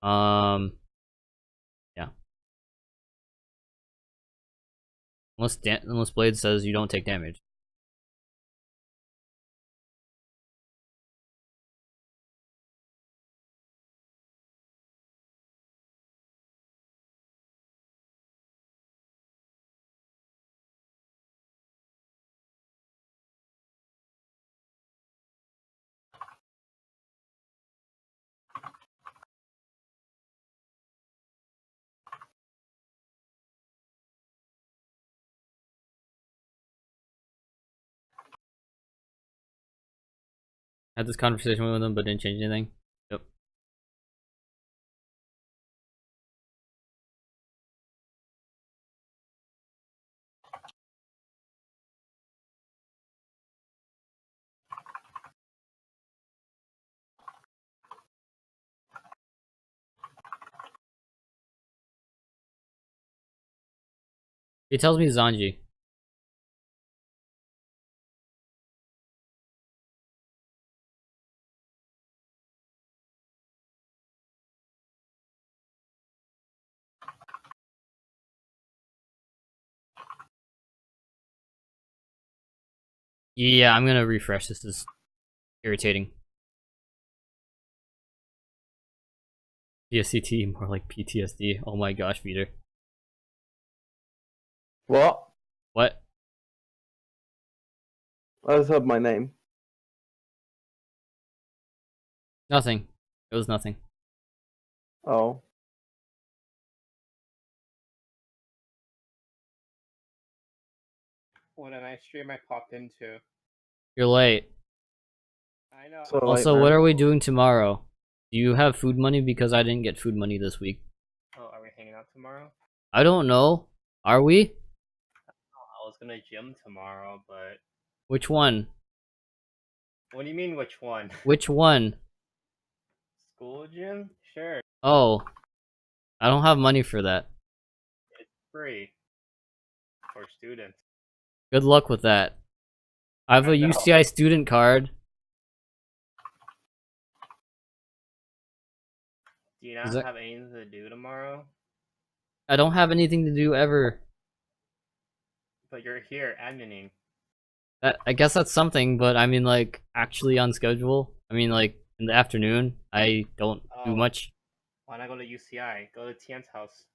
Yeah. Unless Blade says you don't take damage. Had this conversation with them, but didn't change anything. Yep. He tells me Zanji. Yeah, I'm gonna refresh. This is irritating. PSCT, more like PTSD. Oh my gosh, Peter. What? What? I just heard my name. Nothing. It was nothing. Oh. What a nice stream I popped into. You're late. I know. So late, Also, man. what are we doing tomorrow? Do you have food money? Because I didn't get food money this week. Oh, are we hanging out tomorrow? I don't know. Are we? Oh, I was gonna gym tomorrow, but Which one? what do you mean which one? Which one? School gym? Sure, Oh. I don't have money for that. it's free for students. Good luck with that. I have a I know. UCI student card. Do you not Is that- have anything to do tomorrow? I don't have anything to do ever. But you're here admining. I guess that's something, but I mean, like, actually on schedule. I mean, like, in the afternoon, I don't do Oh. much. Why not go to UCI? Go to Tian's house.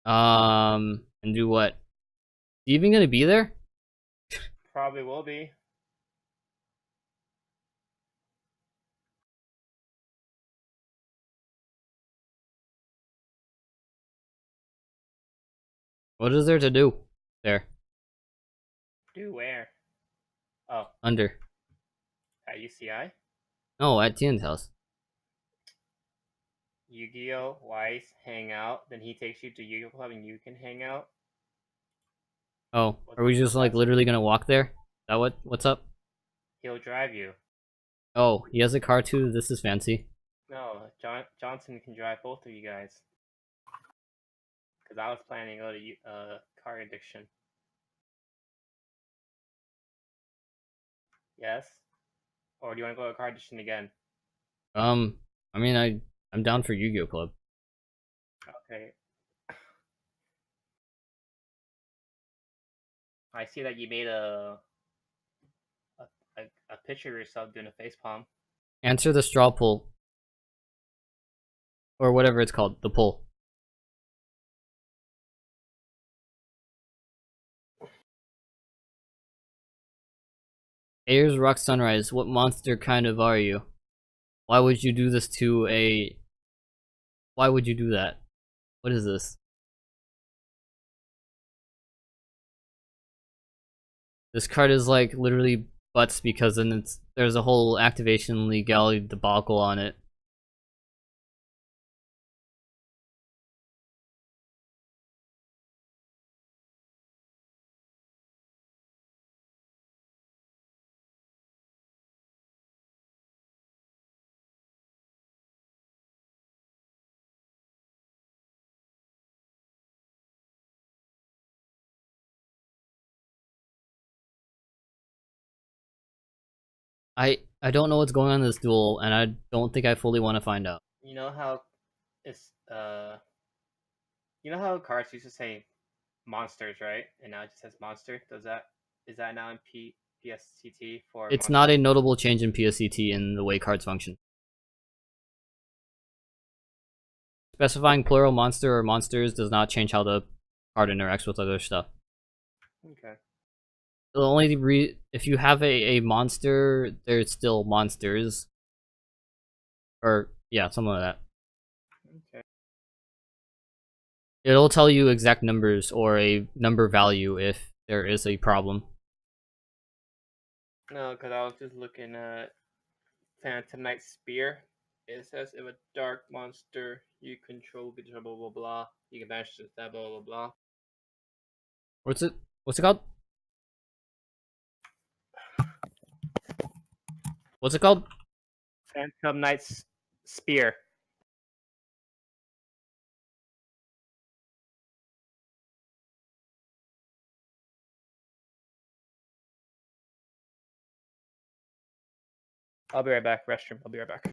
And do what? You even gonna be there? Probably will be. What is there to do? There. Do where? Oh, Under. at UCI? No, at Tian's house. Yu-Gi-Oh! Weiss hang out. Then he takes you to Yu-Gi-Oh! Club and you can hang out. Oh, are we just, like, literally gonna walk there? Is that what's up? He'll drive you. Oh, he has a car too? This is fancy. No, Johnson can drive both of you guys. Because I was planning to go to car addiction. Yes? Or do you want to go to car addiction again? I mean, I'm down for Yu-Gi-Oh! Club. Okay. I see that you made a picture of yourself doing a facepalm. Answer the straw poll. Or whatever it's called, the poll. Ayers Rock Sunrise, what monster kind of are you? Why would you do this to a... Why would you do that? What is this? This card is like literally butts because then there's a whole activation legality debacle on it. I don't know what's going on in this duel, and I don't think I fully want to find out. You know how it's you know how cards used to say monsters, right? And now it just says monster. Is that now in PSCT for It's monster? not a notable change in PSCT in the way cards function. Specifying plural monster or monsters does not change how the card interacts with other stuff. Okay. The only if you have a monster, there's still monsters. Or, yeah, something like that. Okay. It'll tell you exact numbers or a number value if there is a problem. No, because I was just looking at Phantom Knight Spear. It says if a dark monster you control gets blah blah blah, you can banish that blah blah blah. What's it called? What's it called? Phantom Knight's Spear. I'll be right back. Restroom. I'll be right back.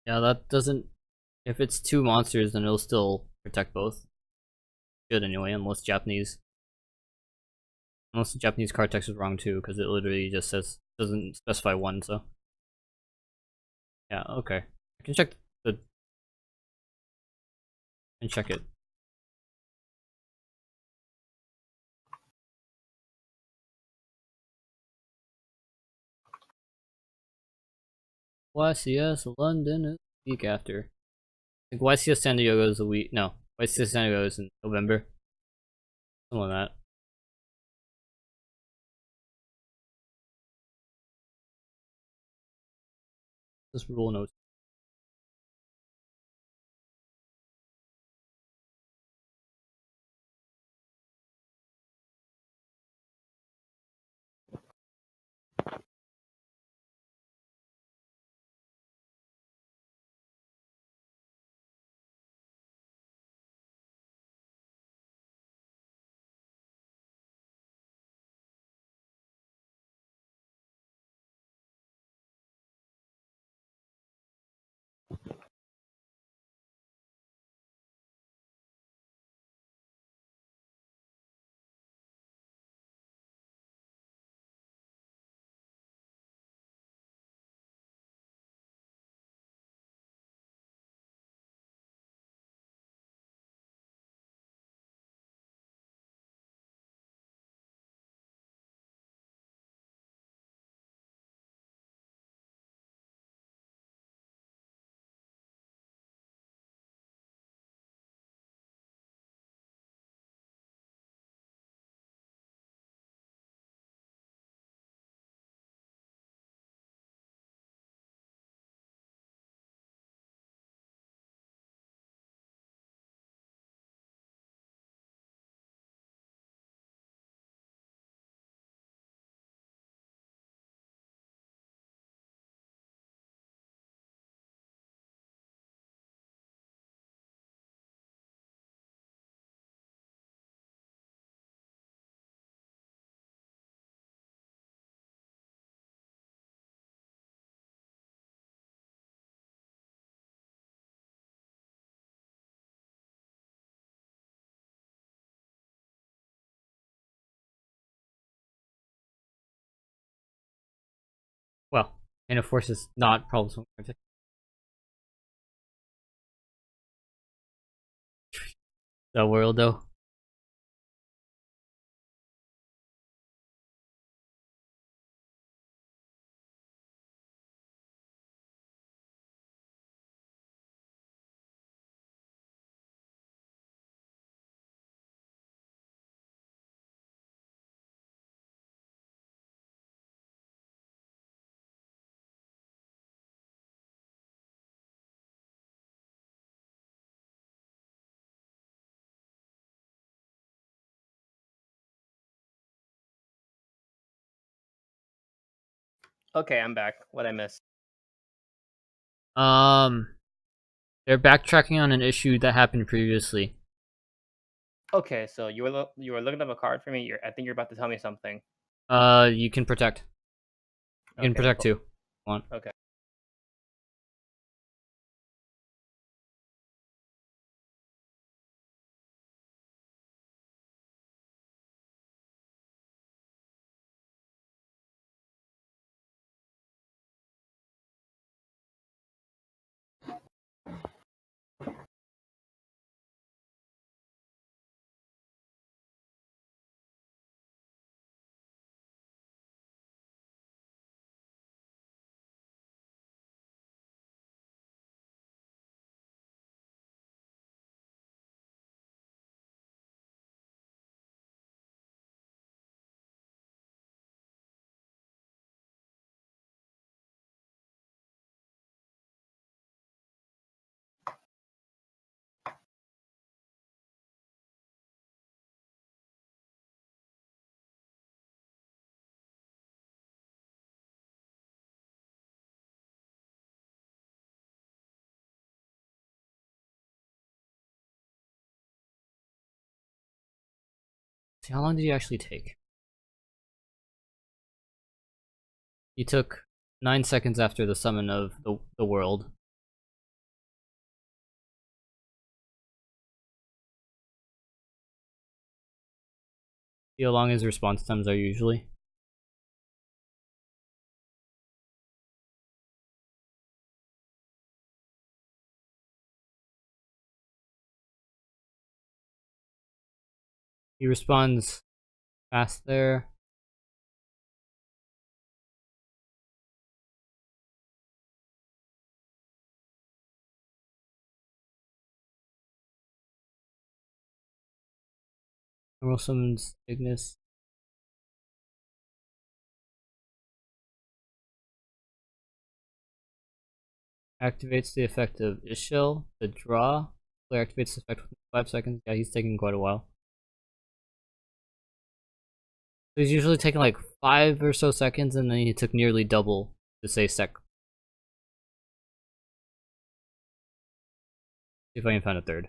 Yeah, that doesn't. If it's 2 monsters, then it'll still protect both. Should anyway, unless the Japanese card text is wrong too, because it literally just doesn't specify one. So yeah, okay. I can check it. YCS London is a week after. I think YCS San Diego is a week. No, YCS San Diego is in November. Something like that. This rule notes. Well, and of course it's not problem solving. The world though. Okay, I'm back. What I missed? They're backtracking on an issue that happened previously. Okay, so you were looking up a card for me. I think you're about to tell me something. You can protect. You can Okay, protect cool. too. Come on. Okay. see, how long did he actually take? He took 9 seconds after the summon of the world. See how long his response times are usually. He responds fast there. Normal summons Ignis. Activates the effect of Ishil. The draw. Player activates the effect within 5 seconds. Yeah, he's taking quite a while. So he's usually taking like 5 or so seconds, and then he took nearly double to say sec. See if I can find a third.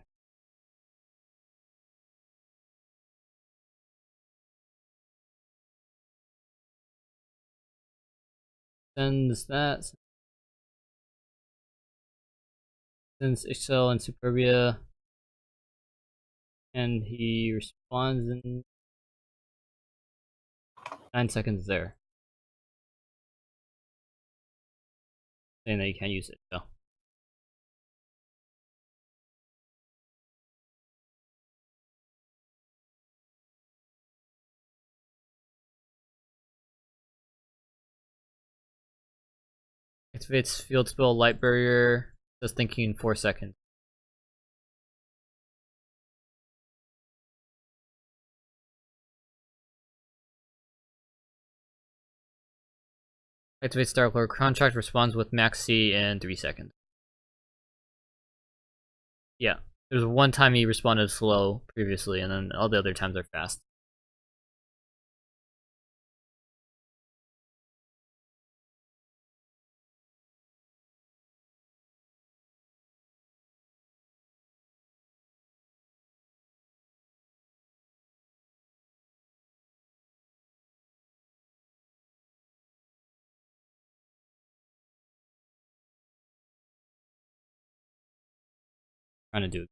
Sends that. Sends Excel and Superbia. And he responds in 9 seconds there. Saying that you can't use it, so. Activates field spell light barrier. Does thinking in 4 seconds. Activates Dark Lord contract, responds with max C in 3 seconds. Yeah. There's one time he responded slow previously, and then all the other times are fast. Trying to do it.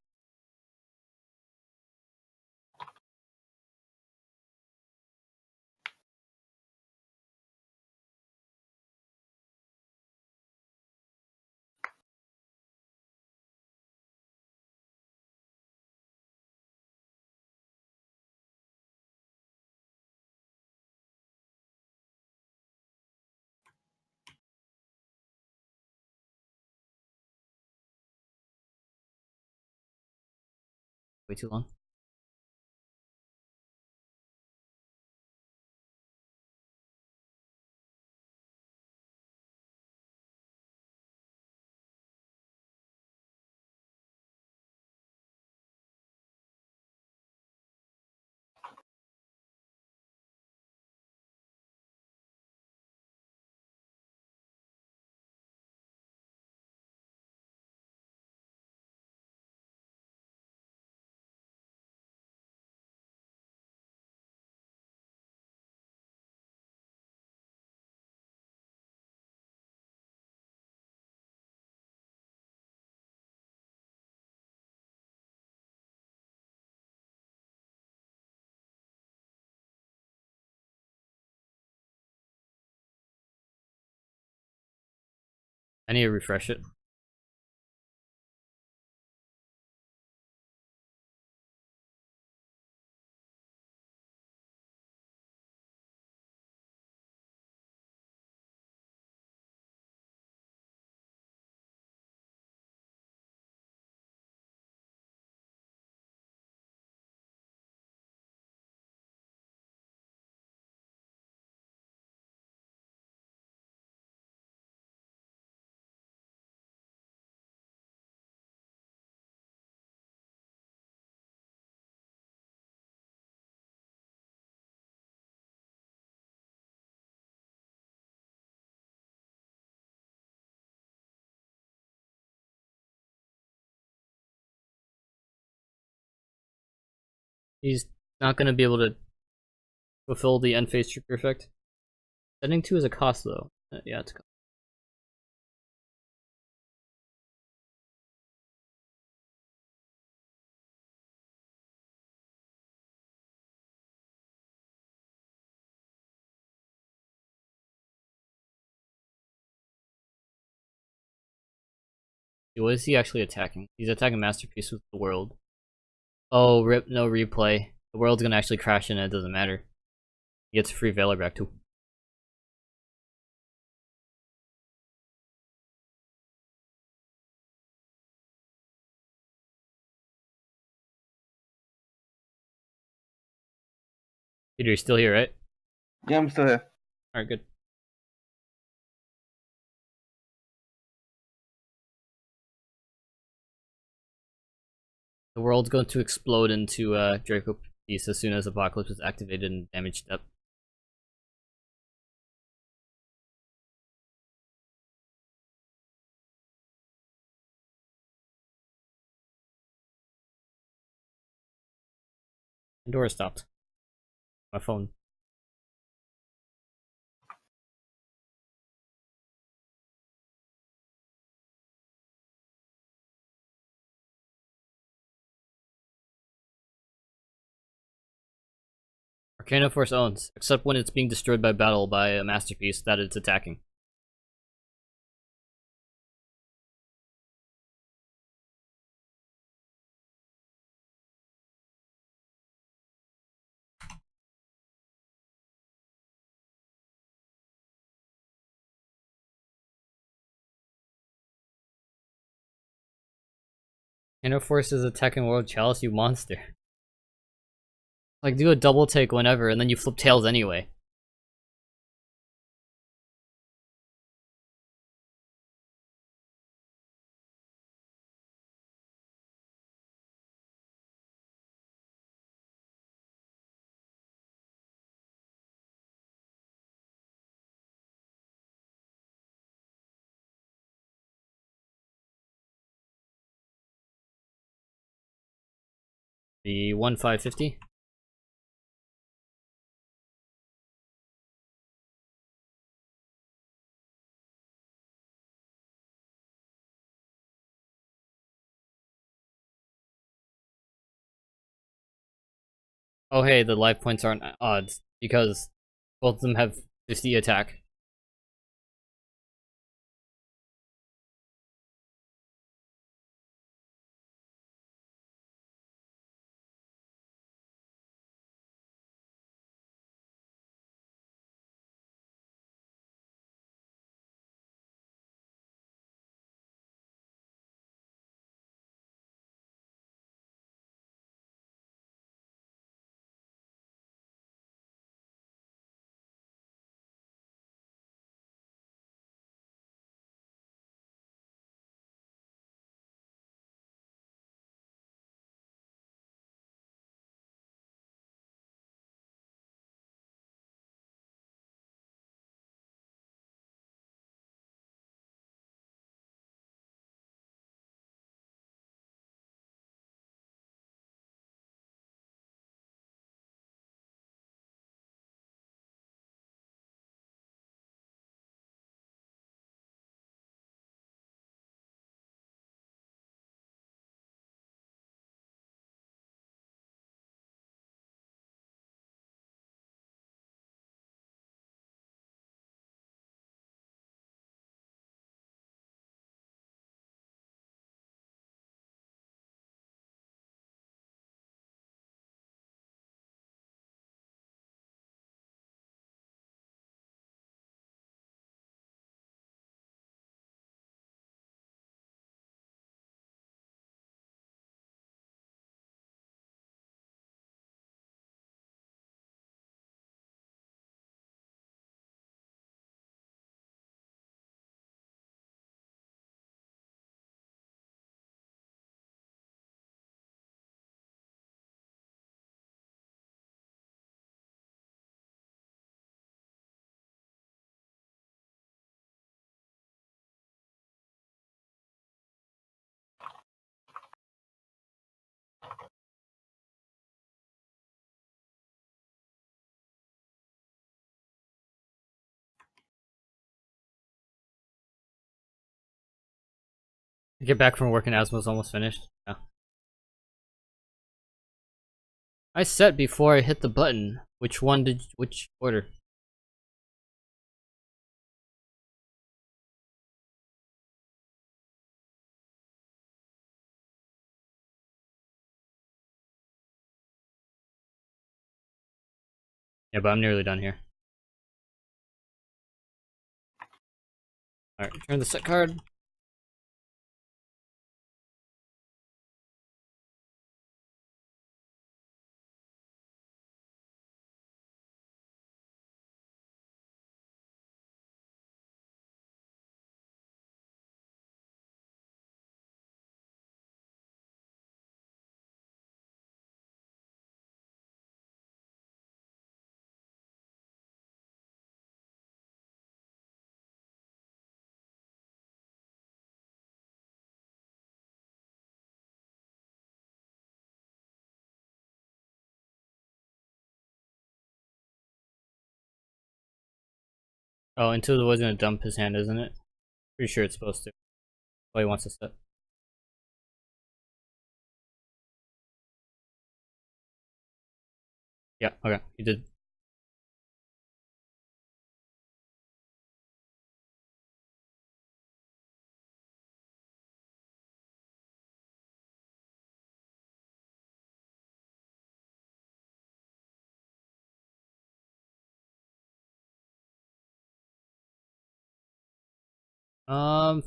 Way too long. I need to refresh it. He's not going to be able to fulfill the end phase trigger effect. Sending 2 is a cost though. Yeah, it's a cost. What is he actually attacking? He's attacking Masterpiece with the world. Oh, rip, no replay. The world's gonna actually crash and it doesn't matter. He gets a free Valor back too. Peter, you're still here, right? Yeah, I'm still here. Alright, good. The world's going to explode into Draco Piece as soon as Apocalypse is activated and damaged up. The door stopped. My phone. Arcana Force owns, except when it's being destroyed by battle by a Masterpiece that it's attacking. Arcana Force is attacking World Chalice, you monster. Like, do a double take whenever, and then you flip tails anyway. The 1550. Oh hey, the life points aren't odds, because both of them have 50 attack. Get back from work and Asmo's almost finished. Yeah. I set before I hit the button. Which order? Yeah, but I'm nearly done here. Alright, return the set card. Oh, Into the Woods gonna dump his hand, isn't it? Pretty sure it's supposed to. Oh, he wants to set. Yeah, okay, he did.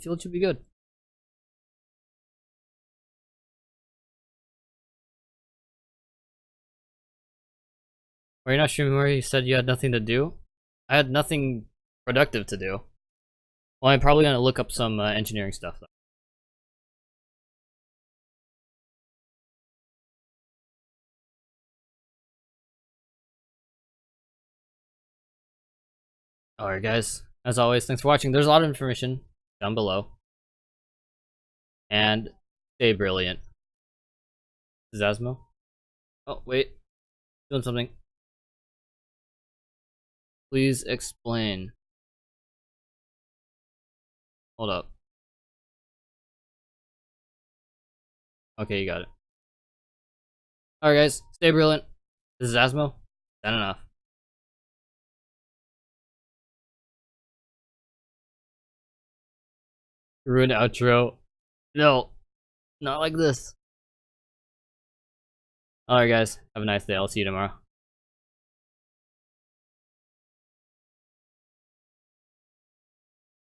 Field should be good. Are you not streaming where you said you had nothing to do? I had nothing productive to do. Well, I'm probably gonna look up some engineering stuff though. Alright guys, as always, thanks for watching. There's a lot of information down below. And stay brilliant. This is Asmo. Oh, wait. Doing something. Please explain. Hold up. Okay, you got it. Alright guys, stay brilliant. This is Asmo. Signing off. Ruin outro. No. Not like this. Alright guys, have a nice day. I'll see you tomorrow.